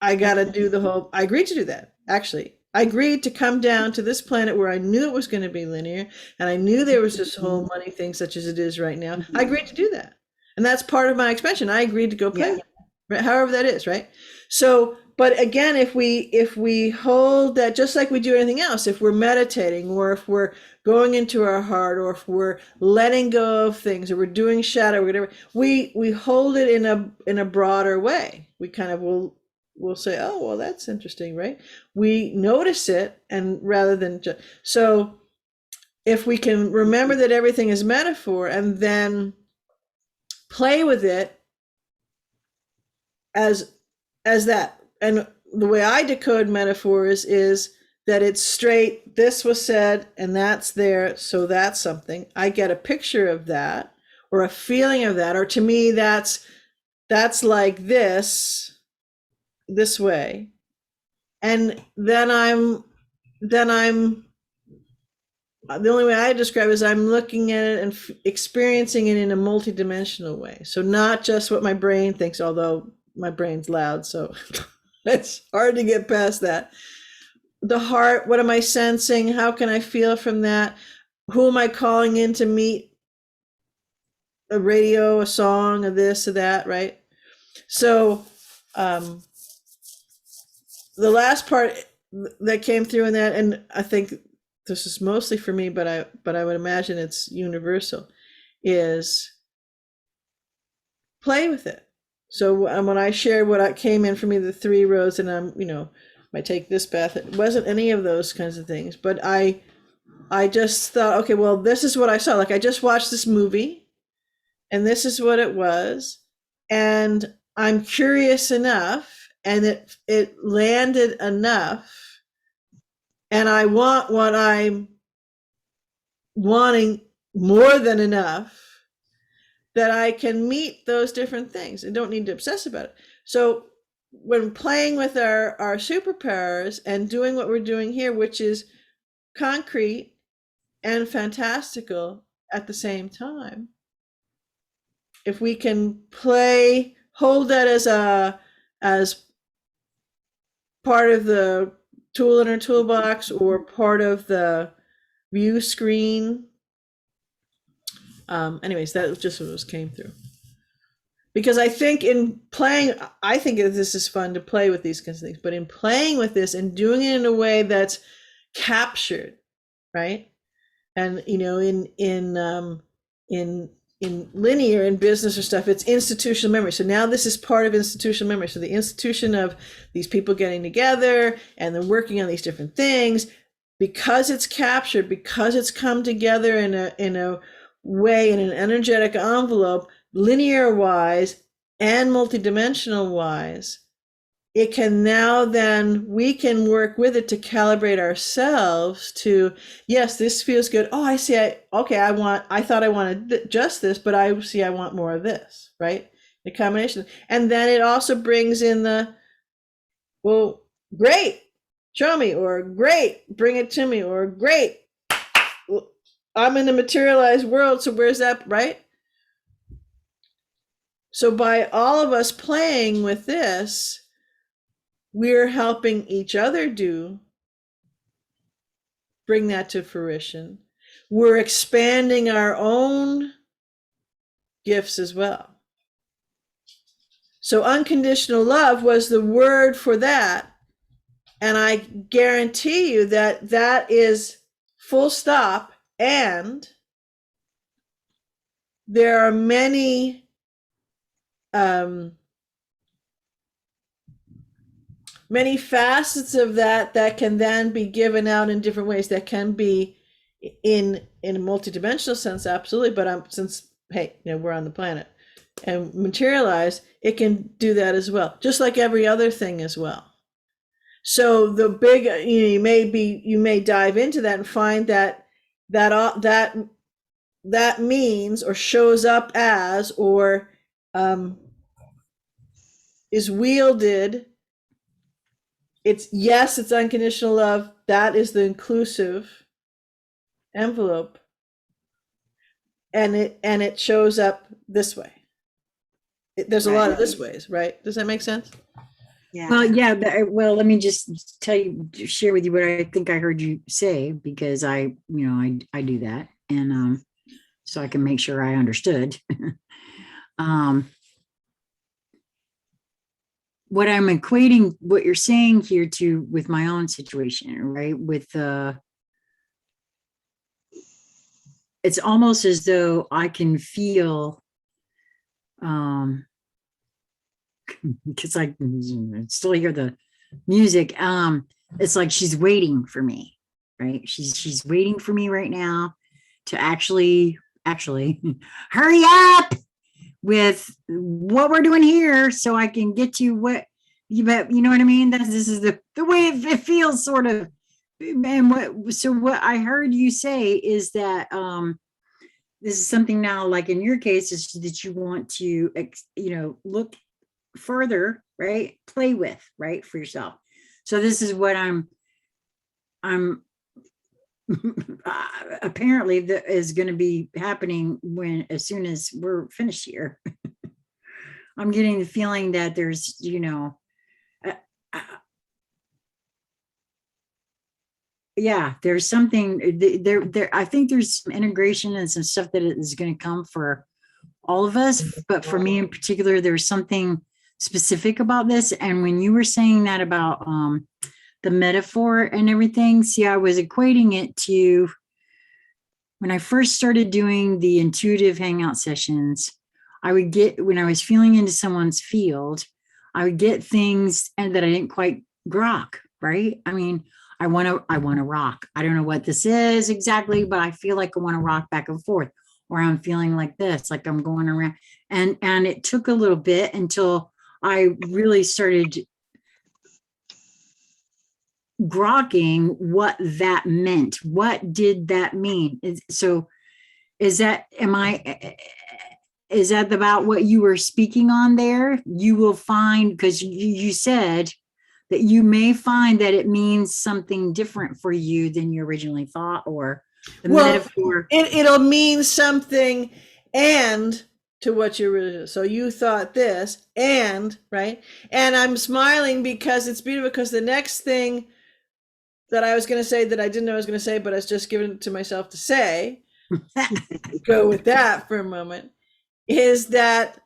I got to do I agreed to do that. Actually, I agreed to come down to this planet where I knew it was going to be linear. And I knew there was this whole money thing, such as it is right now. I agreed to do that. And that's part of my expansion. I agreed to go play, right? However that is, right? So, but again, if we hold that, just like we do anything else, if we're meditating, or if we're going into our heart, or if we're letting go of things, or we're doing shadow, or whatever, we hold it in a broader way. We kind of we'll say, oh, well, that's interesting, right? We notice it, and rather than so if we can remember that everything is metaphor and then play with it as that. And the way I decode metaphors is that it's straight, this was said and that's there, so that's something. I get a picture of that or a feeling of that, or to me that's like this way. And then I'm the only way I describe it is I'm looking at it and experiencing it in a multidimensional way. So not just what my brain thinks, although my brain's loud, so it's hard to get past that. The heart, what am I sensing? How can I feel from that? Who am I calling in to meet? A radio, a song, a this, or that, right? So the last part that came through in that, and I think this is mostly for me, but I would imagine it's universal, is play with it. So when I shared what came in for me, the 3 roads, and I take this path, it wasn't any of those kinds of things, but I just thought, okay, well, this is what I saw. Like, I just watched this movie and this is what it was. And I'm curious enough, and it landed enough, and I want what I'm wanting more than enough, that I can meet those different things and don't need to obsess about it. So when playing with our superpowers and doing what we're doing here, which is concrete and fantastical at the same time, if we can hold that as part of the tool in our toolbox or part of the view screen. Anyways, that was just what came through. Because I think in playing, I think this is fun to play with these kinds of things, but in playing with this and doing it in a way that's captured, right? And in in linear in business or stuff, it's institutional memory. So now this is part of institutional memory. So the institution of these people getting together and then working on these different things, because it's captured, because it's come together in a way, in an energetic envelope, linear wise and multidimensional wise, it can now then, we can work with it to calibrate ourselves to, yes, this feels good. Oh, I see. I thought I wanted just this, but I see I want more of this, right? The combination. And then it also brings in the, well, great, show me, or great, bring it to me, or great, I'm in the materialized world. So where's that, right? So by all of us playing with this, we're helping each other bring that to fruition. We're expanding our own gifts as well. So unconditional love was the word for that. And I guarantee you that that is full stop. And there are many many facets of that that can then be given out in different ways, that can be in a multidimensional sense, absolutely. But since, hey, we're on the planet and materialize, it can do that as well, just like every other thing as well. So the big, you may dive into that and find that means, or shows up as, or is wielded. It's unconditional love. That is the inclusive envelope. And it shows up this way. There's a lot of this ways, right? Does that make sense? Yeah. Well, yeah. Let me just share with you what I think I heard you say, because I do that, and so I can make sure I understood. What I'm equating what you're saying here to with my own situation, right? With it's almost as though I can feel, because I still hear the music. It's like she's waiting for me, right? She's waiting for me right now to actually hurry up with what we're doing here, so I can get to what you know what I mean. This is the way it feels, sort of. And what I heard you say is that this is something now, like in your case, is that you want to look further, right? Play with, right, for yourself. So this is what I'm apparently that is going to be happening as soon as we're finished here. I'm getting the feeling that there's there's something there. I think there's some integration and some stuff that is going to come for all of us, but for me in particular, there's something specific about this. And when you were saying that about the metaphor and everything, see, I was equating it to when I first started doing the intuitive hangout sessions. I would get, when I was feeling into someone's field, I would get things and that I didn't quite grok, right? I mean, I want to rock. I don't know what this is exactly, but I feel like I want to rock back and forth, or I'm feeling like this, like I'm going around. And it took a little bit until I really started grokking what that meant. What did that mean? So is that about what you were speaking on there? You will find, because you said that you may find that it means something different for you than you originally thought, or the metaphor. It'll mean something and to what you really, so you thought this and, right? And I'm smiling because it's beautiful, because the next thing that I was going to say that I didn't know I was going to say, but I was just giving it to myself to say, go with that for a moment, is that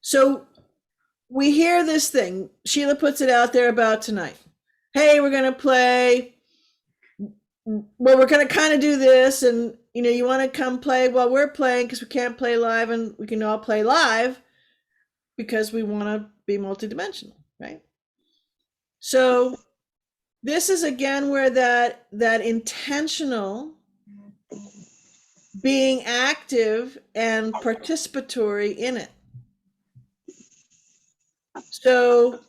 so we hear this thing, Sheila puts it out there about tonight. Hey, we're going to play well, we're going to kind of do this, and you want to come play while we're playing, because we can't play live, and we can all play live because we want to be multidimensional, right? So this is again where that intentional being active and participatory in it. So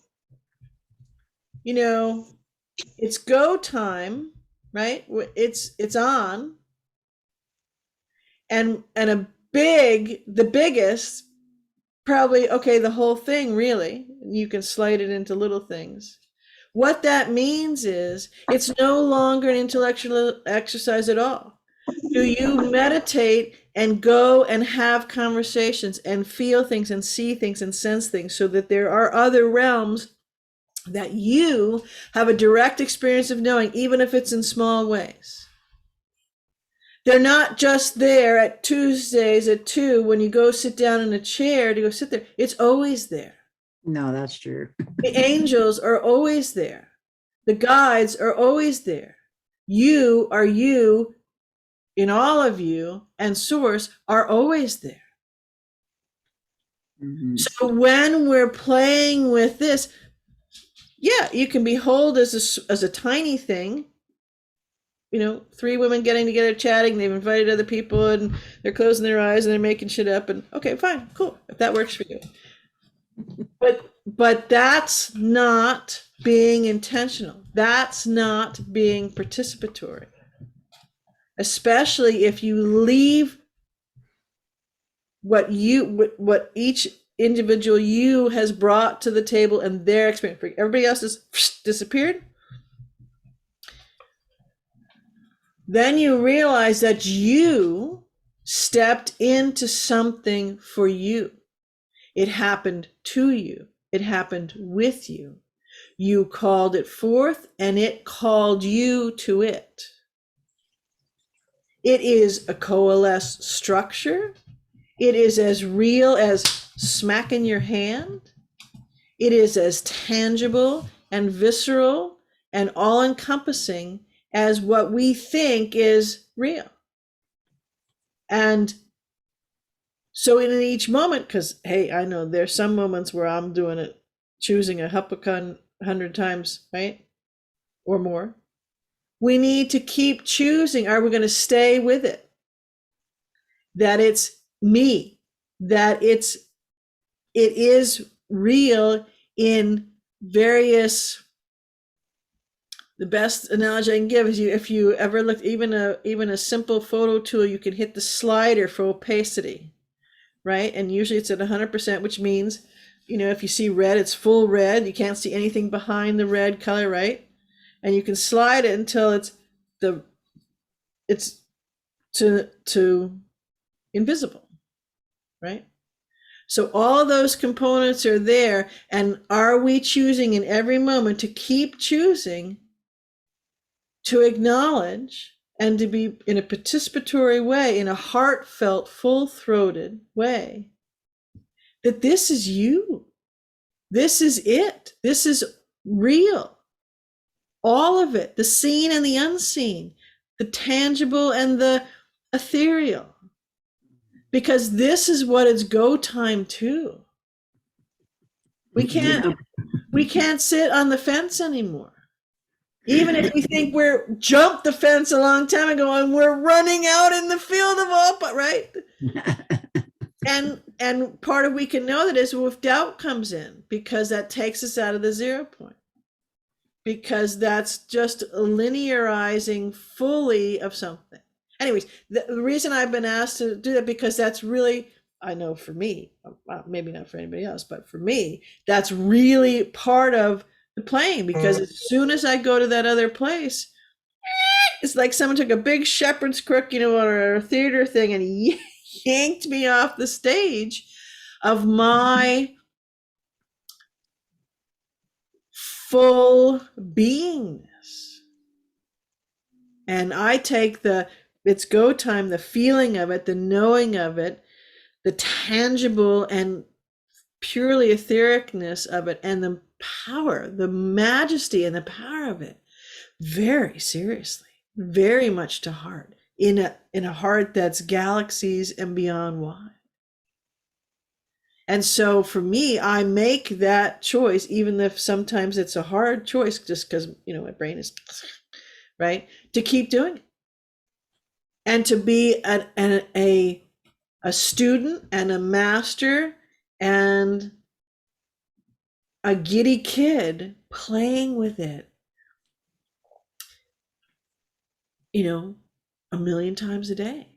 it's go time, right? It's on, and the biggest, probably, okay, the whole thing, really, you can slide it into little things. What that means is it's no longer an intellectual exercise at all. Do you meditate and go and have conversations and feel things and see things and sense things, so that there are other realms that you have a direct experience of knowing, even if it's in small ways? They're not just there at Tuesdays at 2 when you go sit down in a chair to go sit there. It's always there. No, that's true. The angels are always there. The guides are always there. You are you in all of you, and source are always there. Mhm. So when we're playing with this, yeah, you can behold as a tiny thing, 3 women getting together chatting, they've invited other people, and they're closing their eyes and they're making shit up, and okay, fine, cool, if that works for you. But that's not being intentional. That's not being participatory. Especially if you leave what each individual you has brought to the table and their experience. Everybody else has disappeared. Then you realize that you stepped into something for you. It happened to you. It happened with you. You called it forth, and it called you to it. It is a coalesced structure. It is as real as smacking your hand. It is as tangible and visceral and all-encompassing as what we think is real. And so in each moment, because, hey, I know there's some moments where I'm doing it, choosing a Huppakan 100 times, right? Or more. We need to keep choosing. Are we going to stay with it? That it's me, that it is real in various. The best analogy I can give is if you ever looked, even a simple photo tool, you can hit the slider for opacity, right? And usually it's at 100%, which means, if you see red, it's full red. You can't see anything behind the red color, right? And you can slide it until it's to invisible, right? So all those components are there, and are we choosing in every moment to keep choosing to acknowledge and to be in a participatory way, in a heartfelt, full-throated way, that this is you, this is it, this is real, all of it, the seen and the unseen, the tangible and the ethereal, because this is what it's go time to. We can't sit on the fence anymore. Even if we think we're jumped the fence a long time ago and we're running out in the field of all, right? and part of we can know that is if doubt comes in, because that takes us out of the 0 point. Because that's just linearizing fully of something. Anyways, the reason I've been asked to do that, because that's really, I know for me, maybe not for anybody else, but for me, that's really part of the playing, because as soon as I go to that other place, it's like someone took a big shepherd's crook, or a theater thing, and yanked me off the stage of my full beingness. And I take it's go time, the feeling of it, the knowing of it, the tangible and purely ethericness of it, and the power, the majesty and the power of it very seriously. very much to heart, in a heart that's galaxies and beyond wide. And so for me, I make that choice, even if sometimes it's a hard choice, just because, my brain is right, to keep doing it and to be a student and a master and a giddy kid playing with it, a million times a day.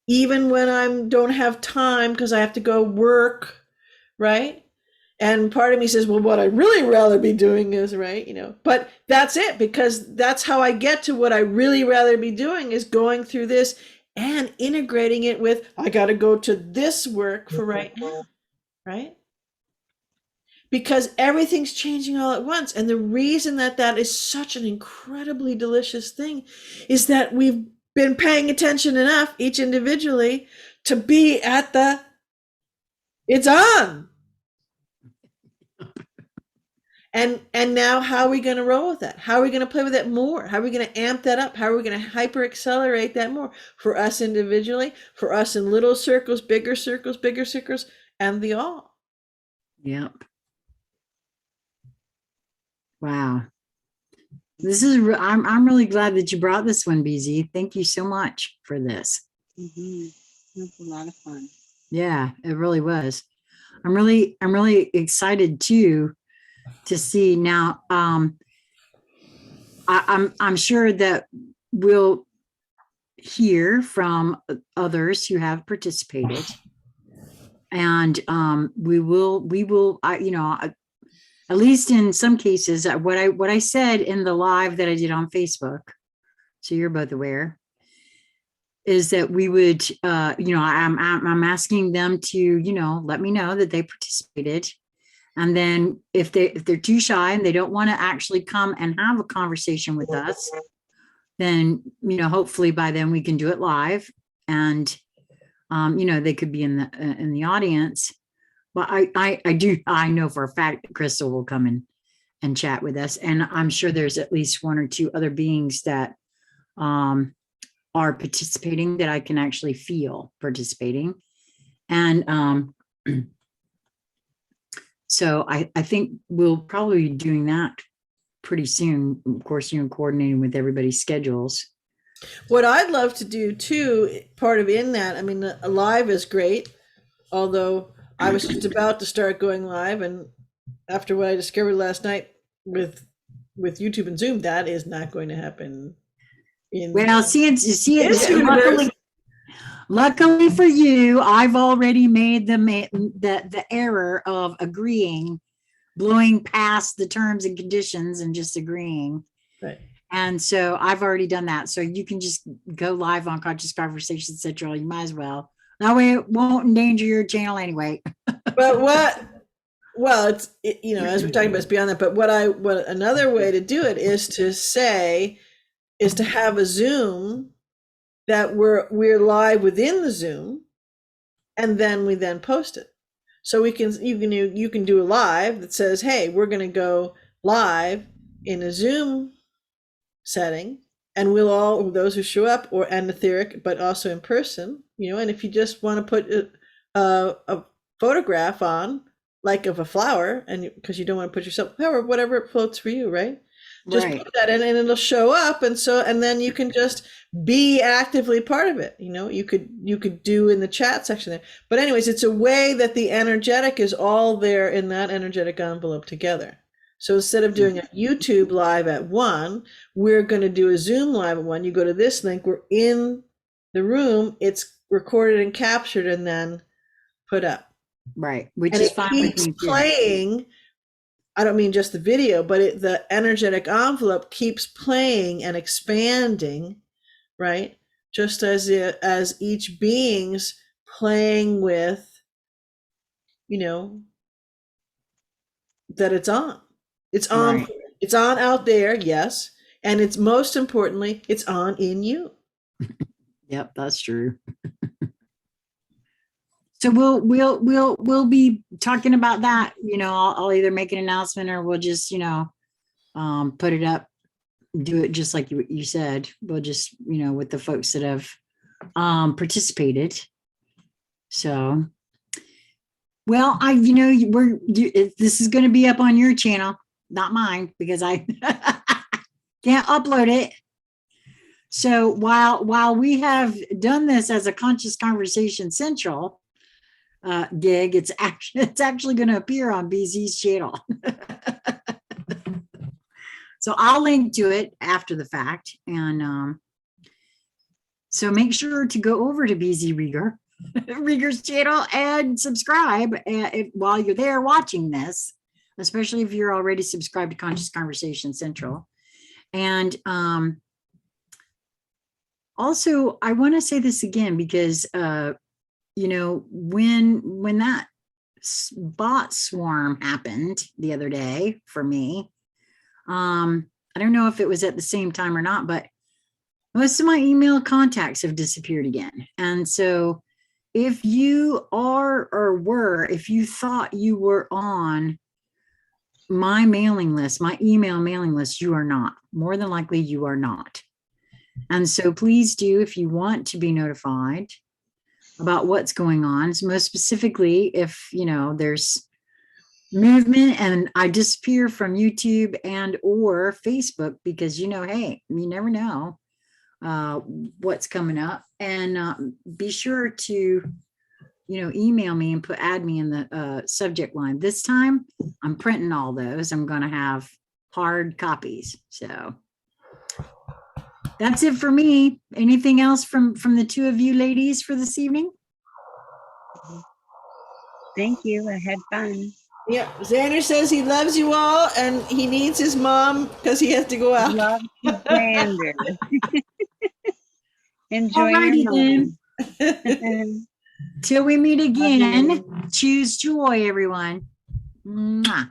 Even when I don't have time because I have to go work, right? And part of me says, well, what I'd really rather be doing is, right, but that's it, because that's how I get to what I really rather be doing, is going through this and integrating it with, I got to go to this work for right now, right? Because everything's changing all at once. And the reason that is such an incredibly delicious thing is that we've been paying attention enough, each individually, to be at it's on. And now how are we going to roll with that? How are we going to play with it more? How are we going to amp that up? How are we going to hyper accelerate that more for us individually, for us in little circles, bigger circles, and the all? Yep. Wow. This is, I'm really glad that you brought this one, BZ. Thank you so much for this. Mm-hmm. That's a lot of fun. Yeah, it really was. I'm really excited too to see now. I'm sure that we'll hear from others who have participated, and we will at least in some cases, what I said in the live that I did on Facebook, so you're both aware, is that we would, I'm asking them to, let me know that they participated. And then if they're too shy and they don't want to actually come and have a conversation with us, then, hopefully by then we can do it live, and, they could be in the audience. But I know for a fact that Crystal will come and chat with us. And I'm sure there's at least one or two other beings that are participating that I can actually feel participating. And so I think we'll probably be doing that pretty soon. Of course, coordinating with everybody's schedules. What I'd love to do too, part of in that, I mean, live is great, although I was just about to start going live, and after what I discovered last night with YouTube and Zoom, that is not going to happen. Luckily for you, I've already made the error of agreeing, blowing past the terms and conditions and just agreeing. Right. And so I've already done that. So you can just go live on Conscious Conversations Central. You might as well. That way it won't endanger your channel anyway. But as we're talking about, it's beyond that. But what another way to do it is to have a Zoom that we're live within the Zoom, and then we post it. So you can do a live that says, hey, we're going to go live in a Zoom setting, and we'll all, those who show up, and etheric, but also in person, and if you just want to put a photograph on, like of a flower, and because you don't want to put yourself, whatever it floats for you, right? Just put that in and it'll show up. And then you can just be actively part of it. You could do in the chat section there. But anyways, it's a way that the energetic is all there in that energetic envelope together. So instead of doing a YouTube live at 1, we're going to do a Zoom live at 1. You go to this link, we're in the room, it's recorded and captured and then put up. Right. Which is fine. It keeps playing. I don't mean just the video, but the energetic envelope keeps playing and expanding, right? Just as each being's playing with, that it's on. It's on. Right. It's on out there, yes, and it's most importantly, it's on in you. Yep, that's true. So we'll be talking about that. I'll either make an announcement or we'll just put it up do it just like you said. We'll just, with the folks that have participated. So, well, this is going to be up on your channel, not mine, because I can't upload it. So while we have done this as a Conscious Conversation Central gig, it's actually going to appear on BZ's channel. So I'll link to it after the fact, and so make sure to go over to BZ Rieger's channel and subscribe while you're there watching this, especially if you're already subscribed to Conscious Conversation Central. And also, I want to say this again because when that bot swarm happened the other day for me, I don't know if it was at the same time or not, but most of my email contacts have disappeared again. And so if you are or were, if you thought you were on my mailing list, my email mailing list, you are not. More than likely, you are not. And so please do, if you want to be notified about what's going on, most specifically, if, there's movement and I disappear from YouTube and or Facebook, because, hey, you never know what's coming up. And be sure to, email me and add me in the subject line. This time I'm printing all those. I'm going to have hard copies. So that's it for me. Anything else from the two of you ladies for this evening? Thank you. I had fun. Yeah, Xander says he loves you all and he needs his mom because he has to go out. Love you, Xander. Enjoy Alrighty your then. Till we meet again, choose joy, everyone. Mwah.